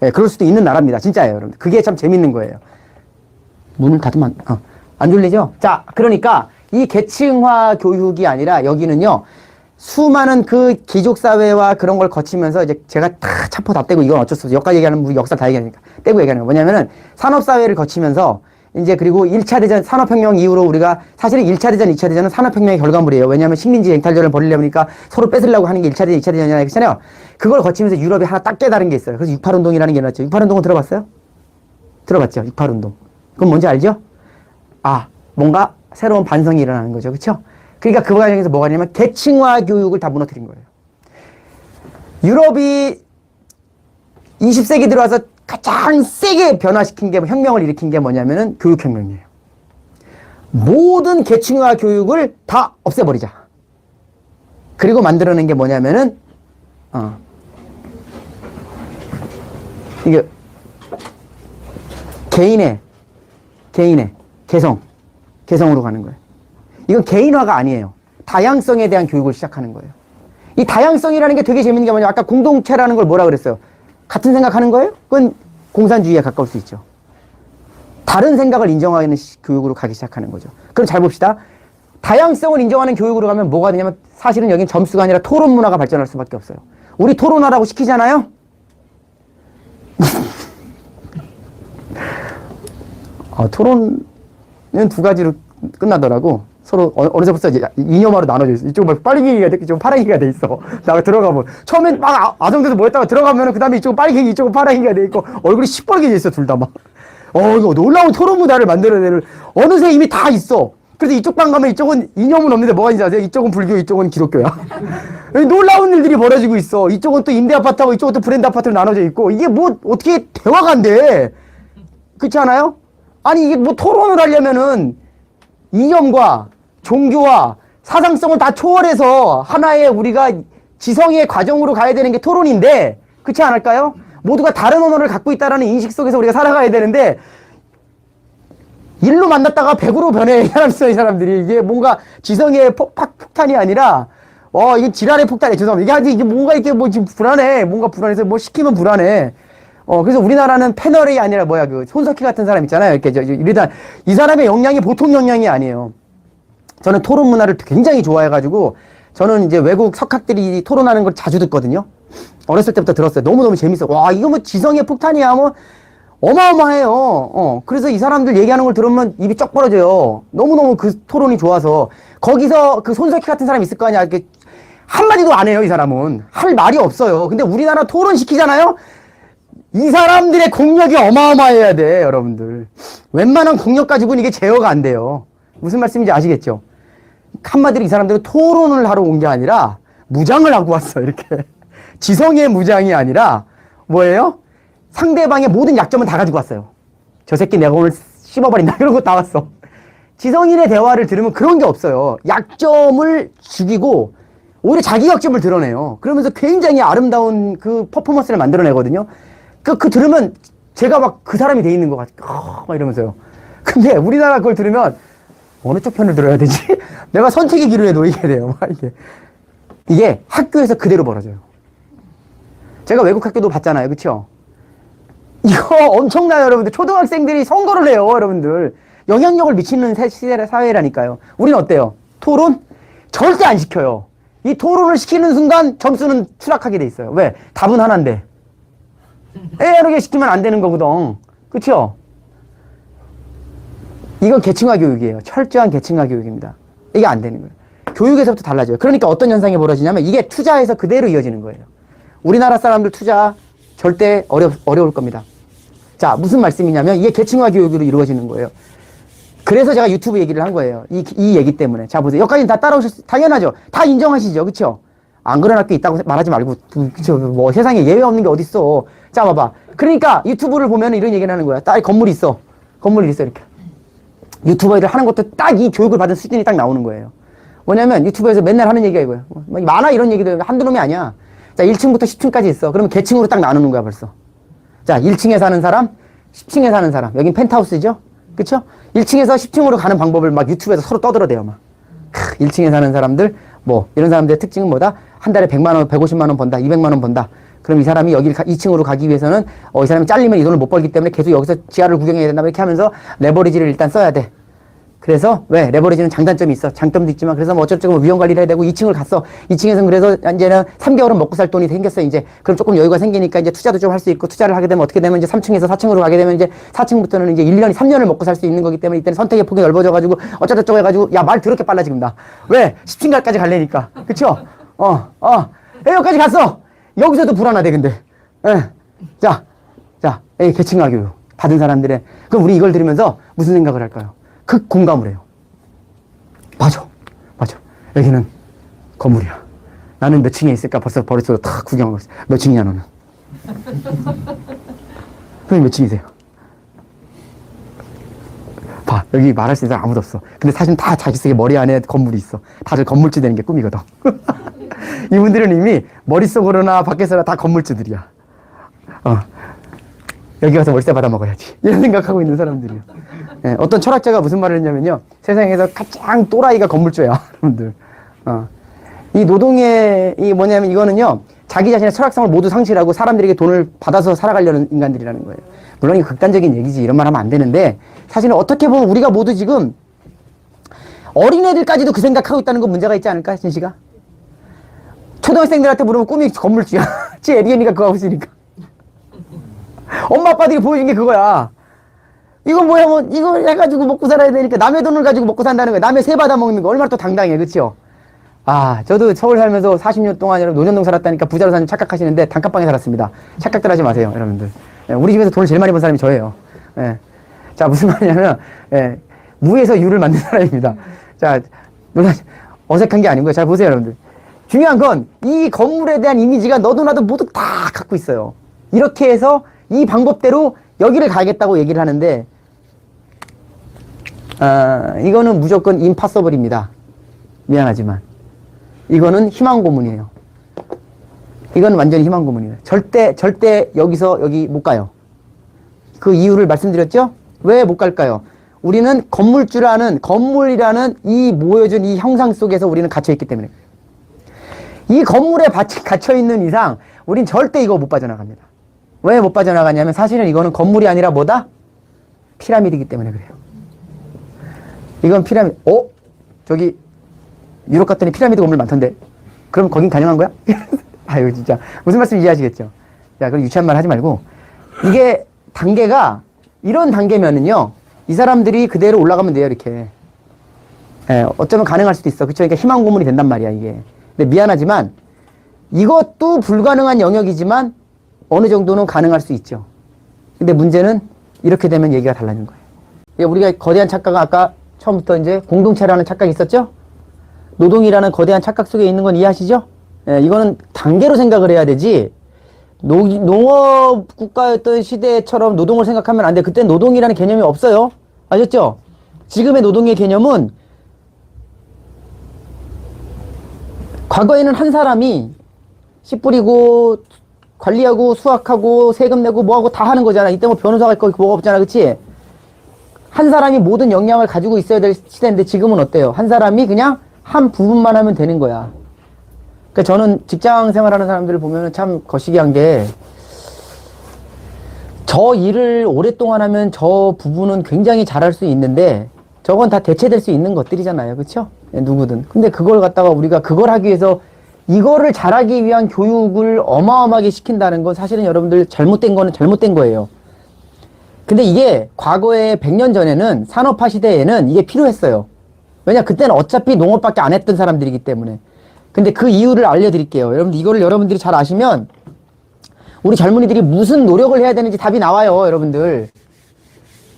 예, 그럴 수도 있는 나라입니다. 진짜예요, 여러분. 그게 참 재밌는 거예요. 문을 닫으면 안 졸리죠? 자, 그러니까 이 계층화 교육이 아니라 여기는요. 수많은 그 기족사회와 그런 걸 거치면서 이제 제가 다 차포 다 떼고 이건 어쩔 수 없어. 여기까지 얘기하는 뭐 역사 다 얘기하니까 떼고 얘기하는 거 뭐냐면은 산업사회를 거치면서 이제 그리고 1차 대전 산업혁명 이후로 우리가 사실은 1차 대전, 2차 대전은 산업혁명의 결과물이에요. 왜냐하면 식민지 쟁탈전을 벌이려니까 서로 뺏으려고 하는 게 1차 대전, 2차 대전이라고 했잖아요. 그걸 거치면서 유럽이 하나 딱 깨달은 게 있어요. 그래서 68운동이라는 게 나왔죠. 68운동은 들어봤어요? 들어봤죠? 68운동. 그건 뭔지 알죠? 아, 뭔가 새로운 반성이 일어나는 거죠. 그렇죠? 그러니까 그 과정에서 뭐가 되냐면 계층화 교육을 다 무너뜨린 거예요. 유럽이 20세기 들어와서 가장 세게 변화시킨 게, 혁명을 일으킨 게 뭐냐면은 교육혁명이에요. 모든 계층화 교육을 다 없애버리자. 그리고 만들어낸 게 뭐냐면은, 이게, 개인의 개성으로 가는 거예요. 이건 개인화가 아니에요. 다양성에 대한 교육을 시작하는 거예요. 이 다양성이라는 게 되게 재밌는 게 뭐냐면 아까 공동체라는 걸 뭐라 그랬어요? 같은 생각하는 거예요? 그건 공산주의에 가까울 수 있죠. 다른 생각을 인정하는 교육으로 가기 시작하는 거죠. 그럼 잘 봅시다. 다양성을 인정하는 교육으로 가면 뭐가 되냐면 사실은 여긴 점수가 아니라 토론 문화가 발전할 수밖에 없어요. 우리 토론하라고 시키잖아요? 토론은 두 가지로 끝나더라고. 서로 어느새부터 이념화로 나눠져 있어. 이쪽은 빨갱이가 돼, 이쪽은 파랑이가 돼 있어. 나가 들어가면 처음엔 막 아성돼서 모였다가 들어가면 그 다음에 이쪽은 빨갱이, 이쪽은 파랑이가 돼 있고 얼굴이 시뻘게 돼 있어, 둘 다 막. 이거 놀라운 토론 문화를 만들어내는 어느새 이미 다 있어. 그래서 이쪽 방 가면 이쪽은 이념은 없는데 뭐가 있는지 아세요? 이쪽은 불교, 이쪽은 기독교야. 놀라운 일들이 벌어지고 있어. 이쪽은 또 임대 아파트하고 이쪽은 또 브랜드 아파트로 나눠져 있고 이게 뭐 어떻게 대화가 안 돼? 그렇지 않아요? 아니 이게 뭐 토론을 하려면은 이념과 종교와 사상성을 다 초월해서 하나의 우리가 지성의 과정으로 가야 되는 게 토론인데 그렇지 않을까요? 모두가 다른 언어를 갖고 있다는 인식 속에서 우리가 살아가야 되는데 일로 만났다가 백으로 변해 이 사람들이 이게 뭔가 지성의 폭탄이 아니라 이게 지랄의 폭탄이 죄송합니다. 이게 뭔가 이렇게 뭐 지금 불안해. 뭔가 불안해서 뭐 시키면 불안해. 그래서 우리나라는 패널이 아니라 그 손석희 같은 사람 있잖아요. 이렇게 일단 이 사람의 역량이 보통 역량이 아니에요. 저는 토론 문화를 굉장히 좋아해가지고 저는 이제 외국 석학들이 토론하는 걸 자주 듣거든요. 어렸을 때부터 들었어요. 너무너무 재밌어. 와, 이거 뭐 지성의 폭탄이야. 뭐 어마어마해요. 그래서 이 사람들 얘기하는 걸 들으면 입이 쩍 벌어져요. 너무너무 그 토론이 좋아서 거기서 그 손석희 같은 사람 있을 거 아니야. 이렇게 한마디도 안 해요. 이 사람은 할 말이 없어요. 근데 우리나라 토론 시키잖아요. 이 사람들의 공력이 어마어마해야 돼, 여러분들. 웬만한 공력 가지고는 이게 제어가 안 돼요. 무슨 말씀인지 아시겠죠? 한마디로 이 사람들은 토론을 하러 온 게 아니라 무장을 하고 왔어, 이렇게. 지성의 무장이 아니라 뭐예요? 상대방의 모든 약점은 다 가지고 왔어요. 저 새끼 내가 오늘 씹어버린다. 이런 거 다 왔어. 지성인의 대화를 들으면 그런 게 없어요. 약점을 죽이고 오히려 자기 약점을 드러내요. 그러면서 굉장히 아름다운 그 퍼포먼스를 만들어내거든요. 그 들으면 제가 막 그 사람이 돼 있는 것 같아. 막 이러면서요. 근데 우리나라 그걸 들으면 어느 쪽 편을 들어야 되지? 내가 선택의 기로에 놓이게 돼요. 막 이게 학교에서 그대로 벌어져요. 제가 외국 학교도 봤잖아요. 그쵸? 이거 엄청나요, 여러분들. 초등학생들이 선거를 해요, 여러분들. 영향력을 미치는 사회라니까요. 우리는 어때요? 토론? 절대 안 시켜요. 이 토론을 시키는 순간 점수는 추락하게 돼 있어요. 왜? 답은 하나인데. 여러 개 시키면 안 되는 거거든. 그쵸? 이건 계층화 교육이에요. 철저한 계층화 교육입니다. 이게 안 되는 거예요. 교육에서부터 달라져요. 그러니까 어떤 현상이 벌어지냐면 이게 투자에서 그대로 이어지는 거예요. 우리나라 사람들 투자 절대 어려울 겁니다. 자, 무슨 말씀이냐면 이게 계층화 교육으로 이루어지는 거예요. 그래서 제가 유튜브 얘기를 한 거예요. 이 얘기 때문에. 자, 보세요. 여기까지는 다 따라오실 당연하죠. 다 인정하시죠. 그쵸? 안 그런 학교 있다고 말하지 말고, 그쵸? 뭐 세상에 예외 없는 게 어딨어. 자, 봐봐. 그러니까 유튜브를 보면 이런 얘기를 하는 거야. 딱 건물이 있어. 건물이 있어, 이렇게. 유튜버 일을 하는 것도 딱 이 교육을 받은 수준이 딱 나오는 거예요. 뭐냐면 유튜브에서 맨날 하는 얘기가 이거예요. 많아, 이런 얘기들. 한두 놈이 아니야. 자, 1층부터 10층까지 있어. 그러면 계층으로 딱 나누는 거야, 벌써. 자, 1층에 사는 사람, 10층에 사는 사람. 여긴 펜트하우스죠? 그쵸? 1층에서 10층으로 가는 방법을 막 유튜브에서 서로 떠들어대요, 막. 1층에 사는 사람들, 뭐, 이런 사람들의 특징은 뭐다? 한 달에 100만 원, 150만 원 번다, 200만 원 번다. 그럼 이 사람이 여기 2층으로 가기 위해서는, 이 사람이 잘리면 이 돈을 못 벌기 때문에 계속 여기서 지하를 구경해야 된다, 이렇게 하면서 레버리지를 일단 써야 돼. 그래서 왜 레버리지는 장단점이 있어. 장점도 있지만 그래서 뭐 어쩌고저쩌고 위험 관리를 해야 되고 2층을 갔어. 2층에서는 그래서 이제는 3개월은 먹고 살 돈이 생겼어. 이제 그럼 조금 여유가 생기니까 이제 투자도 좀 할 수 있고 투자를 하게 되면 어떻게 되면 이제 3층에서 4층으로 가게 되면 이제 4층부터는 이제 1년이 3년을 먹고 살 수 있는 거기 때문에 이때는 선택의 폭이 넓어져 가지고 어쩌고저쩌고 해 가지고 야, 말 더럽게 빨라 지금 나. 왜? 10층까지 갈래니까. 그쵸? 여기까지 갔어. 여기서도 불안하대 근데. 자, 계층화 교육 받은 사람들의 그럼 우리 이걸 들으면서 무슨 생각을 할까요? 극공감을 해요. 맞아. 여기는 건물이야. 나는 몇 층에 있을까 벌써 버릇으로 다 구경하고 있어. 몇 층이야 너는? 선생님 몇 층이세요? 봐, 여기 말할 수 있는 사람 아무도 없어. 근데 사실 다 자기 속에 머리 안에 건물이 있어. 다들 건물주 되는 게 꿈이거든. 이분들은 이미 머릿속으로나 밖에서나 다 건물주들이야. 여기 가서 월세 받아 먹어야지. 이런 생각하고 있는 사람들이요. 어떤 철학자가 무슨 말을 했냐면요. 세상에서 가장 또라이가 건물주야, 여러분들. 이 노동의, 뭐냐면 이거는요. 자기 자신의 철학성을 모두 상실하고 사람들에게 돈을 받아서 살아가려는 인간들이라는 거예요. 물론 이게 극단적인 얘기지. 이런 말 하면 안 되는데, 사실은 어떻게 보면 우리가 모두 지금 어린애들까지도 그 생각하고 있다는 건 문제가 있지 않을까, 진씨가? 초등학생들한테 물으면 꿈이 건물주야. 제 애리언이가 그거 하고 있으니까. 엄마 아빠들이 보여준 게 그거야. 이거 뭐야, 뭐, 이거 해가지고 먹고 살아야 되니까 남의 돈을 가지고 먹고 산다는 거야. 남의 세 받아 먹는 거 얼마나 또 당당해, 그치요? 저도 서울 살면서 40년 동안 여러분 노년동 살았다니까 부자로 사는 착각하시는데 단칸방에 살았습니다. 착각들 하지 마세요, 여러분들. 우리 집에서 돈을 제일 많이 번 사람이 저예요. 자, 무슨 말이냐면, 무에서 유를 만든 사람입니다. 자, 물론 어색한 게 아니고요. 잘 보세요, 여러분들. 중요한 건 이 건물에 대한 이미지가 너도 나도 모두 다 갖고 있어요. 이렇게 해서 이 방법대로 여기를 가겠다고 얘기를 하는데 이거는 무조건 임파서블입니다. 미안하지만 이거는 희망 고문이에요. 이건 완전히 희망 고문이에요. 절대 여기서 여기 못 가요. 그 이유를 말씀드렸죠? 왜 못 갈까요? 우리는 건물이라는 이 모여준 이 형상 속에서 우리는 갇혀있기 때문에 이 건물에 갇혀있는 이상 우린 절대 이거 못 빠져나갑니다. 왜 못 빠져나가냐면 사실은 이거는 건물이 아니라 뭐다? 피라미드이기 때문에 그래요. 이건 피라미드. 저기 유럽 갔더니 피라미드 건물 많던데. 그럼 거긴 가능한 거야? 아유 진짜 무슨 말씀 이해하시겠죠? 자, 그럼 유치한 말 하지 말고 이게 단계가 이런 단계면은요 이 사람들이 그대로 올라가면 돼요 이렇게. 어쩌면 가능할 수도 있어. 그쵸? 그러니까 희망 고문이 된단 말이야 이게. 근데 미안하지만 이것도 불가능한 영역이지만 어느 정도는 가능할 수 있죠. 근데 문제는 이렇게 되면 얘기가 달라지는 거예요. 우리가 거대한 착각은 아까 처음부터 이제 공동체라는 착각이 있었죠? 노동이라는 거대한 착각 속에 있는 건 이해하시죠? 이거는 단계로 생각을 해야 되지 농업 국가였던 시대처럼 노동을 생각하면 안 돼. 그때 노동이라는 개념이 없어요. 아셨죠? 지금의 노동의 개념은 과거에는 한 사람이 씨 뿌리고 관리하고 수학하고 세금 내고 뭐하고 다 하는 거잖아. 이때 뭐 변호사가 있고 뭐가 없잖아. 그치? 한 사람이 모든 역량을 가지고 있어야 될 시대인데 지금은 어때요? 한 사람이 그냥 한 부분만 하면 되는 거야. 그러니까 저는 직장 생활하는 사람들을 보면 참 거시기한 게, 저 일을 오랫동안 하면 저 부분은 굉장히 잘할 수 있는데 저건 다 대체될 수 있는 것들이잖아요. 그렇죠? 누구든. 근데 그걸 갖다가 우리가 그걸 하기 위해서 이거를 잘하기 위한 교육을 어마어마하게 시킨다는 건 사실은 여러분들 잘못된 거는 잘못된 거예요. 근데 이게 과거에 100년 전에는 산업화 시대에는 이게 필요했어요. 왜냐, 그때는 어차피 농업밖에 안 했던 사람들이기 때문에. 근데 그 이유를 알려드릴게요. 여러분들, 이거를 여러분들이 잘 아시면 우리 젊은이들이 무슨 노력을 해야 되는지 답이 나와요, 여러분들.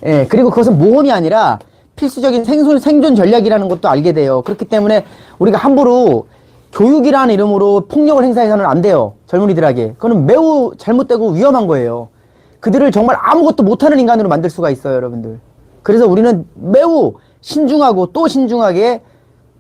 예, 그리고 그것은 모험이 아니라 필수적인 생존 전략이라는 것도 알게 돼요. 그렇기 때문에 우리가 함부로 교육이라는 이름으로 폭력을 행사해서는 안 돼요. 젊은이들에게. 그거는 매우 잘못되고 위험한 거예요. 그들을 정말 아무것도 못하는 인간으로 만들 수가 있어요, 여러분들. 그래서 우리는 매우 신중하고 또 신중하게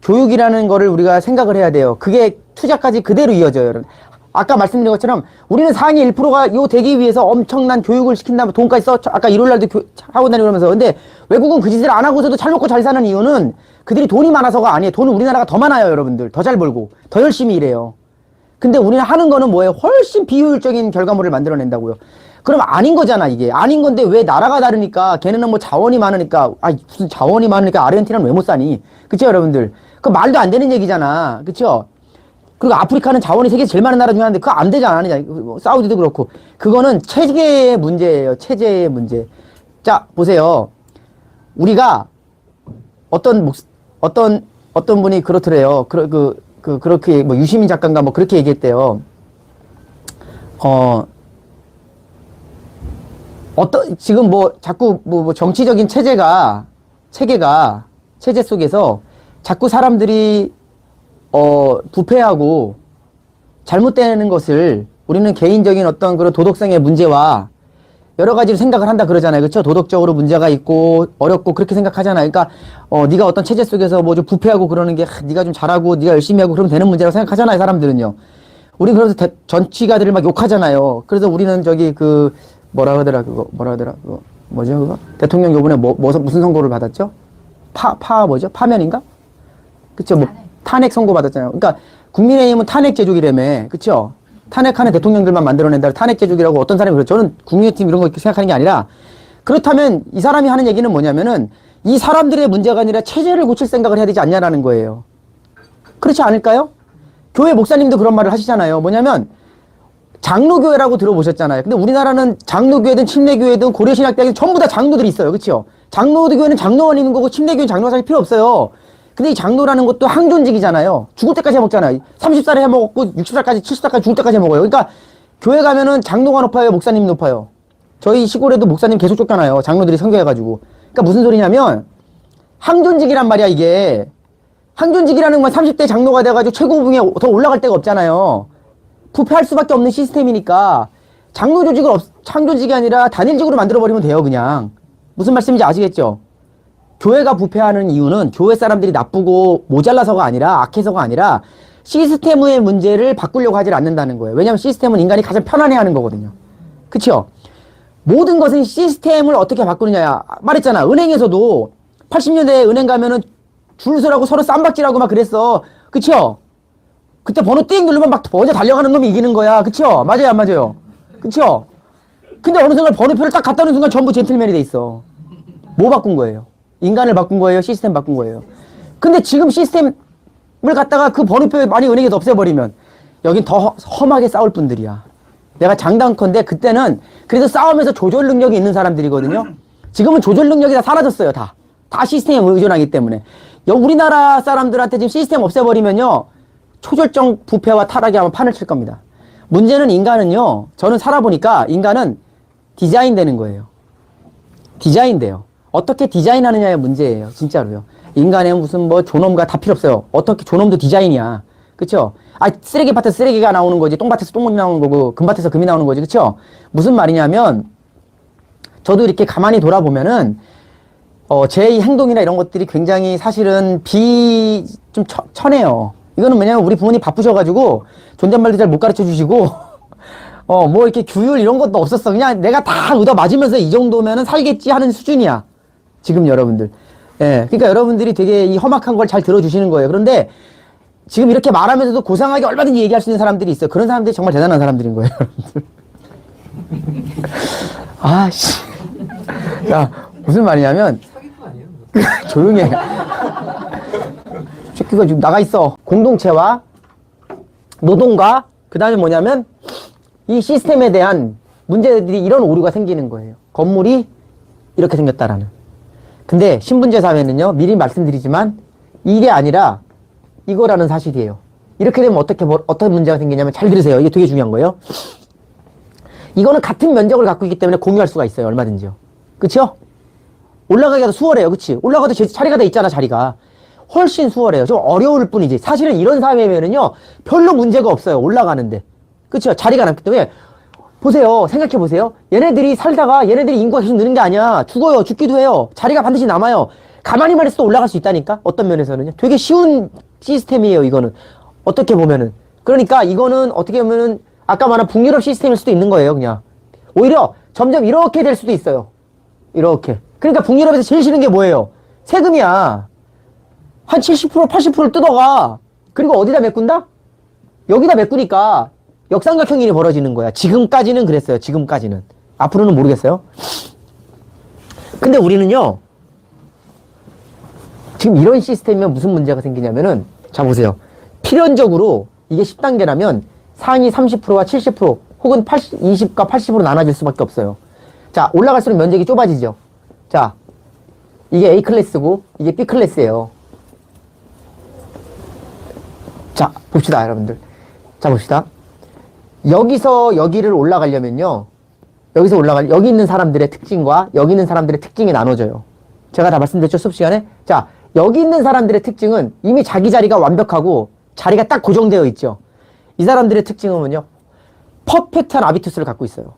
교육이라는 거를 우리가 생각을 해야 돼요. 그게 투자까지 그대로 이어져요, 여러분. 아까 말씀드린 것처럼 우리는 상위 1%가 요 되기 위해서 엄청난 교육을 시킨다면 돈까지 써, 아까 일요일날도 하고 다니고 그러면서. 근데 외국은 그 짓을 안 하고서도 잘 먹고 잘 사는 이유는 그들이 돈이 많아서가 아니에요. 돈은 우리나라가 더 많아요, 여러분들. 더 잘 벌고 더 열심히 일해요. 근데 우리는 하는 거는 뭐예요? 훨씬 비효율적인 결과물을 만들어낸다고요. 그럼 아닌 거잖아. 이게 아닌 건데 왜 나라가 다르니까 걔네는 뭐 자원이 많으니까, 아 무슨 자원이 많으니까 아르헨티나는 왜 못 사니? 그쵸, 여러분들? 그 말도 안 되는 얘기잖아. 그쵸? 그리고 아프리카는 자원이 세계에서 제일 많은 나라 중에 하나인데 그거 안 되잖아. 사우디도 그렇고. 그거는 체계의 문제예요. 체제의 문제. 자, 보세요. 우리가 어떤 분이 그렇더래요. 그렇게 뭐 유시민 작가인가 뭐 그렇게 얘기했대요. 지금 뭐 자꾸 뭐 정치적인 체제 속에서 자꾸 사람들이 부패하고 잘못되는 것을 우리는 개인적인 어떤 그런 도덕성의 문제와 여러 가지로 생각을 한다 그러잖아요. 그렇죠? 도덕적으로 문제가 있고 어렵고 그렇게 생각하잖아요. 그러니까 네가 어떤 체제 속에서 뭐 좀 부패하고 그러는 게 네가 좀 잘하고 네가 열심히 하고 그러면 되는 문제라고 생각하잖아요, 사람들은요. 우리 그래서 정치가들을 막 욕하잖아요. 그래서 우리는 저기 뭐라 하더라 그거 뭐죠 그거? 대통령 요번에 무슨 선고를 받았죠? 뭐죠? 파면인가? 그쵸? 뭐 탄핵 선고 받았잖아요. 그러니까 국민의힘은 탄핵 제조기라며. 그쵸? 탄핵하는 대통령들만 만들어낸다. 탄핵 제조기라고 어떤 사람이 그래요. 저는 국민의힘 이런 거 생각하는 게 아니라, 그렇다면 이 사람이 하는 얘기는 뭐냐면은 이 사람들의 문제가 아니라 체제를 고칠 생각을 해야 되지 않냐라는 거예요. 그렇지 않을까요? 교회 목사님도 그런 말을 하시잖아요. 뭐냐면 장로교회라고 들어보셨잖아요. 근데 우리나라는 장로교회든 침례교회든 고려신학대학이든 전부 다 장로들이 있어요. 그렇죠? 장로교회는 장로원이 있는 거고 침례교회는 장로가 사실 필요 없어요. 근데 이 장로라는 것도 항존직이잖아요. 죽을 때까지 해먹잖아요. 30살에 해먹었고 60살까지 70살까지 죽을 때까지 해먹어요. 그러니까 교회 가면은 장로가 높아요, 목사님이 높아요. 저희 시골에도 목사님 계속 쫓겨나요. 장로들이 선교해가지고. 그러니까 무슨 소리냐면 항존직이란 말이야, 이게. 항존직이라는 건 30대 장로가 돼가지고 최고봉에 더 올라갈 데가 없잖아요. 부패할 수밖에 없는 시스템이니까 장로 조직을 창조직이 아니라 단일직으로 만들어버리면 돼요, 그냥. 무슨 말씀인지 아시겠죠? 교회가 부패하는 이유는 교회 사람들이 나쁘고 모자라서가 아니라, 악해서가 아니라 시스템의 문제를 바꾸려고 하질 않는다는 거예요. 왜냐하면 시스템은 인간이 가장 편안해하는 거거든요. 그쵸? 모든 것은 시스템을 어떻게 바꾸느냐야. 말했잖아. 은행에서도 80년대에 은행 가면은 줄 서라고 서로 쌈박질하고 막 그랬어. 그쵸? 그때 번호 띵 누르면 막 먼저 달려가는 놈이 이기는 거야. 그쵸? 맞아요, 안 맞아요? 그쵸? 근데 어느 순간 번호표를 딱 갖다 놓은 순간 전부 젠틀맨이 돼 있어. 뭐 바꾼 거예요? 인간을 바꾼 거예요? 시스템 바꾼 거예요? 근데 지금 시스템을 갖다가 그 번호표 많이 은행에서 없애버리면 여긴 더 험하게 싸울 분들이야. 내가 장담컨대 그때는 그래도 싸우면서 조절 능력이 있는 사람들이거든요. 지금은 조절 능력이 다 사라졌어요. 다 시스템에 의존하기 때문에. 우리나라 사람들한테 지금 시스템 없애버리면요, 초절정 부패와 타락이 아마 판을 칠 겁니다. 문제는 인간은요, 저는 살아보니까 인간은 디자인되는 거예요. 디자인돼요. 어떻게 디자인하느냐의 문제예요. 진짜로요. 인간의 무슨 뭐 존엄과 다 필요 없어요. 어떻게 존엄도 디자인이야. 그쵸? 쓰레기밭에서 쓰레기가 나오는 거지, 똥밭에서 똥이 나오는 거고, 금밭에서 금이 나오는 거지. 그쵸? 무슨 말이냐면, 저도 이렇게 가만히 돌아보면은 제 행동이나 이런 것들이 굉장히 사실은 좀 천해요. 이거는 뭐냐면 우리 부모님 바쁘셔가지고 존댓말도 잘 못 가르쳐 주시고 뭐 이렇게 규율 이런 것도 없었어. 그냥 내가 다 얻어 맞으면서 이 정도면은 살겠지 하는 수준이야. 지금 여러분들. 예. 그러니까 여러분들이 되게 이 험악한 걸 잘 들어주시는 거예요. 그런데 지금 이렇게 말하면서도 고상하게 얼마든지 얘기할 수 있는 사람들이 있어요. 그런 사람들이 정말 대단한 사람들인 거예요, 여러분들. 아씨. 야, 무슨 말이냐면, 사기꾼 아니에요? 조용히 해. 새끼가 지금 나가 있어. 공동체와 노동과, 그 다음에 뭐냐면, 이 시스템에 대한 문제들이 이런 오류가 생기는 거예요. 건물이 이렇게 생겼다라는. 근데 신분제 사회는요, 미리 말씀드리지만, 이게 아니라 이거라는 사실이에요. 이렇게 되면 어떤 문제가 생기냐면, 잘 들으세요. 이게 되게 중요한 거예요. 이거는 같은 면적을 갖고 있기 때문에 공유할 수가 있어요. 얼마든지요. 그쵸? 올라가기가 수월해요. 그치? 올라가도 자리가 돼 있잖아, 자리가. 훨씬 수월해요. 좀 어려울 뿐이지. 사실은 이런 사회면은요, 별로 문제가 없어요. 올라가는데. 그쵸? 자리가 남기 때문에. 보세요. 생각해 보세요. 얘네들이 살다가 얘네들이 인구가 계속 느는 게 아니야. 죽어요. 죽기도 해요. 자리가 반드시 남아요. 가만히만 있어도 올라갈 수 있다니까? 어떤 면에서는요. 되게 쉬운 시스템이에요, 이거는. 어떻게 보면은. 그러니까 이거는 어떻게 보면은 아까 말한 북유럽 시스템일 수도 있는 거예요, 그냥. 오히려 점점 이렇게 될 수도 있어요. 이렇게. 그러니까 북유럽에서 제일 싫은 게 뭐예요? 세금이야. 한 70%, 80%를 뜯어가. 그리고 어디다 메꾼다? 여기다 메꾸니까 역삼각형 일이 벌어지는 거야. 지금까지는 그랬어요. 지금까지는. 앞으로는 모르겠어요. 근데 우리는요, 지금 이런 시스템이면 무슨 문제가 생기냐면은, 자, 보세요. 필연적으로 이게 10단계라면 상위 30%와 70% 혹은 20과 80으로 나눠질 수밖에 없어요. 자, 올라갈수록 면적이 좁아지죠. 자, 이게 A 클래스고 이게 B 클래스예요. 자, 봅시다, 여러분들. 자, 봅시다. 여기서 여기를 올라가려면요. 여기 있는 사람들의 특징과 여기 있는 사람들의 특징이 나눠져요. 제가 다 말씀드렸죠, 수업 시간에? 자, 여기 있는 사람들의 특징은 이미 자기 자리가 완벽하고 자리가 딱 고정되어 있죠. 이 사람들의 특징은 뭐냐? 퍼펙트한 아비투스를 갖고 있어요.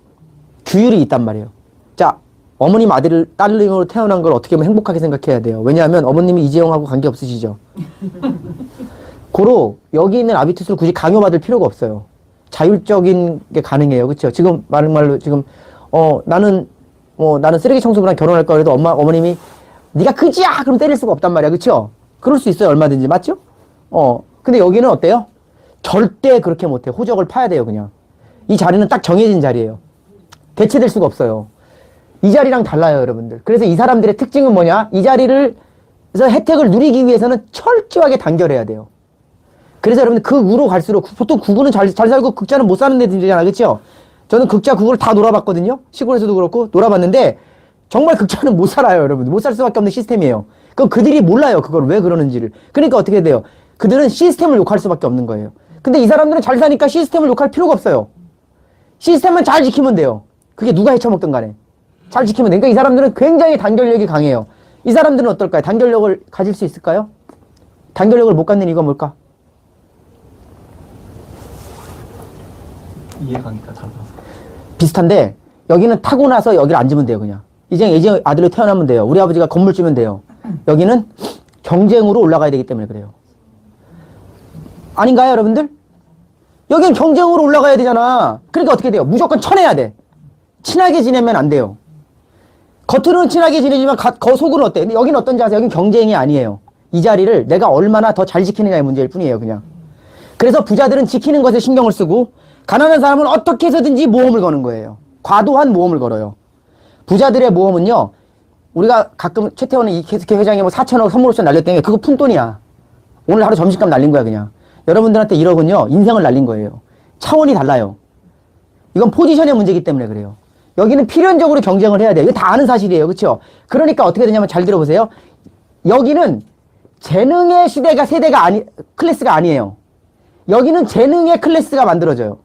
규율이 있단 말이에요. 자, 어머님 딸님으로 태어난 걸 어떻게 보면 행복하게 생각해야 돼요. 왜냐하면 어머님이 이재용하고 관계 없으시죠. 고로 여기 있는 아비투스를 굳이 강요받을 필요가 없어요. 자율적인 게 가능해요. 그렇죠? 지금 말로 지금 나는 쓰레기 청소부랑 결혼할 거라 해도 어머님이 네가 그지야 그럼 때릴 수가 없단 말이야. 그렇죠? 그럴 수 있어요. 얼마든지. 맞죠? 근데 여기는 어때요? 절대 그렇게 못해. 호적을 파야 돼요, 그냥. 이 자리는 딱 정해진 자리예요. 대체될 수가 없어요. 이 자리랑 달라요, 여러분들. 그래서 이 사람들의 특징은 뭐냐? 이 자리를, 그래서 혜택을 누리기 위해서는 철저하게 단결해야 돼요. 그래서 여러분들 극우로 갈수록, 보통 극우는 잘 살고 극자는 못 사는 애들이잖아, 그쵸? 저는 극자, 극우를 다 놀아봤거든요? 시골에서도 그렇고, 놀아봤는데, 정말 극자는 못 살아요, 여러분들. 못 살 수밖에 없는 시스템이에요. 그럼 그들이 몰라요, 그걸 왜 그러는지를. 그러니까 어떻게 돼요? 그들은 시스템을 욕할 수밖에 없는 거예요. 근데 이 사람들은 잘 사니까 시스템을 욕할 필요가 없어요. 시스템만 잘 지키면 돼요. 그게 누가 헤쳐먹든 간에. 잘 지키면 돼. 그러니까 이 사람들은 굉장히 단결력이 강해요. 이 사람들은 어떨까요? 단결력을 가질 수 있을까요? 단결력을 못 갖는 이유가 뭘까? 이해가니까 달라서. 비슷한데 여기는 타고나서 여기를 앉으면 돼요. 그냥. 이제 아들로 태어나면 돼요. 우리 아버지가 건물 주면 돼요. 여기는 경쟁으로 올라가야 되기 때문에 그래요. 아닌가요, 여러분들? 여긴 경쟁으로 올라가야 되잖아. 그러니까 어떻게 돼요? 무조건 쳐내야 돼. 친하게 지내면 안 돼요. 겉으로는 친하게 지내지만 속으로는 어때? 근데 여긴 어떤지 아세요? 여긴 경쟁이 아니에요. 이 자리를 내가 얼마나 더 잘 지키느냐의 문제일 뿐이에요, 그냥. 그래서 부자들은 지키는 것에 신경을 쓰고 가난한 사람은 어떻게 해서든지 모험을 거는 거예요. 과도한 모험을 걸어요. 부자들의 모험은요, 우리가 가끔 최태원은 이 KSK 회장이 뭐 4천억 선물옵션 날렸다며 그거 푼돈이야. 오늘 하루 점심값 날린 거야, 그냥. 여러분들한테 1억은요, 인생을 날린 거예요. 차원이 달라요. 이건 포지션의 문제이기 때문에 그래요. 여기는 필연적으로 경쟁을 해야 돼요. 이거 다 아는 사실이에요. 그렇죠? 그러니까 어떻게 되냐면 잘 들어보세요. 여기는 재능의 클래스가 아니에요. 여기는 재능의 클래스가 만들어져요.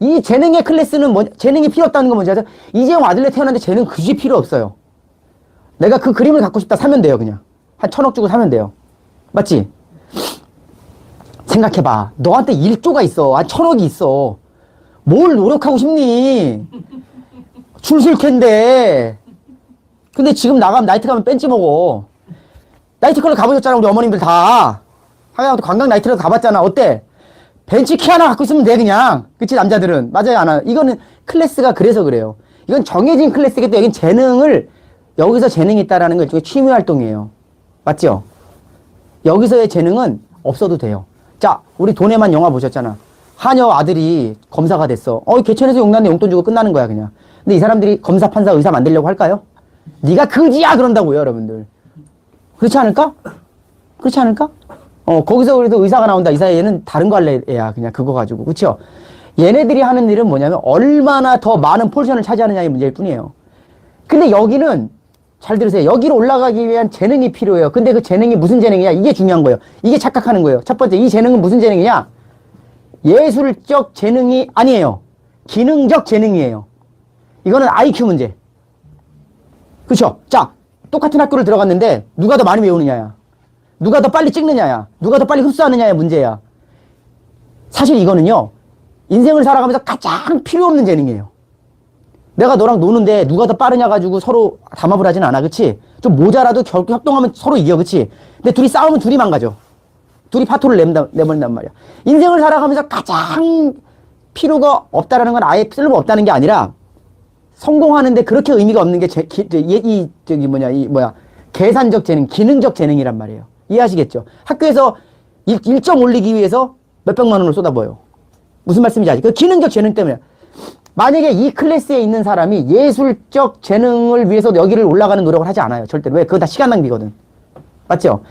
이 재능의 클래스는 재능이 필요 없다는 건 뭔지 아세요? 이재용 아들내 태어났는데 재능 그지 필요 없어요. 내가 그 그림을 갖고 싶다 사면 돼요, 그냥. 한 1,000억 주고 사면 돼요. 맞지? 생각해봐. 너한테 1조가 있어. 한 1,000억이 있어. 뭘 노력하고 싶니? 줄 설 텐데. 근데 지금 나가면 나이트 가면 뺀지 먹어. 나이트클럽 가보셨잖아, 우리 어머님들 다. 하여튼 관광 나이트클럽 가봤잖아. 어때? 벤치 키 하나 갖고 있으면 돼, 그냥. 그치, 남자들은. 맞아요, 안 와요? 이거는 클래스가 그래서 그래요. 이건 정해진 클래스이기 때문에 여긴 재능을 여기서 재능이 있다라는 건 일종의 취미 활동이에요. 맞죠? 여기서의 재능은 없어도 돼요. 자, 우리 돈에만 영화 보셨잖아. 하녀 아들이 검사가 됐어. 개천에서 용나는데 용돈 주고 끝나는 거야, 그냥. 근데 이 사람들이 검사, 판사, 의사 만들려고 할까요? 네가 그지야 그런다고요, 여러분들. 그렇지 않을까? 그렇지 않을까? 거기서 그래도 의사가 나온다. 의사 얘는 다른 거 할래 애야. 그냥 그거 가지고. 그렇죠? 얘네들이 하는 일은 뭐냐면 얼마나 더 많은 포지션을 차지하느냐의 문제일 뿐이에요. 근데 여기는 잘 들으세요. 여기로 올라가기 위한 재능이 필요해요. 근데 그 재능이 무슨 재능이냐? 이게 중요한 거예요. 이게 착각하는 거예요. 첫 번째, 이 재능은 무슨 재능이냐? 예술적 재능이 아니에요. 기능적 재능이에요. 이거는 IQ 문제. 그렇죠? 자, 똑같은 학교를 들어갔는데 누가 더 많이 외우느냐야. 누가 더 빨리 찍느냐야. 누가 더 빨리 흡수하느냐의 문제야. 사실 이거는요. 인생을 살아가면서 가장 필요 없는 재능이에요. 내가 너랑 노는데 누가 더 빠르냐 가지고 서로 담합을 하진 않아. 그치? 좀 모자라도 협동하면 서로 이겨. 그치? 근데 둘이 싸우면 둘이 망가져. 둘이 파토를 내버린단 말이야. 인생을 살아가면서 가장 필요가 없다라는 건 아예 쓸모 없다는 게 아니라 성공하는데 그렇게 의미가 없는 게 계산적 재능, 기능적 재능이란 말이에요. 이해하시겠죠? 학교에서 1점 올리기 위해서 몇백만 원을 쏟아부어요. 무슨 말씀인지 아시죠? 그 기능적 재능 때문에. 만약에 이 클래스에 있는 사람이 예술적 재능을 위해서 여기를 올라가는 노력을 하지 않아요. 절대로. 왜? 그거 다 시간 낭비거든. 맞죠?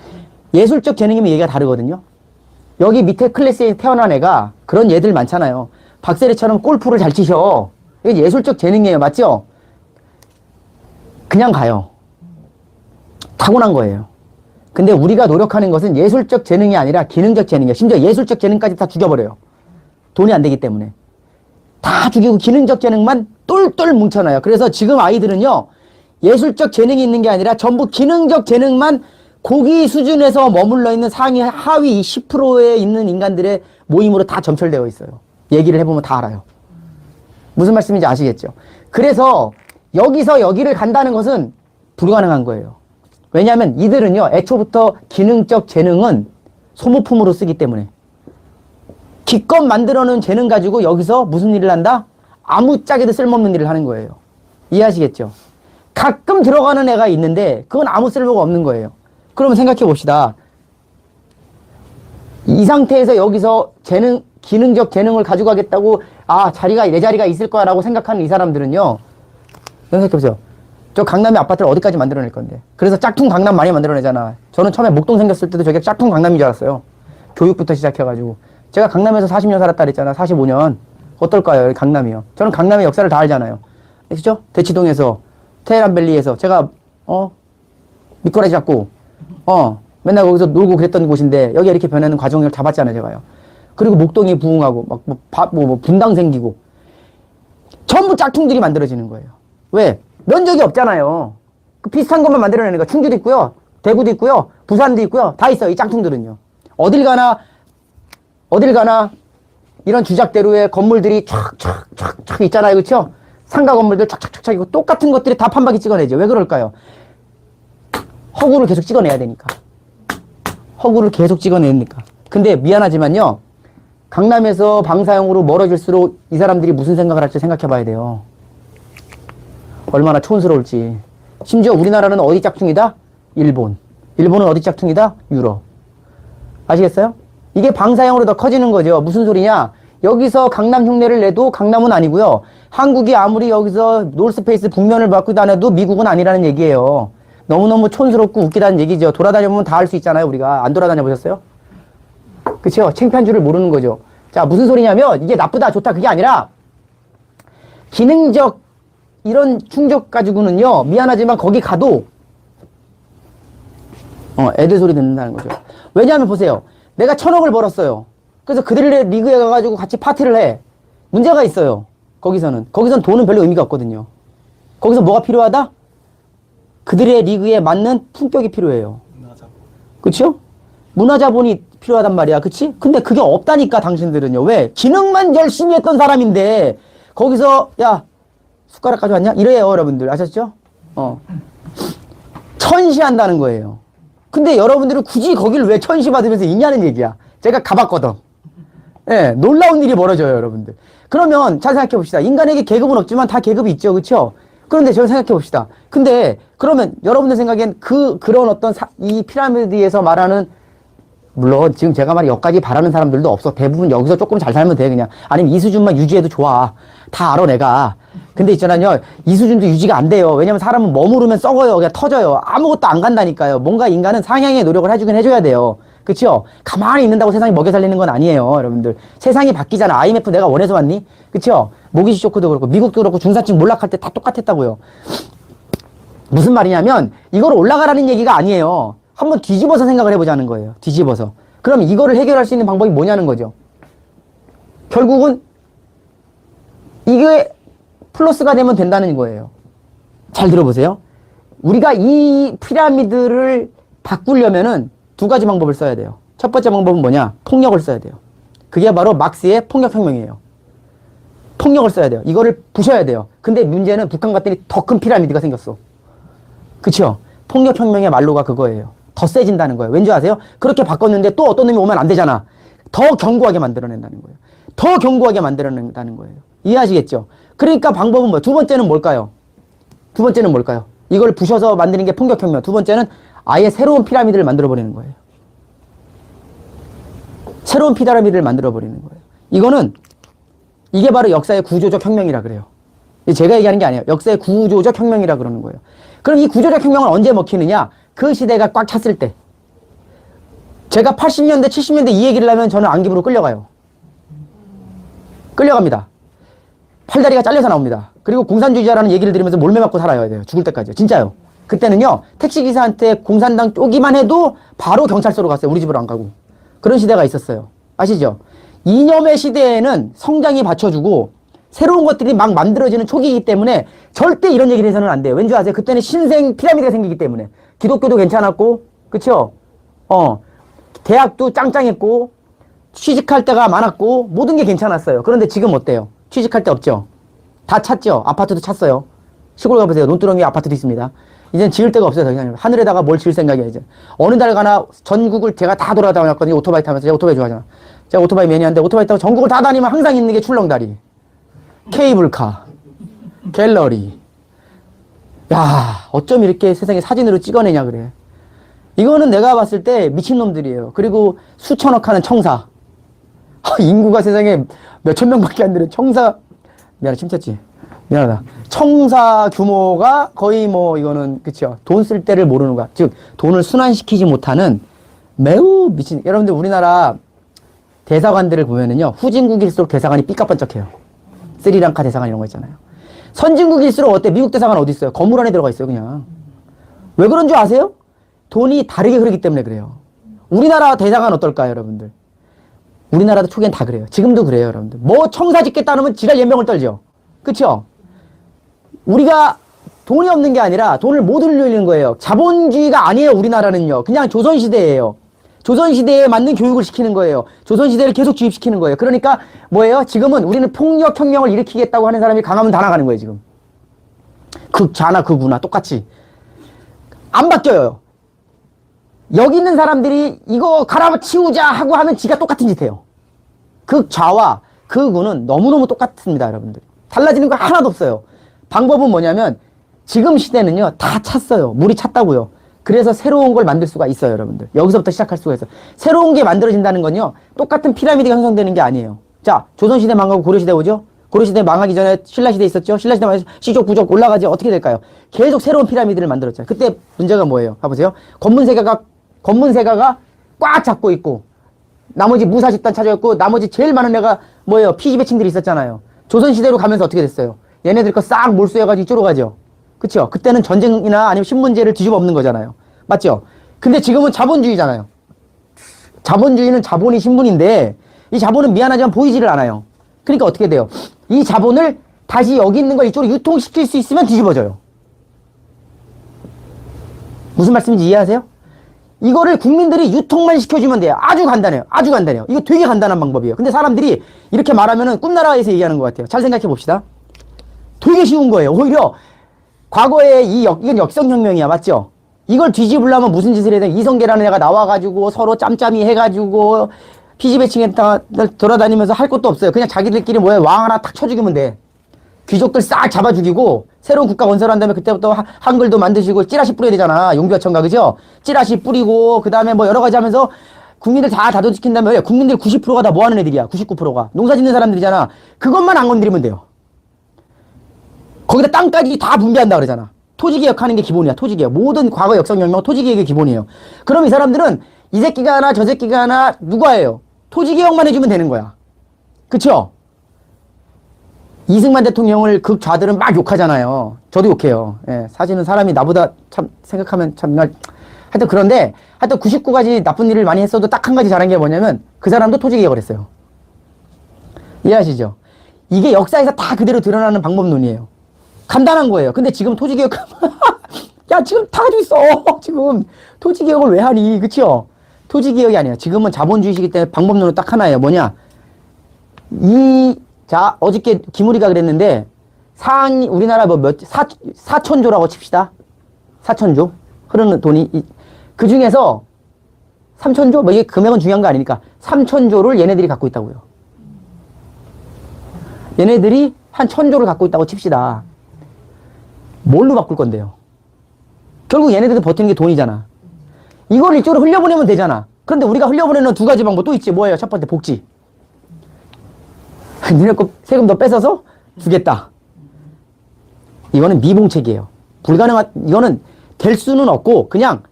예술적 재능이면 얘기가 다르거든요. 여기 밑에 클래스에 태어난 애가 그런 얘들 많잖아요. 박세리처럼 골프를 잘 치셔. 이게 예술적 재능이에요. 맞죠? 그냥 가요. 타고난 거예요. 근데 우리가 노력하는 것은 예술적 재능이 아니라 기능적 재능이에요. 심지어 예술적 재능까지 다 죽여버려요. 돈이 안 되기 때문에. 다 죽이고 기능적 재능만 똘똘 뭉쳐놔요. 그래서 지금 아이들은요. 예술적 재능이 있는 게 아니라 전부 기능적 재능만 고기 수준에서 머물러 있는 상위 하위 10%에 있는 인간들의 모임으로 다 점철되어 있어요. 얘기를 해보면 다 알아요. 무슨 말씀인지 아시겠죠? 그래서 여기서 여기를 간다는 것은 불가능한 거예요. 왜냐하면 이들은요. 애초부터 기능적 재능은 소모품으로 쓰기 때문에 기껏 만들어놓은 재능 가지고 여기서 무슨 일을 한다? 아무짝에도 쓸모없는 일을 하는 거예요. 이해하시겠죠? 가끔 들어가는 애가 있는데 그건 아무 쓸모가 없는 거예요. 그러면 생각해 봅시다. 이 상태에서 여기서 재능, 기능적 재능을 가지고 가겠다고 내 자리가 있을 거야 라고 생각하는 이 사람들은요. 생각해 보세요. 저 강남의 아파트를 어디까지 만들어낼 건데. 그래서 짝퉁 강남 많이 만들어내잖아. 저는 처음에 목동 생겼을 때도 저게 짝퉁 강남인 줄 알았어요. 교육부터 시작해가지고. 제가 강남에서 40년 살았다 그랬잖아. 45년. 어떨까요? 강남이요. 저는 강남의 역사를 다 알잖아요. 그죠? 대치동에서, 테헤란밸리에서 제가, 미꾸라지 잡고, 맨날 거기서 놀고 그랬던 곳인데, 여기 이렇게 변하는 과정을 잡았잖아요, 제가요. 그리고 목동이 부흥하고, 분당 생기고. 전부 짝퉁들이 만들어지는 거예요. 왜? 면적이 없잖아요. 그 비슷한 것만 만들어내는 거야. 충주도 있고요. 대구도 있고요. 부산도 있고요. 다 있어요. 이 짝퉁들은요. 어딜 가나 이런 주작대로의 건물들이 촥촥촥촥 있잖아요. 그렇죠? 상가 건물들 촥촥촥촥 있고 똑같은 것들이 다 판박이 찍어내죠. 왜 그럴까요? 허구를 계속 찍어내야 되니까. 허구를 계속 찍어내니까. 근데 미안하지만요. 강남에서 방사형으로 멀어질수록 이 사람들이 무슨 생각을 할지 생각해 봐야 돼요. 얼마나 촌스러울지. 심지어 우리나라는 어디 짝퉁이다? 일본. 일본은 어디 짝퉁이다? 유럽. 아시겠어요? 이게 방사형으로 더 커지는 거죠. 무슨 소리냐? 여기서 강남 흉내를 내도 강남은 아니고요. 한국이 아무리 여기서 노스페이스 북면을 받고 다녀도 미국은 아니라는 얘기예요. 너무너무 촌스럽고 웃기다는 얘기죠. 돌아다녀보면 다 할 수 있잖아요. 우리가. 안 돌아다녀 보셨어요? 그쵸? 창피한 줄을 모르는 거죠. 자, 무슨 소리냐면 이게 나쁘다 좋다 그게 아니라 기능적 이런 충족 가지고는요. 미안하지만 거기 가도 애들 소리 듣는다는 거죠. 왜냐하면 보세요. 내가 1,000억을 벌었어요. 그래서 그들의 리그에 가가지고 같이 파티를 해. 문제가 있어요. 거기선 돈은 별로 의미가 없거든요. 거기서 뭐가 필요하다? 그들의 리그에 맞는 품격이 필요해요. 문화자본. 그쵸? 문화자본이 필요하단 말이야. 그치? 근데 그게 없다니까, 당신들은요. 왜? 기능만 열심히 했던 사람인데, 거기서, 야, 숟가락 가져왔냐? 이래요, 여러분들. 아셨죠? 천시한다는 거예요. 근데 여러분들은 굳이 거기를 왜 천시받으면서 있냐는 얘기야. 제가 가봤거든. 예, 놀라운 일이 벌어져요, 여러분들. 그러면 잘 생각해 봅시다. 인간에게 계급은 없지만 다 계급이 있죠. 그쵸? 그런데 저는 생각해 봅시다. 근데 그러면 여러분들 생각엔 그런 어떤 이 피라미드에서 말하는 물론 지금 제가 말한 여기까지 바라는 사람들도 없어. 대부분 여기서 조금 잘 살면 돼 그냥. 아니면 이 수준만 유지해도 좋아. 다 알아 내가. 근데 있잖아요. 이 수준도 유지가 안 돼요. 왜냐면 사람은 머무르면 썩어요. 그냥 터져요. 아무것도 안 간다니까요. 뭔가 인간은 상향의 노력을 해주긴 해줘야 돼요. 그쵸? 가만히 있는다고 세상이 먹여 살리는 건 아니에요. 여러분들. 세상이 바뀌잖아. IMF 내가 원해서 왔니? 그쵸? 모기지 쇼크도 그렇고 미국도 그렇고 중산층 몰락할 때 다 똑같았다고요. 무슨 말이냐면 이걸 올라가라는 얘기가 아니에요. 한번 뒤집어서 생각을 해보자는 거예요. 뒤집어서. 그럼 이거를 해결할 수 있는 방법이 뭐냐는 거죠. 결국은 이게 플러스가 되면 된다는 거예요. 잘 들어보세요. 우리가 이 피라미드를 바꾸려면은 두 가지 방법을 써야 돼요. 첫 번째 방법은 뭐냐? 폭력을 써야 돼요. 그게 바로 막스의 폭력혁명이에요. 폭력을 써야 돼요. 이거를 부셔야 돼요. 근데 문제는 북한 갔더니 더 큰 피라미드가 생겼어. 그쵸? 폭력혁명의 말로가 그거예요. 더 세진다는 거예요. 왠지 아세요? 그렇게 바꿨는데 또 어떤 놈이 오면 안 되잖아. 더 견고하게 만들어낸다는 거예요. 더 견고하게 만들어낸다는 거예요. 이해하시겠죠? 그러니까 방법은 뭐? 두 번째는 뭘까요? 두 번째는 뭘까요? 이걸 부셔서 만드는 게 폭력혁명. 두 번째는 아예 새로운 피라미드를 만들어버리는 거예요. 새로운 피라미드를 만들어버리는 거예요. 이게 바로 역사의 구조적 혁명이라 그래요. 제가 얘기하는 게 아니에요. 역사의 구조적 혁명이라 그러는 거예요. 그럼 이 구조적 혁명을 언제 먹히느냐? 그 시대가 꽉 찼을 때. 제가 80년대, 70년대 이 얘기를 하면 저는 안기부로 끌려가요. 끌려갑니다. 팔다리가 잘려서 나옵니다. 그리고 공산주의자라는 얘기를 들으면서 몰매 맞고 살아야 돼요. 죽을 때까지요. 진짜요. 그때는요, 택시기사한테 공산당 쪼기만 해도 바로 경찰서로 갔어요. 우리 집으로 안 가고. 그런 시대가 있었어요. 아시죠? 이념의 시대에는 성장이 받쳐주고 새로운 것들이 막 만들어지는 초기이기 때문에 절대 이런 얘기를 해서는 안 돼요. 왠지 아세요? 그때는 신생 피라미드가 생기기 때문에. 기독교도 괜찮았고, 그쵸? 대학도 짱짱했고, 취직할 때가 많았고, 모든 게 괜찮았어요. 그런데 지금 어때요? 취직할 데 없죠? 다 찼죠? 아파트도 찼어요. 시골 가보세요. 논두렁 위에 아파트도 있습니다. 이젠 지을 데가 없어요. 그냥 하늘에다가 뭘 지을 생각이야, 이제. 어느 날 가나 전국을 제가 다 돌아다녔거든요. 오토바이 타면서. 제가 오토바이 좋아하잖아. 제가 오토바이 매니아인데 오토바이 타고 전국을 다 다니면 항상 있는 게 출렁다리. 케이블카. 갤러리. 야, 어쩜 이렇게 세상에 사진으로 찍어내냐, 그래. 이거는 내가 봤을 때 미친놈들이에요. 그리고 수천억 하는 청사. 인구가 세상에 몇천 명밖에 안 되는 청사. 미안해, 침쳤지. 미안하다. 청사 규모가 거의 뭐 이거는 그쵸. 돈 쓸 때를 모르는 거야. 즉 돈을 순환시키지 못하는 매우 미친. 여러분들 우리나라 대사관들을 보면은요. 후진국일수록 대사관이 삐까번쩍해요. 스리랑카 대사관 이런 거 있잖아요. 선진국일수록 어때? 미국 대사관 어디 있어요? 건물 안에 들어가 있어요, 그냥. 왜 그런 줄 아세요? 돈이 다르게 흐르기 때문에 그래요. 우리나라 대사관 어떨까요, 여러분들? 우리나라도 초기엔 다 그래요. 지금도 그래요, 여러분들. 뭐 청사 짓겠다는 지랄 연명을 떨죠. 그쵸? 우리가 돈이 없는 게 아니라 돈을 못 흘리는 거예요. 자본주의가 아니에요, 우리나라는요. 그냥 조선시대예요. 조선시대에 맞는 교육을 시키는 거예요. 조선시대를 계속 주입시키는 거예요. 그러니까 뭐예요? 지금은 우리는 폭력혁명을 일으키겠다고 하는 사람이 강하면 다 나가는 거예요, 지금. 극좌나 극우나 똑같이. 안 바뀌어요. 여기 있는 사람들이 이거 갈아치우자 하고 하면 지가 똑같은 짓 해요. 극좌와 극우는 너무너무 똑같습니다, 여러분들. 달라지는 거 하나도 없어요. 방법은 뭐냐면 지금 시대는요, 다 찼어요. 물이 찼다고요. 그래서 새로운 걸 만들 수가 있어요, 여러분들. 여기서부터 시작할 수가 있어요. 새로운 게 만들어진다는 건요, 똑같은 피라미드가 형성되는 게 아니에요. 자, 조선시대 망하고 고려시대 오죠? 고려시대 망하기 전에 신라시대 있었죠? 신라시대 망해서 시족, 부족 올라가지 어떻게 될까요? 계속 새로운 피라미드를 만들었잖아요. 그때 문제가 뭐예요? 가보세요. 검문세가가 꽉 잡고 있고, 나머지 무사 집단 찾아있고, 나머지 제일 많은 애가 뭐예요? 피지배층들이 있었잖아요. 조선시대로 가면서 어떻게 됐어요? 얘네들 거 싹 몰수해가지고 이쪽으로 가죠. 그쵸? 그때는 전쟁이나 아니면 신문제를 뒤집어 엎는 거잖아요. 맞죠? 근데 지금은 자본주의잖아요. 자본주의는 자본이 신분인데, 이 자본은 미안하지만 보이지를 않아요. 그러니까 어떻게 돼요? 이 자본을 다시 여기 있는 걸 이쪽으로 유통시킬 수 있으면 뒤집어져요. 무슨 말씀인지 이해하세요? 이거를 국민들이 유통만 시켜주면 돼요. 아주 간단해요. 아주 간단해요. 이거 되게 간단한 방법이에요. 근데 사람들이 이렇게 말하면은 꿈나라에서 얘기하는 것 같아요. 잘 생각해 봅시다. 되게 쉬운 거예요. 오히려 과거에 이건 역성혁명이야. 맞죠? 이걸 뒤집으려면 무슨 짓을 해야 돼? 이성계라는 애가 나와가지고 서로 짬짬이 해가지고 피지배층에 돌아다니면서 할 것도 없어요. 그냥 자기들끼리 뭐야 왕 하나 탁 쳐 죽이면 돼. 귀족들 싹 잡아 죽이고 새로운 국가 건설한 다음에 그때부터 한글도 만드시고 찌라시 뿌려야 되잖아. 용비어천가 그죠? 찌라시 뿌리고 그 다음에 뭐 여러 가지 하면서 국민들 다 다도시킨 다음에 왜? 국민들 90%가 다 뭐 하는 애들이야? 99%가 농사 짓는 사람들이잖아. 그것만 안 건드리면 돼요. 거기다 땅까지 다 분배한다 그러잖아. 토지개혁하는 게 기본이야. 토지개혁. 모든 과거 역사혁명 토지개혁이 기본이에요. 그럼 이 사람들은 이 새끼가 하나 저 새끼가 하나 누가예요? 토지개혁만 해주면 되는 거야. 그쵸? 이승만 대통령을 극좌들은 막 욕하잖아요. 저도 욕해요. 예, 사실은 사람이 나보다 참 생각하면 참날 하여튼 그런데 하여튼 99가지 나쁜 일을 많이 했어도 딱 한 가지 잘한 게 뭐냐면 그 사람도 토지개혁을 했어요. 이해하시죠? 이게 역사에서 다 그대로 드러나는 방법론이에요. 간단한 거예요. 근데 지금 토지개혁 야 지금 다 가지고 있어. 지금 토지개혁을 왜 하니? 그쵸? 토지개혁이 아니야. 지금은 자본주의시기 때문에 방법론은 딱 하나예요. 뭐냐? 자, 어저께 김우리가 그랬는데, 우리나라 뭐 4천조라고 칩시다. 4천조. 흐르는 돈이. 그 중에서 3천조? 뭐 이게 금액은 중요한 거 아니니까. 3천조를 얘네들이 갖고 있다고요. 얘네들이 한 1,000조를 갖고 있다고 칩시다. 뭘로 바꿀 건데요? 결국 얘네들도 버티는 게 돈이잖아. 이걸 이쪽으로 흘려보내면 되잖아. 그런데 우리가 흘려보내는 두 가지 방법 또 있지. 뭐예요? 첫 번째, 복지. 니네 거 세금 더 뺏어서 주겠다. 이거는 미봉책이에요. 이거는 될 수는 없고, 그냥,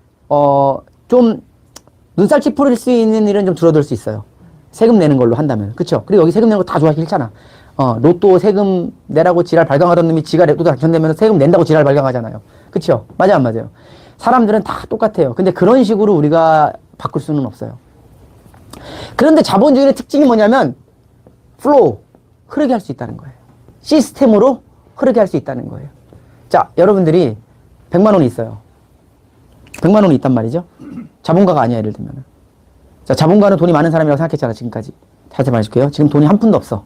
좀, 눈살 찌푸릴 수 있는 일은 좀 줄어들 수 있어요. 세금 내는 걸로 한다면. 그쵸? 그리고 여기 세금 내는 거 다 좋아하기 싫잖아. 로또 세금 내라고 지랄 발광하던 놈이 지가 로또 당첨되면 세금 낸다고 지랄 발광하잖아요. 그쵸? 맞아, 안 맞아요? 사람들은 다 똑같아요. 근데 그런 식으로 우리가 바꿀 수는 없어요. 그런데 자본주의의 특징이 뭐냐면, 플로우, 흐르게 할 수 있다는 거예요. 시스템으로 흐르게 할 수 있다는 거예요. 자, 여러분들이 100만 원이 있어요. 100만 원이 있단 말이죠. 자본가가 아니야, 예를 들면. 자, 자본가는 돈이 많은 사람이라고 생각했잖아, 지금까지. 자세히 말해줄게요. 지금 돈이 한 푼도 없어.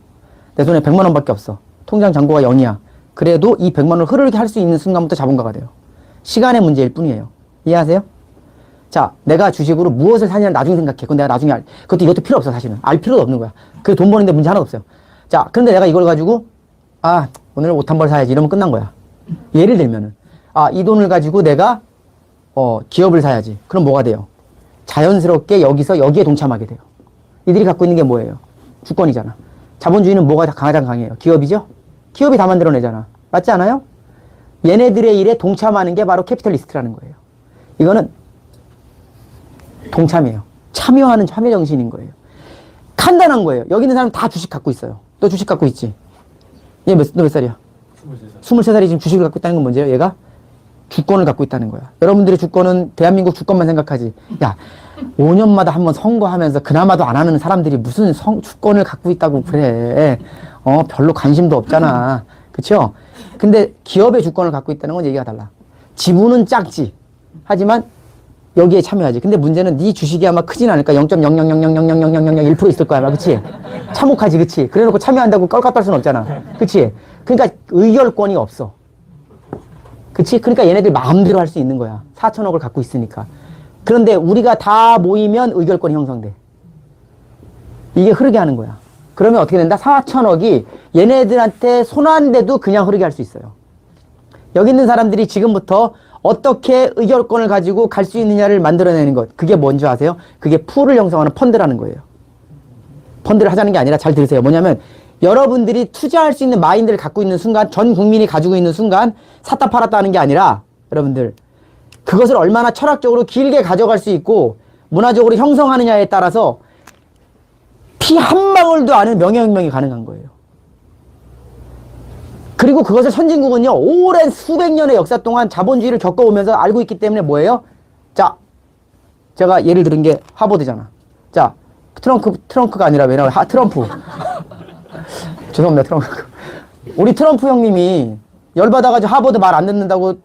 내 손에 100만 원밖에 없어. 통장 잔고가 0이야. 그래도 이 100만 원을 흐르게 할 수 있는 순간부터 자본가가 돼요. 시간의 문제일 뿐이에요. 이해하세요? 자, 내가 주식으로 무엇을 사냐는 나중에 생각해. 그건 내가 나중에 그것도 이것도 필요 없어, 사실은. 알 필요도 없는 거야. 그 돈 버는데 문제 하나도 없어요. 자, 그런데 내가 이걸 가지고, 오늘 옷 한 벌 사야지. 이러면 끝난 거야. 예를 들면은, 이 돈을 가지고 내가, 기업을 사야지. 그럼 뭐가 돼요? 자연스럽게 여기에 동참하게 돼요. 이들이 갖고 있는 게 뭐예요? 주권이잖아. 자본주의는 뭐가 가장 강해요? 기업이죠? 기업이 다 만들어내잖아. 맞지 않아요? 얘네들의 일에 동참하는 게 바로 캐피탈리스트라는 거예요. 이거는 동참이에요. 참여하는 참여 정신인 거예요. 간단한 거예요. 여기 있는 사람 다 주식 갖고 있어요. 너 주식 갖고 있지? 너 몇 살이야? 23살이 지금 주식을 갖고 있다는 건 뭔지요? 얘가 주권을 갖고 있다는 거야. 여러분들의 주권은 대한민국 주권만 생각하지. 야, 5년마다 한번 선거하면서 그나마도 안 하는 사람들이 무슨 주권을 갖고 있다고 그래. 별로 관심도 없잖아. 그쵸? 근데 기업의 주권을 갖고 있다는 건 얘기가 달라. 지분은 작지. 하지만 여기에 참여하지. 근데 문제는 네 주식이 아마 크진 않을까? 0.000000001% 있을 거야. 아마. 그치? 참혹하지. 그치? 그래 놓고 참여한다고 껄깍떨 수는 없잖아. 그치? 그러니까 의결권이 없어. 그치? 그러니까 얘네들 마음대로 할 수 있는 거야. 4천억을 갖고 있으니까. 그런데 우리가 다 모이면 의결권이 형성돼. 이게 흐르게 하는 거야. 그러면 어떻게 된다? 4천억이 얘네들한테 손안대도 그냥 흐르게 할 수 있어요. 여기 있는 사람들이 지금부터 어떻게 의결권을 가지고 갈 수 있느냐를 만들어내는 것. 그게 뭔지 아세요? 그게 풀을 형성하는 펀드라는 거예요. 펀드를 하자는 게 아니라 잘 들으세요. 뭐냐면 여러분들이 투자할 수 있는 마인드를 갖고 있는 순간, 전 국민이 가지고 있는 순간 샀다 팔았다 하는 게 아니라 여러분들 그것을 얼마나 철학적으로 길게 가져갈 수 있고 문화적으로 형성하느냐에 따라서 피 한 방울도 안 하는 명예혁명이 가능한 거예요. 그리고 그것을 선진국은요, 오랜 수백 년의 역사 동안 자본주의를 겪어오면서 알고 있기 때문에 뭐예요? 자, 제가 예를 들은 게 하버드잖아. 자, 트렁크가 아니라 왜 나와요? 트럼프. 죄송합니다, 트럼프. 우리 트럼프 형님이 열받아가지고 하버드 말 안 듣는다고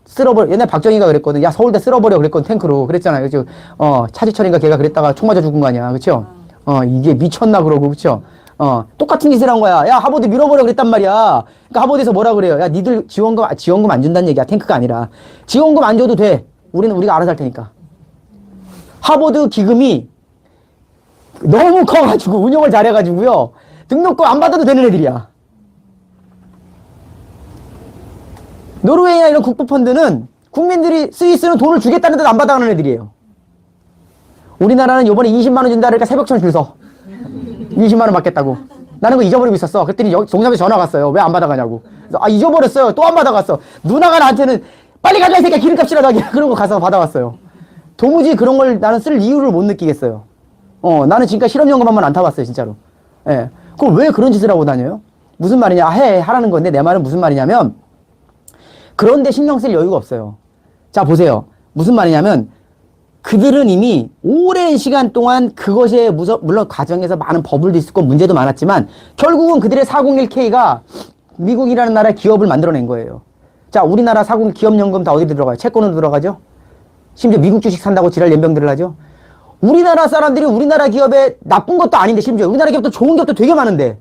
쓸어버려. 옛날 박정희가 그랬거든. 야, 서울대 쓸어버려. 그랬거든, 탱크로. 그랬잖아요. 그죠? 차지철인가 걔가 그랬다가 총 맞아 죽은 거 아니야. 그쵸? 이게 미쳤나 그러고, 그쵸? 똑같은 짓을 한 거야. 야, 하버드 밀어버려 그랬단 말이야. 그러니까 하버드에서 뭐라 그래요? 야, 니들 지원금 안 준다는 얘기야. 탱크가 아니라. 지원금 안 줘도 돼. 우리가 알아서 할 테니까. 하버드 기금이 너무 커가지고, 운영을 잘해가지고요. 등록금 안 받아도 되는 애들이야. 노르웨이나 이런 국부펀드는 국민들이 스위스는 돈을 주겠다는데도 안 받아가는 애들이에요. 우리나라는 요번에 20만 원 준다 그러니까 새벽전 줄 서. 20만 원 받겠다고. 나는 그거 잊어버리고 있었어. 그랬더니 동사무소 전화 갔어요. 왜 안 받아가냐고. 그래서 아, 잊어버렸어요. 또 안 받아갔어. 누나가 나한테는 빨리 가자 이 새끼야 기름값이라도 하게 그러고 가서 받아왔어요. 도무지 그런 걸 나는 쓸 이유를 못 느끼겠어요. 나는 지금까지 실업연금 한 번 안 타봤어요 진짜로. 예. 그럼 왜 그런 짓을 하고 다녀요? 무슨 말이냐? 하라는 건데 내 말은 무슨 말이냐면 그런데 신경 쓸 여유가 없어요. 자 보세요. 무슨 말이냐면 그들은 이미 오랜 시간 동안 그것에 물론 과정에서 많은 버블도 있었고 문제도 많았지만 결국은 그들의 401k가 미국이라는 나라의 기업을 만들어낸 거예요. 자 우리나라 401 기업연금 다 어디 들어가요? 채권으로 들어가죠? 심지어 미국 주식 산다고 지랄 연병들을 하죠? 우리나라 사람들이 우리나라 기업에 나쁜 것도 아닌데 심지어 우리나라 기업도 좋은 기업도 되게 많은데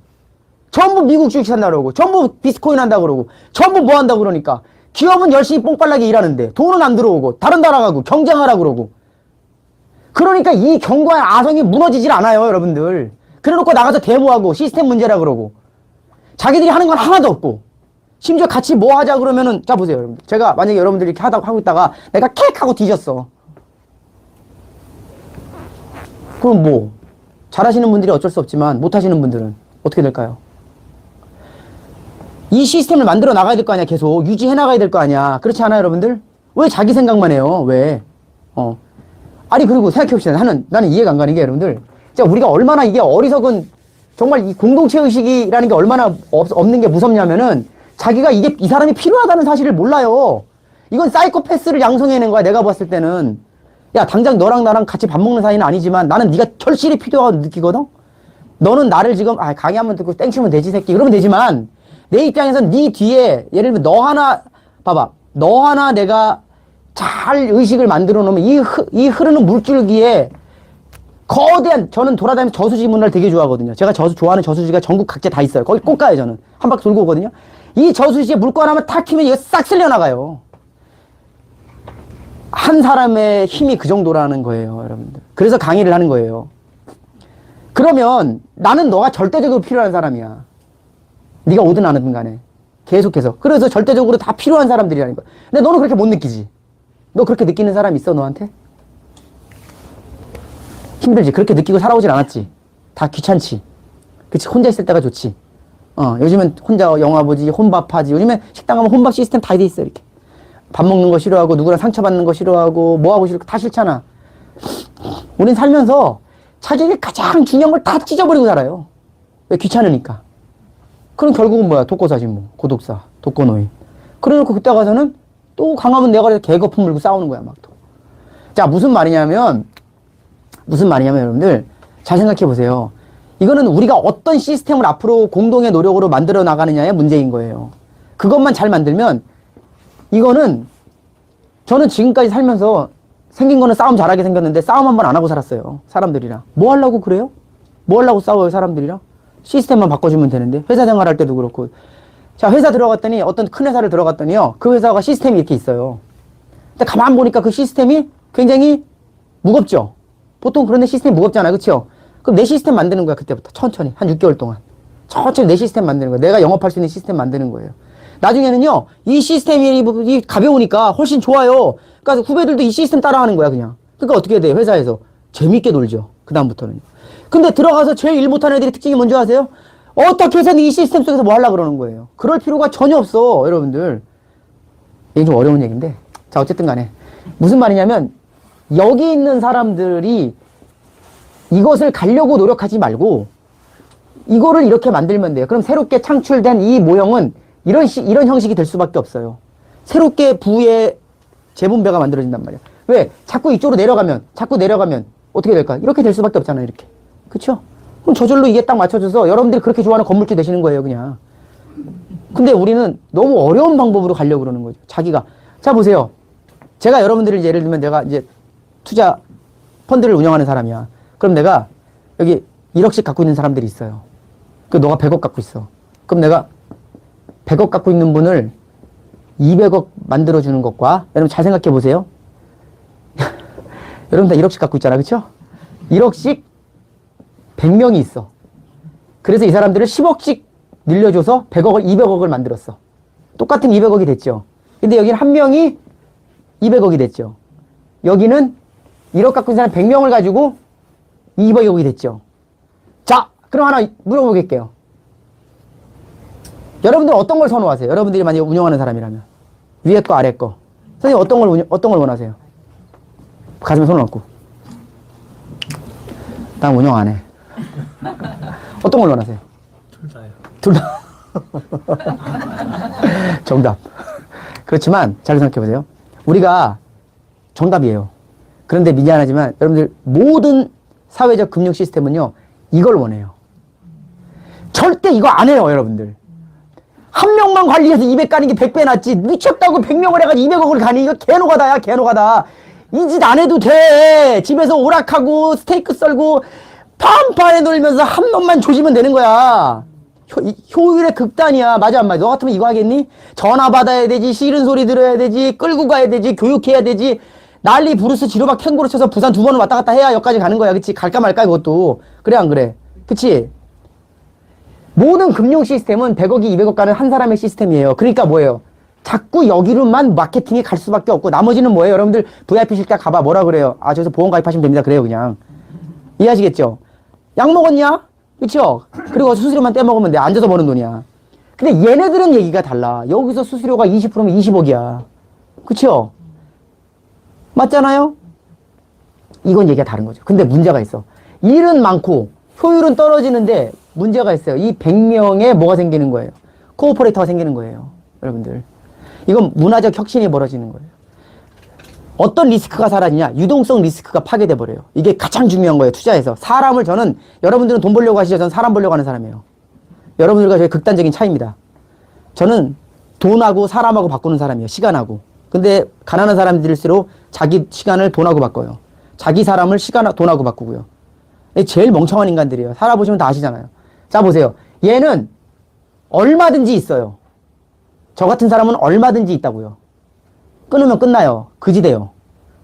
전부 미국 주식 산다 그러고 전부 비트코인 한다 그러고 전부 뭐 한다 그러니까 기업은 열심히 뽕빨나게 일하는데 돈은 안 들어오고 다른 나라 가고 경쟁하라 그러고 그러니까 이 견고한 아성이 무너지질 않아요 여러분들. 그래놓고 나가서 데모하고 시스템 문제라 그러고 자기들이 하는 건 하나도 없고 심지어 같이 뭐 하자 그러면은 자 보세요 여러분들. 제가 만약에 여러분들이 이렇게 하고 있다가 내가 킥 하고 뒤졌어. 그럼 뭐 잘하시는 분들이 어쩔 수 없지만 못하시는 분들은 어떻게 될까요? 이 시스템을 만들어 나가야 될 거 아니야. 계속 유지해 나가야 될 거 아니야. 그렇지 않아요 여러분들? 왜 자기 생각만 해요? 왜? 아니 그리고 생각해봅시다. 나는 이해가 안 가는 게 여러분들 진짜 우리가 얼마나 이게 어리석은 정말 이 공동체 의식이라는 게 얼마나 없는 게 무섭냐면은 자기가 이 사람이 필요하다는 사실을 몰라요. 이건 사이코패스를 양성해낸 거야 내가 봤을 때는. 야 당장 너랑 나랑 같이 밥 먹는 사이는 아니지만 나는 네가 절실히 필요하다고 느끼거든. 너는 나를 지금 강의 한번 듣고 땡치면 되지 새끼 이러면 되지만 내 입장에서는 네 뒤에 예를 들면 너 하나 봐봐 너 하나 내가 잘 의식을 만들어 놓으면 이 흐르는 물줄기에 거대한 저는 돌아다니면서 저수지 문화를 되게 좋아하거든요. 제가 좋아하는 저수지가 전국 각지에 다 있어요. 거기 꼭 가요 저는. 한 바퀴 돌고 오거든요. 이 저수지에 물고 하나만 탁 튀면 이거 싹 쓸려나가요. 한 사람의 힘이 그 정도라는 거예요 여러분들. 그래서 강의를 하는 거예요. 그러면 나는 너가 절대적으로 필요한 사람이야. 네가 오든 안 오든 간에 계속해서. 그래서 절대적으로 다 필요한 사람들이라는 거야. 근데 너는 그렇게 못 느끼지. 너 그렇게 느끼는 사람 있어 너한테? 힘들지. 그렇게 느끼고 살아오질 않았지. 다 귀찮지. 그치. 혼자 있을 때가 좋지. 요즘은 혼자 영화 보지 혼밥하지. 요즘엔 식당 가면 혼밥 시스템 다 돼 있어 이렇게. 밥 먹는 거 싫어하고 누구랑 상처받는 거 싫어하고 뭐하고 싫고 다 싫잖아. 우린 살면서 자기에게 가장 중요한 걸 다 찢어버리고 살아요. 왜? 귀찮으니까. 그럼 결국은 뭐야? 독고사지 뭐. 고독사, 독거노인. 그래놓고 그때 가서는 또 강하면 내가 그래서 개거품 물고 싸우는 거야 막 또. 자 무슨 말이냐면 여러분들 잘 생각해 보세요. 이거는 우리가 어떤 시스템을 앞으로 공동의 노력으로 만들어 나가느냐의 문제인 거예요. 그것만 잘 만들면 이거는 저는 지금까지 살면서 생긴 거는 싸움 잘하게 생겼는데 싸움 한 번 안 하고 살았어요. 사람들이랑. 뭐 하려고 그래요? 뭐 하려고 싸워요 사람들이랑? 시스템만 바꿔주면 되는데. 회사 생활할 때도 그렇고. 자 회사 들어갔더니 어떤 큰 회사를 들어갔더니요. 그 회사가 시스템이 이렇게 있어요. 근데 가만 보니까 그 시스템이 굉장히 무겁죠. 보통 그런데 시스템이 무겁잖아요. 그렇죠? 그럼 내 시스템 만드는 거야 그때부터. 천천히 한 6개월 동안. 천천히 내 시스템 만드는 거야. 내가 영업할 수 있는 시스템 만드는 거예요. 나중에는요. 이 시스템이 가벼우니까 훨씬 좋아요. 그러니까 후배들도 이 시스템 따라하는 거야 그냥. 그러니까 어떻게 해야 돼요? 회사에서. 재밌게 놀죠. 그 다음부터는. 근데 들어가서 제일 일 못하는 애들의 특징이 뭔지 아세요? 어떻게 해서든 이 시스템 속에서 뭐 하려고 그러는 거예요. 그럴 필요가 전혀 없어 여러분들. 이게 좀 어려운 얘기인데 자 어쨌든 간에 무슨 말이냐면 여기 있는 사람들이 이것을 가려고 노력하지 말고 이거를 이렇게 만들면 돼요. 그럼 새롭게 창출된 이 모형은 이런 형식이 될 수밖에 없어요. 새롭게 부의 재분배가 만들어진단 말이야. 왜? 자꾸 이쪽으로 내려가면 어떻게 될까? 이렇게 될 수밖에 없잖아요. 이렇게. 그쵸? 그럼 저절로 이게 딱 맞춰져서 여러분들이 그렇게 좋아하는 건물주 되시는 거예요. 그냥. 근데 우리는 너무 어려운 방법으로 가려고 그러는 거죠. 자기가. 자 보세요. 제가 여러분들을 예를 들면 내가 이제 투자 펀드를 운영하는 사람이야. 그럼 내가 여기 1억씩 갖고 있는 사람들이 있어요. 그 너가 100억 갖고 있어. 그럼 내가 100억 갖고 있는 분을 200억 만들어주는 것과 여러분 잘 생각해 보세요. 여러분 다 1억씩 갖고 있잖아. 그쵸? 1억씩 100명이 있어. 그래서 이 사람들을 10억씩 늘려줘서 100억을 200억을 만들었어. 똑같은 200억이 됐죠. 근데 여기는 한 명이 200억이 됐죠. 여기는 1억 갖고 있는 사람 100명을 가지고 200억이 됐죠. 자, 그럼 하나 물어보겠게요. 여러분들 어떤 걸 선호하세요? 여러분들이 만약에 운영하는 사람이라면. 위에 거, 아래 거. 선생님 어떤 걸 원하세요? 가슴에 손을 얹고. 난 운영 안 해. 어떤 걸 원하세요? 둘 다요. 둘 다. 정답. 그렇지만 잘 생각해 보세요. 우리가 정답이에요. 그런데 미안하지만 여러분들 모든 사회적 금융 시스템은요. 이걸 원해요. 절대 이거 안 해요, 여러분들. 한 명만 관리해서 200 가는 게 100배 낫지. 미쳤다고 100명을 해가지고 200억을 가니 이거 개노가다야, 개노가다. 이 짓 안 해도 돼. 집에서 오락하고 스테이크 썰고 판판에 놀면서 한 놈만 조지면 되는 거야. 효율의 극단이야. 맞아, 안 맞아? 너 같으면 이거 하겠니? 전화 받아야 되지, 싫은 소리 들어야 되지, 끌고 가야 되지, 교육해야 되지. 난리 부르스 지로박 탱고를 쳐서 부산 2번을 왔다 갔다 해야 여기까지 가는 거야. 그치? 갈까 말까 이것도. 그래, 안 그래? 그치? 모든 금융 시스템은 100억이 200억 가는 한 사람의 시스템이에요. 그러니까 뭐예요? 자꾸 여기로만 마케팅이 갈 수밖에 없고 나머지는 뭐예요? 여러분들 VIP 실가 가봐. 뭐라 그래요? 아, 저기서 보험 가입하시면 됩니다. 그래요, 그냥. 이해하시겠죠? 약 먹었냐? 그쵸? 그리고 수수료만 떼먹으면 돼. 앉아서 버는 돈이야. 근데 얘네들은 얘기가 달라. 여기서 수수료가 20%면 20억이야. 그쵸? 맞잖아요? 이건 얘기가 다른 거죠. 근데 문제가 있어. 일은 많고 효율은 떨어지는데 문제가 있어요. 이 100명에 뭐가 생기는 거예요? 코오퍼레이터가 생기는 거예요. 여러분들. 이건 문화적 혁신이 벌어지는 거예요. 어떤 리스크가 사라지냐? 유동성 리스크가 파괴돼 버려요. 이게 가장 중요한 거예요. 투자에서. 사람을 저는 여러분들은 돈 벌려고 하시죠. 저는 사람 벌려고 하는 사람이에요. 여러분들과 저의 극단적인 차이입니다. 저는 돈하고 사람하고 바꾸는 사람이에요. 시간하고. 근데 가난한 사람들일수록 자기 시간을 돈하고 바꿔요. 자기 사람을 돈하고 바꾸고요. 제일 멍청한 인간들이에요. 살아보시면 다 아시잖아요. 자, 보세요. 얘는 얼마든지 있어요. 저 같은 사람은 얼마든지 있다고요. 끊으면 끝나요. 그지 돼요.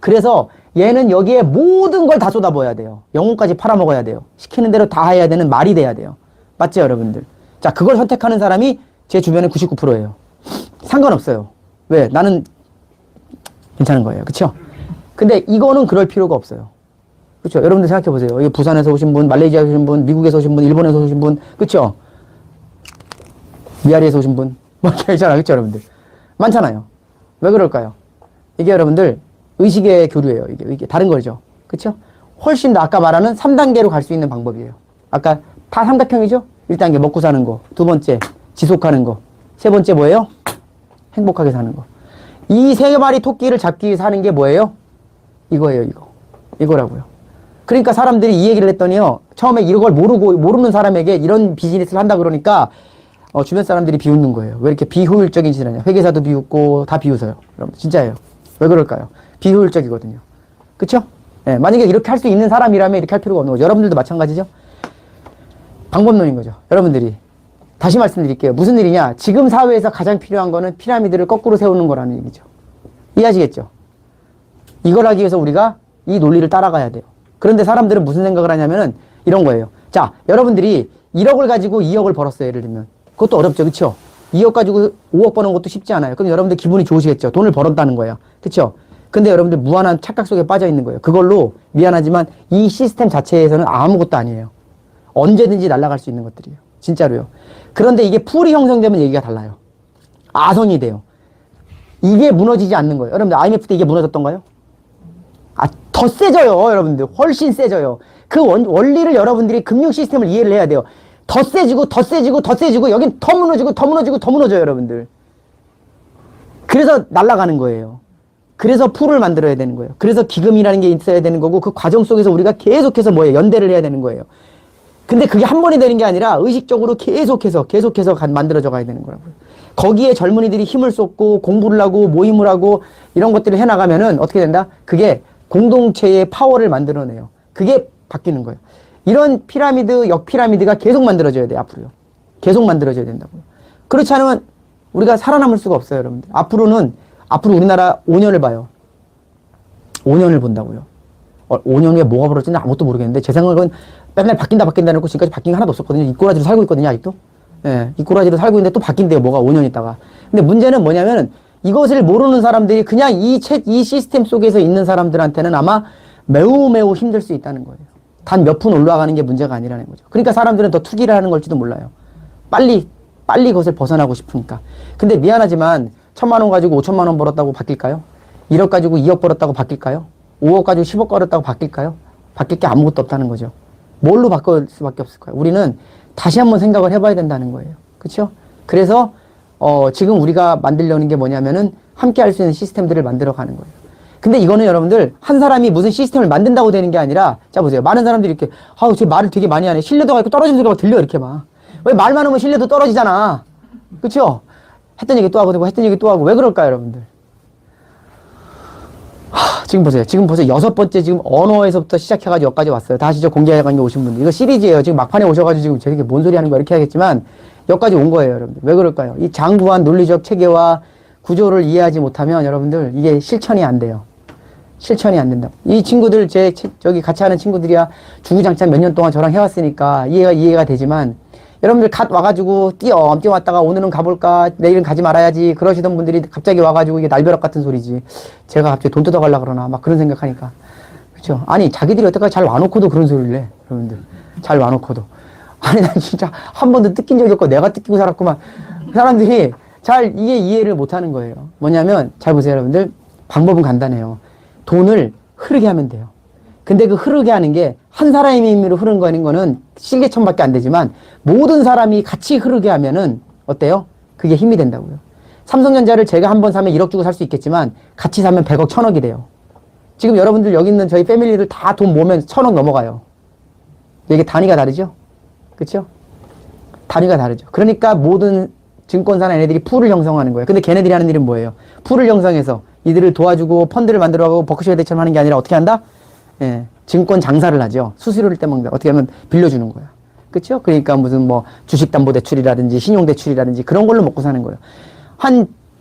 그래서 얘는 여기에 모든 걸 다 쏟아부어야 돼요. 영혼까지 팔아먹어야 돼요. 시키는 대로 다 해야 되는 말이 돼야 돼요. 맞죠, 여러분들? 자, 그걸 선택하는 사람이 제 주변에 99%예요. 상관없어요. 왜? 나는 괜찮은 거예요. 그쵸? 근데 이거는 그럴 필요가 없어요. 그쵸? 여러분들 생각해 보세요. 여기 부산에서 오신 분, 말레이시아에서 오신 분, 미국에서 오신 분, 일본에서 오신 분, 그쵸? 미아리에서 오신 분, 뭐, 괜찮아, 그쵸, 여러분들? 많잖아요. 왜 그럴까요? 이게 여러분들, 의식의 교류예요. 이게 다른 거죠. 그쵸? 훨씬 더 아까 말하는 3단계로 갈 수 있는 방법이에요. 아까 다 삼각형이죠? 1단계 먹고 사는 거, 2번째 지속하는 거, 3번째 뭐예요? 행복하게 사는 거. 이 3마리 토끼를 잡기 위해서 하는 게 뭐예요? 이거예요, 이거. 이거라고요. 그러니까 사람들이 이 얘기를 했더니요. 처음에 이걸 모르는 사람에게 이런 비즈니스를 한다 그러니까 주변 사람들이 비웃는 거예요. 왜 이렇게 비효율적인 짓을 하냐. 회계사도 비웃고 다 비웃어요. 여러분, 진짜예요. 왜 그럴까요? 비효율적이거든요. 그쵸? 네, 만약에 이렇게 할 수 있는 사람이라면 이렇게 할 필요가 없는 거죠. 여러분들도 마찬가지죠? 방법론인 거죠. 여러분들이. 다시 말씀드릴게요. 무슨 일이냐? 지금 사회에서 가장 필요한 거는 피라미드를 거꾸로 세우는 거라는 얘기죠. 이해하시겠죠? 이걸 하기 위해서 우리가 이 논리를 따라가야 돼요. 그런데 사람들은 무슨 생각을 하냐면은 이런 거예요. 자, 여러분들이 1억을 가지고 2억을 벌었어요. 예를 들면. 그것도 어렵죠. 그쵸? 2억 가지고 5억 버는 것도 쉽지 않아요. 그럼 여러분들 기분이 좋으시겠죠? 돈을 벌었다는 거예요. 그쵸? 근데 여러분들 무한한 착각 속에 빠져 있는 거예요. 그걸로 미안하지만 이 시스템 자체에서는 아무것도 아니에요. 언제든지 날아갈 수 있는 것들이에요. 진짜로요. 그런데 이게 풀이 형성되면 얘기가 달라요. 아선이 돼요. 이게 무너지지 않는 거예요. 여러분들 IMF 때 이게 무너졌던가요? 더 세져요. 여러분들 훨씬 세져요. 그 원리를 여러분들이 금융 시스템을 이해를 해야 돼요. 더 세지고 더 세지고 더 세지고 여긴 더 무너지고 더 무너지고 더 무너져요. 여러분들. 그래서 날아가는 거예요. 그래서 풀을 만들어야 되는 거예요. 그래서 기금이라는 게 있어야 되는 거고 그 과정 속에서 우리가 계속해서 뭐예요? 연대를 해야 되는 거예요. 근데 그게 한 번이 되는 게 아니라 의식적으로 계속해서 만들어져 가야 되는 거라고요. 거기에 젊은이들이 힘을 쏟고 공부를 하고 모임을 하고 이런 것들을 해나가면은 어떻게 된다? 그게 공동체의 파워를 만들어내요. 그게 바뀌는 거예요. 이런 피라미드, 역피라미드가 계속 만들어져야 돼요. 앞으로요. 계속 만들어져야 된다고요. 그렇지 않으면 우리가 살아남을 수가 없어요. 여러분들. 앞으로 우리나라 5년을 봐요. 5년을 본다고요. 5년 후에 뭐가 벌어질지 아무것도 모르겠는데 제 생각은 맨날 바뀐다 놓고 지금까지 바뀐 게 하나도 없었거든요. 이 꼬라지로 살고 있거든요. 아직도. 예, 이 꼬라지로 살고 있는데 또 바뀐대요. 뭐가 5년 있다가. 근데 문제는 뭐냐면은 이것을 모르는 사람들이 그냥 이 시스템 속에서 있는 사람들한테는 아마 매우 매우 힘들 수 있다는 거예요. 단 몇 푼 올라가는 게 문제가 아니라는 거죠. 그러니까 사람들은 더 투기를 하는 걸지도 몰라요. 빨리 그것을 벗어나고 싶으니까. 근데 미안하지만 1,000만 원 가지고 5천만 원 벌었다고 바뀔까요? 1억 가지고 2억 벌었다고 바뀔까요? 5억 가지고 10억 벌었다고 바뀔까요? 바뀔 게 아무것도 없다는 거죠. 뭘로 바꿀 수밖에 없을까요? 우리는 다시 한번 생각을 해봐야 된다는 거예요. 그렇죠? 그래서 지금 우리가 만들려는 게 뭐냐면은 함께 할 수 있는 시스템들을 만들어 가는 거예요. 근데 이거는 여러분들 한 사람이 무슨 시스템을 만든다고 되는 게 아니라 자 보세요. 많은 사람들이 이렇게 저 말을 되게 많이 하네. 신뢰도가 있고 떨어지는 소리가 막 들려 이렇게 막. 왜 말 많으면 신뢰도 떨어지잖아. 그렇죠? 했던 얘기 또 하고 되고 했던 얘기 또 하고 왜 그럴까요, 여러분들? 지금 보세요. 지금 벌써 6번째 지금 언어에서부터 시작해가지고 여기까지 왔어요. 다시 저 공개학원에 오신 분들. 이거 시리즈예요. 지금 막판에 오셔가지고 지금 저게 뭔 소리 하는 거야 이렇게 하겠지만 여기까지 온 거예요, 여러분들. 왜 그럴까요? 이 장부한 논리적 체계와 구조를 이해하지 못하면 여러분들 이게 실천이 안 돼요. 실천이 안 된다. 이 친구들 저기 같이 하는 친구들이야 주구장창 몇 년 동안 저랑 해왔으니까 이해가 되지만 여러분들 갓 와가지고 뛰어왔다가 오늘은 가볼까 내일은 가지 말아야지 그러시던 분들이 갑자기 와가지고 이게 날벼락 같은 소리지. 제가 갑자기 돈 뜯어가려고 그러나 막 그런 생각하니까. 그렇죠? 아니 자기들이 여태까지 잘 와놓고도 그런 소리를 해. 여러분들 잘 와놓고도. 아니 난 진짜 한 번도 뜯긴 적이 없고 내가 뜯기고 살았구만. 사람들이 잘 이해를 못하는 거예요. 뭐냐면 잘 보세요 여러분들. 방법은 간단해요. 돈을 흐르게 하면 돼요. 근데 그 흐르게 하는 게 한 사람의 힘으로 흐르는 거는 실개천밖에 안 되지만 모든 사람이 같이 흐르게 하면은 어때요? 그게 힘이 된다고요. 삼성전자를 제가 한 번 사면 1억 주고 살 수 있겠지만 같이 사면 100억, 1000억이 돼요. 지금 여러분들 여기 있는 저희 패밀리들 다 돈 모으면 1000억 넘어가요. 이게 단위가 다르죠? 그렇죠? 단위가 다르죠. 그러니까 모든 증권사나 얘네들이 풀을 형성하는 거예요. 근데 걔네들이 하는 일은 뭐예요? 풀을 형성해서 이들을 도와주고 펀드를 만들어가고 버크셔 대처럼 하는 게 아니라 어떻게 한다? 예, 증권 장사를 하죠. 수수료를 떼먹는다. 어떻게 하면 빌려주는 거야. 그렇죠? 그러니까 무슨 뭐 주식담보대출이라든지 신용대출이라든지 그런 걸로 먹고 사는 거예요.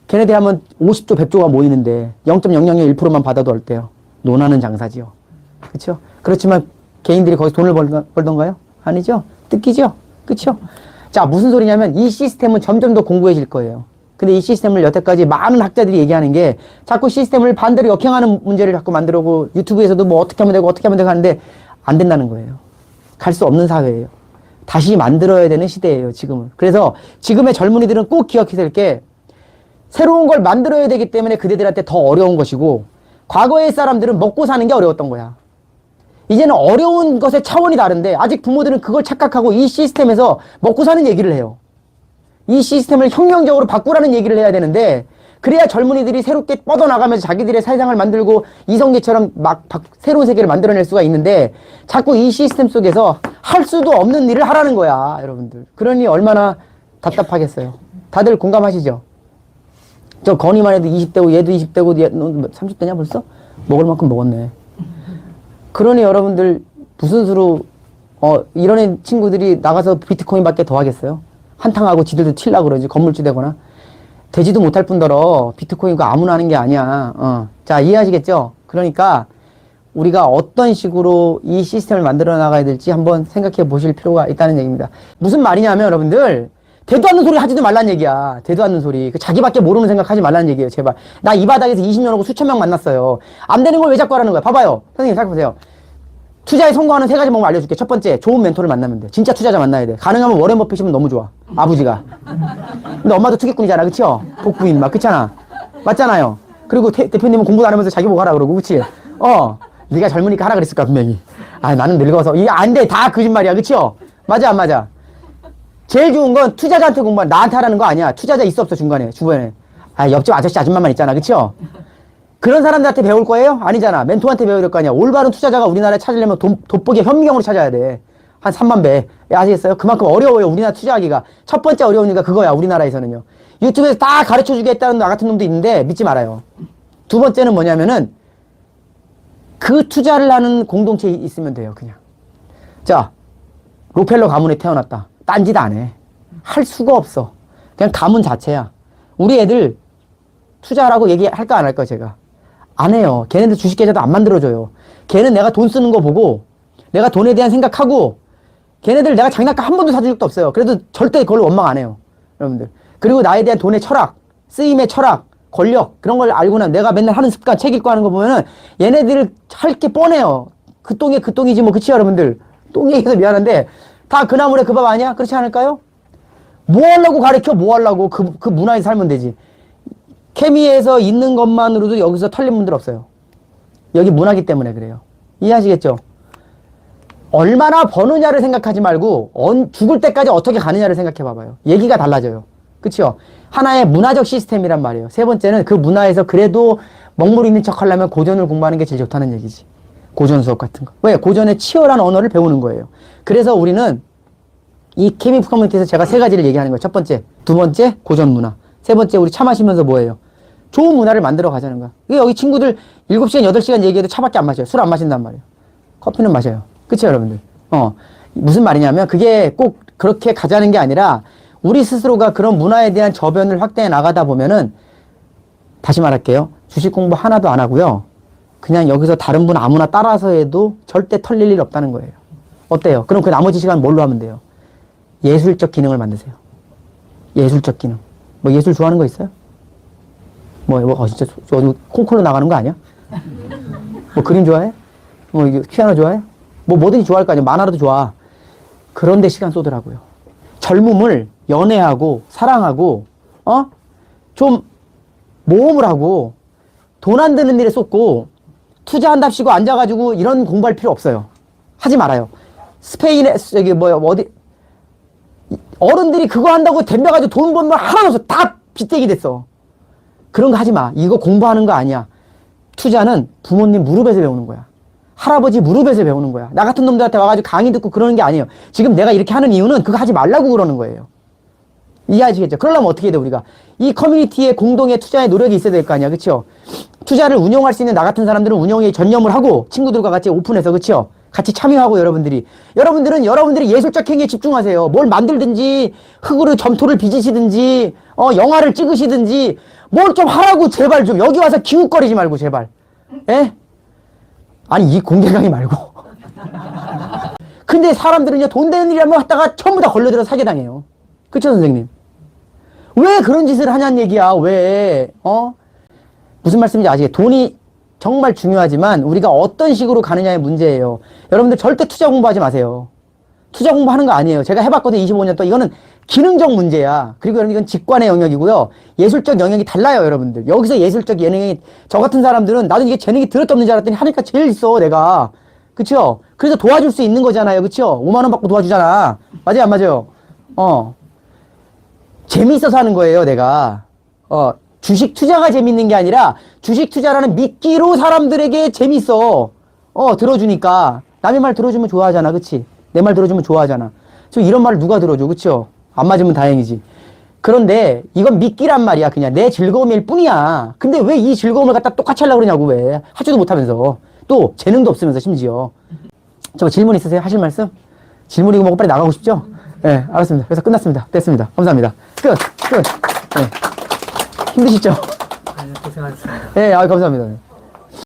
걔네들 하면 50조, 100조가 모이는데 0.0001%만 받아도 어때요? 논하는 장사지요. 그렇죠? 그렇지만 개인들이 거기서 돈을 벌던가요? 아니죠? 뜯기죠? 그렇죠? 자, 무슨 소리냐면 이 시스템은 점점 더 공고해질 거예요. 근데 이 시스템을 여태까지 많은 학자들이 얘기하는 게 자꾸 시스템을 반대로 역행하는 문제를 자꾸 만들어오고 유튜브에서도 뭐 어떻게 하면 되고 어떻게 하면 되고 하는데 안 된다는 거예요. 갈 수 없는 사회예요. 다시 만들어야 되는 시대예요, 지금은. 그래서 지금의 젊은이들은 꼭 기억해야 될 게 새로운 걸 만들어야 되기 때문에 그대들한테 더 어려운 것이고 과거의 사람들은 먹고 사는 게 어려웠던 거야. 이제는 어려운 것의 차원이 다른데 아직 부모들은 그걸 착각하고 이 시스템에서 먹고 사는 얘기를 해요. 이 시스템을 혁명적으로 바꾸라는 얘기를 해야 되는데 그래야 젊은이들이 새롭게 뻗어나가면서 자기들의 세상을 만들고 이성계처럼 막 새로운 세계를 만들어낼 수가 있는데 자꾸 이 시스템 속에서 할 수도 없는 일을 하라는 거야, 여러분들. 그러니 얼마나 답답하겠어요. 다들 공감하시죠? 저 건이만 해도 20대고 얘도 20대고 너 30대냐 벌써? 먹을 만큼 먹었네. 그러니 여러분들 무슨 수로 이런 친구들이 나가서 비트코인밖에 더 하겠어요? 한탕하고 지들도 튀려고 그러지. 건물주 되거나. 되지도 못할 뿐더러 비트코인 그거 아무나 하는 게 아니야. 자, 이해하시겠죠? 그러니까 우리가 어떤 식으로 이 시스템을 만들어 나가야 될지 한번 생각해 보실 필요가 있다는 얘기입니다. 무슨 말이냐면 여러분들 되도 않는 소리 하지도 말란 얘기야. 되도 않는 소리. 자기밖에 모르는 생각하지 말라는 얘기예요. 제발. 나 이 바닥에서 20년 하고 수천 명 만났어요. 안 되는 걸 왜 자꾸 하라는 거야. 봐봐요. 선생님 생각해보세요. 투자에 성공하는 3가지 방법 알려줄게. 첫 번째, 좋은 멘토를 만나면 돼. 진짜 투자자 만나야 돼. 가능하면 워렌 버핏이면 너무 좋아. 아버지가. 근데 엄마도 투기꾼이잖아. 그쵸? 복부인 막. 그렇잖아. 맞잖아요. 그리고 대표님은 공부도 안 하면서 자기 보고 하라 그러고. 그치? 네가 젊으니까 하라 그랬을까 분명히. 나는 늙어서. 이게 안 돼. 다 거짓말이야. 그쵸? 맞아 안 맞아? 제일 좋은 건 투자자한테 공부하는 나한테 하라는 거 아니야. 투자자 있어 없어 주변에. 옆집 아저씨 아줌마만 있잖아. 그쵸? 그런 사람들한테 배울 거예요? 아니잖아. 멘토한테 배워야 될 거 아니야. 올바른 투자자가 우리나라에 찾으려면 돋보기 현미경으로 찾아야 돼. 한 3만 배. 아시겠어요? 그만큼 어려워요. 우리나라 투자하기가. 첫 번째 어려운 이유가 그거야. 우리나라에서는요. 유튜브에서 다 가르쳐 주겠다는 나 같은 놈도 있는데 믿지 말아요. 두 번째는 뭐냐면은 그 투자를 하는 공동체에 있으면 돼요. 그냥. 자, 로펠러 가문에 태어났다. 딴짓 안 해. 할 수가 없어. 그냥 가문 자체야. 우리 애들 투자라고 얘기할까 안 할까 제가. 안 해요. 걔네들 주식계좌도 안 만들어줘요. 걔는 내가 돈 쓰는 거 보고 내가 돈에 대한 생각하고 걔네들 내가 장난감 한 번도 사준 적도 없어요. 그래도 절대 그걸로 원망 안 해요. 여러분들. 그리고 나에 대한 돈의 철학, 쓰임의 철학, 권력, 그런 걸 알고 난 내가 맨날 하는 습관, 책 읽고 하는 거 보면은 얘네들 할 게 뻔해요. 그 똥에 그 똥이지 뭐, 그치, 여러분들? 똥 얘기해서 미안한데, 다 그 나물에 그 밥 아니야? 그렇지 않을까요? 뭐 하려고 가르쳐? 뭐 하려고? 그 문화에 살면 되지. 케미에서 있는 것만으로도 여기서 털린 분들 없어요. 여기 문화기 때문에 그래요. 이해하시겠죠? 얼마나 버느냐를 생각하지 말고 죽을 때까지 어떻게 가느냐를 생각해 봐봐요. 얘기가 달라져요. 그쵸? 하나의 문화적 시스템이란 말이에요. 세 번째는 그 문화에서 그래도 먹물 있는 척 하려면 고전을 공부하는 게 제일 좋다는 얘기지. 고전 수업 같은 거. 왜? 고전의 치열한 언어를 배우는 거예요. 그래서 우리는 이 케미프 커뮤니티에서 제가 세 가지를 얘기하는 거예요. 첫 번째, 두 번째, 고전 문화. 세 번째, 우리 차 마시면서 뭐예요? 좋은 문화를 만들어 가자는 거야. 여기 친구들 7시간, 8시간 얘기해도 차밖에 안 마셔요. 술 안 마신단 말이에요. 커피는 마셔요. 그쵸, 여러분들? 무슨 말이냐면 그게 꼭 그렇게 가자는 게 아니라 우리 스스로가 그런 문화에 대한 저변을 확대해 나가다 보면은 다시 말할게요. 주식 공부 하나도 안 하고요. 그냥 여기서 다른 분 아무나 따라서 해도 절대 털릴 일 없다는 거예요. 어때요? 그럼 그 나머지 시간 뭘로 하면 돼요? 예술적 기능을 만드세요. 예술적 기능. 뭐 예술 좋아하는 거 있어요? 진짜 어디 콩쿨로 나가는 거 아니야? 뭐 그림 좋아해? 뭐 피아노 좋아해? 뭐든지 좋아할 거 아니야. 만화라도 좋아. 그런데 시간 쏘더라고요. 젊음을 연애하고 사랑하고 좀 모험을 하고 돈 안 드는 일에 쏟고 투자한답시고 앉아가지고 이런 공부할 필요 없어요. 하지 말아요. 스페인에 어디 어른들이 그거 한다고 덤벼가지고 돈 번 번 하나도 없어. 다 빚대기 됐어. 그런 거 하지 마. 이거 공부하는 거 아니야. 투자는 부모님 무릎에서 배우는 거야. 할아버지 무릎에서 배우는 거야. 나 같은 놈들한테 와가지고 강의 듣고 그러는 게 아니에요. 지금 내가 이렇게 하는 이유는 그거 하지 말라고 그러는 거예요. 이해하시겠죠? 그러려면 어떻게 해야 돼, 우리가? 이 커뮤니티의 공동의 투자의 노력이 있어야 될 거 아니야. 그쵸? 투자를 운영할 수 있는 나 같은 사람들은 운영에 전념을 하고 친구들과 같이 오픈해서, 그쵸? 같이 참여하고 여러분들은 여러분들이 예술적 행위에 집중하세요. 뭘 만들든지, 흙으로 점토를 빚으시든지, 영화를 찍으시든지, 뭘 좀 하라고, 제발 좀. 여기 와서 기웃거리지 말고, 제발. 예? 아니, 이 공개 강의 말고. 근데 사람들은요, 돈 되는 일이라면 하다가 전부 다 걸려들어서 사기당해요. 그쵸, 선생님? 왜 그런 짓을 하냐는 얘기야, 왜? 무슨 말씀인지 아시겠어요? 돈이 정말 중요하지만 우리가 어떤 식으로 가느냐의 문제예요. 여러분들 절대 투자 공부하지 마세요. 투자 공부하는 거 아니에요. 제가 해봤거든요, 25년 동안. 이거는 기능적 문제야. 그리고 이건 직관의 영역이고요. 예술적 영역이 달라요, 여러분들. 여기서 예술적 예능이, 저 같은 사람들은 나도 이게 재능이 들었다 없는 줄 알았더니 하니까 제일 있어, 내가. 그쵸? 그래서 도와줄 수 있는 거잖아요. 그쵸? 5만원 받고 도와주잖아. 맞아요, 안 맞아요? 재미있어서 하는 거예요, 내가. 주식 투자가 재밌는 게 아니라 주식 투자라는 미끼로 사람들에게 재밌어. 들어주니까. 남의 말 들어주면 좋아하잖아. 그치? 내 말 들어주면 좋아하잖아. 지금 이런 말을 누가 들어줘. 그쵸? 안 맞으면 다행이지. 그런데 이건 미끼란 말이야. 그냥 내 즐거움일 뿐이야. 근데 왜 이 즐거움을 갖다 똑같이 하려고 그러냐고, 왜. 하지도 못하면서. 또 재능도 없으면서 심지어. 저 질문 있으세요? 하실 말씀? 질문이고 뭐고 빨리 나가고 싶죠? 네, 알았습니다. 그래서 끝났습니다. 됐습니다. 감사합니다. 끝. 네. 힘드시죠? 아니요, 고생하셨습니다. 네, 감사합니다.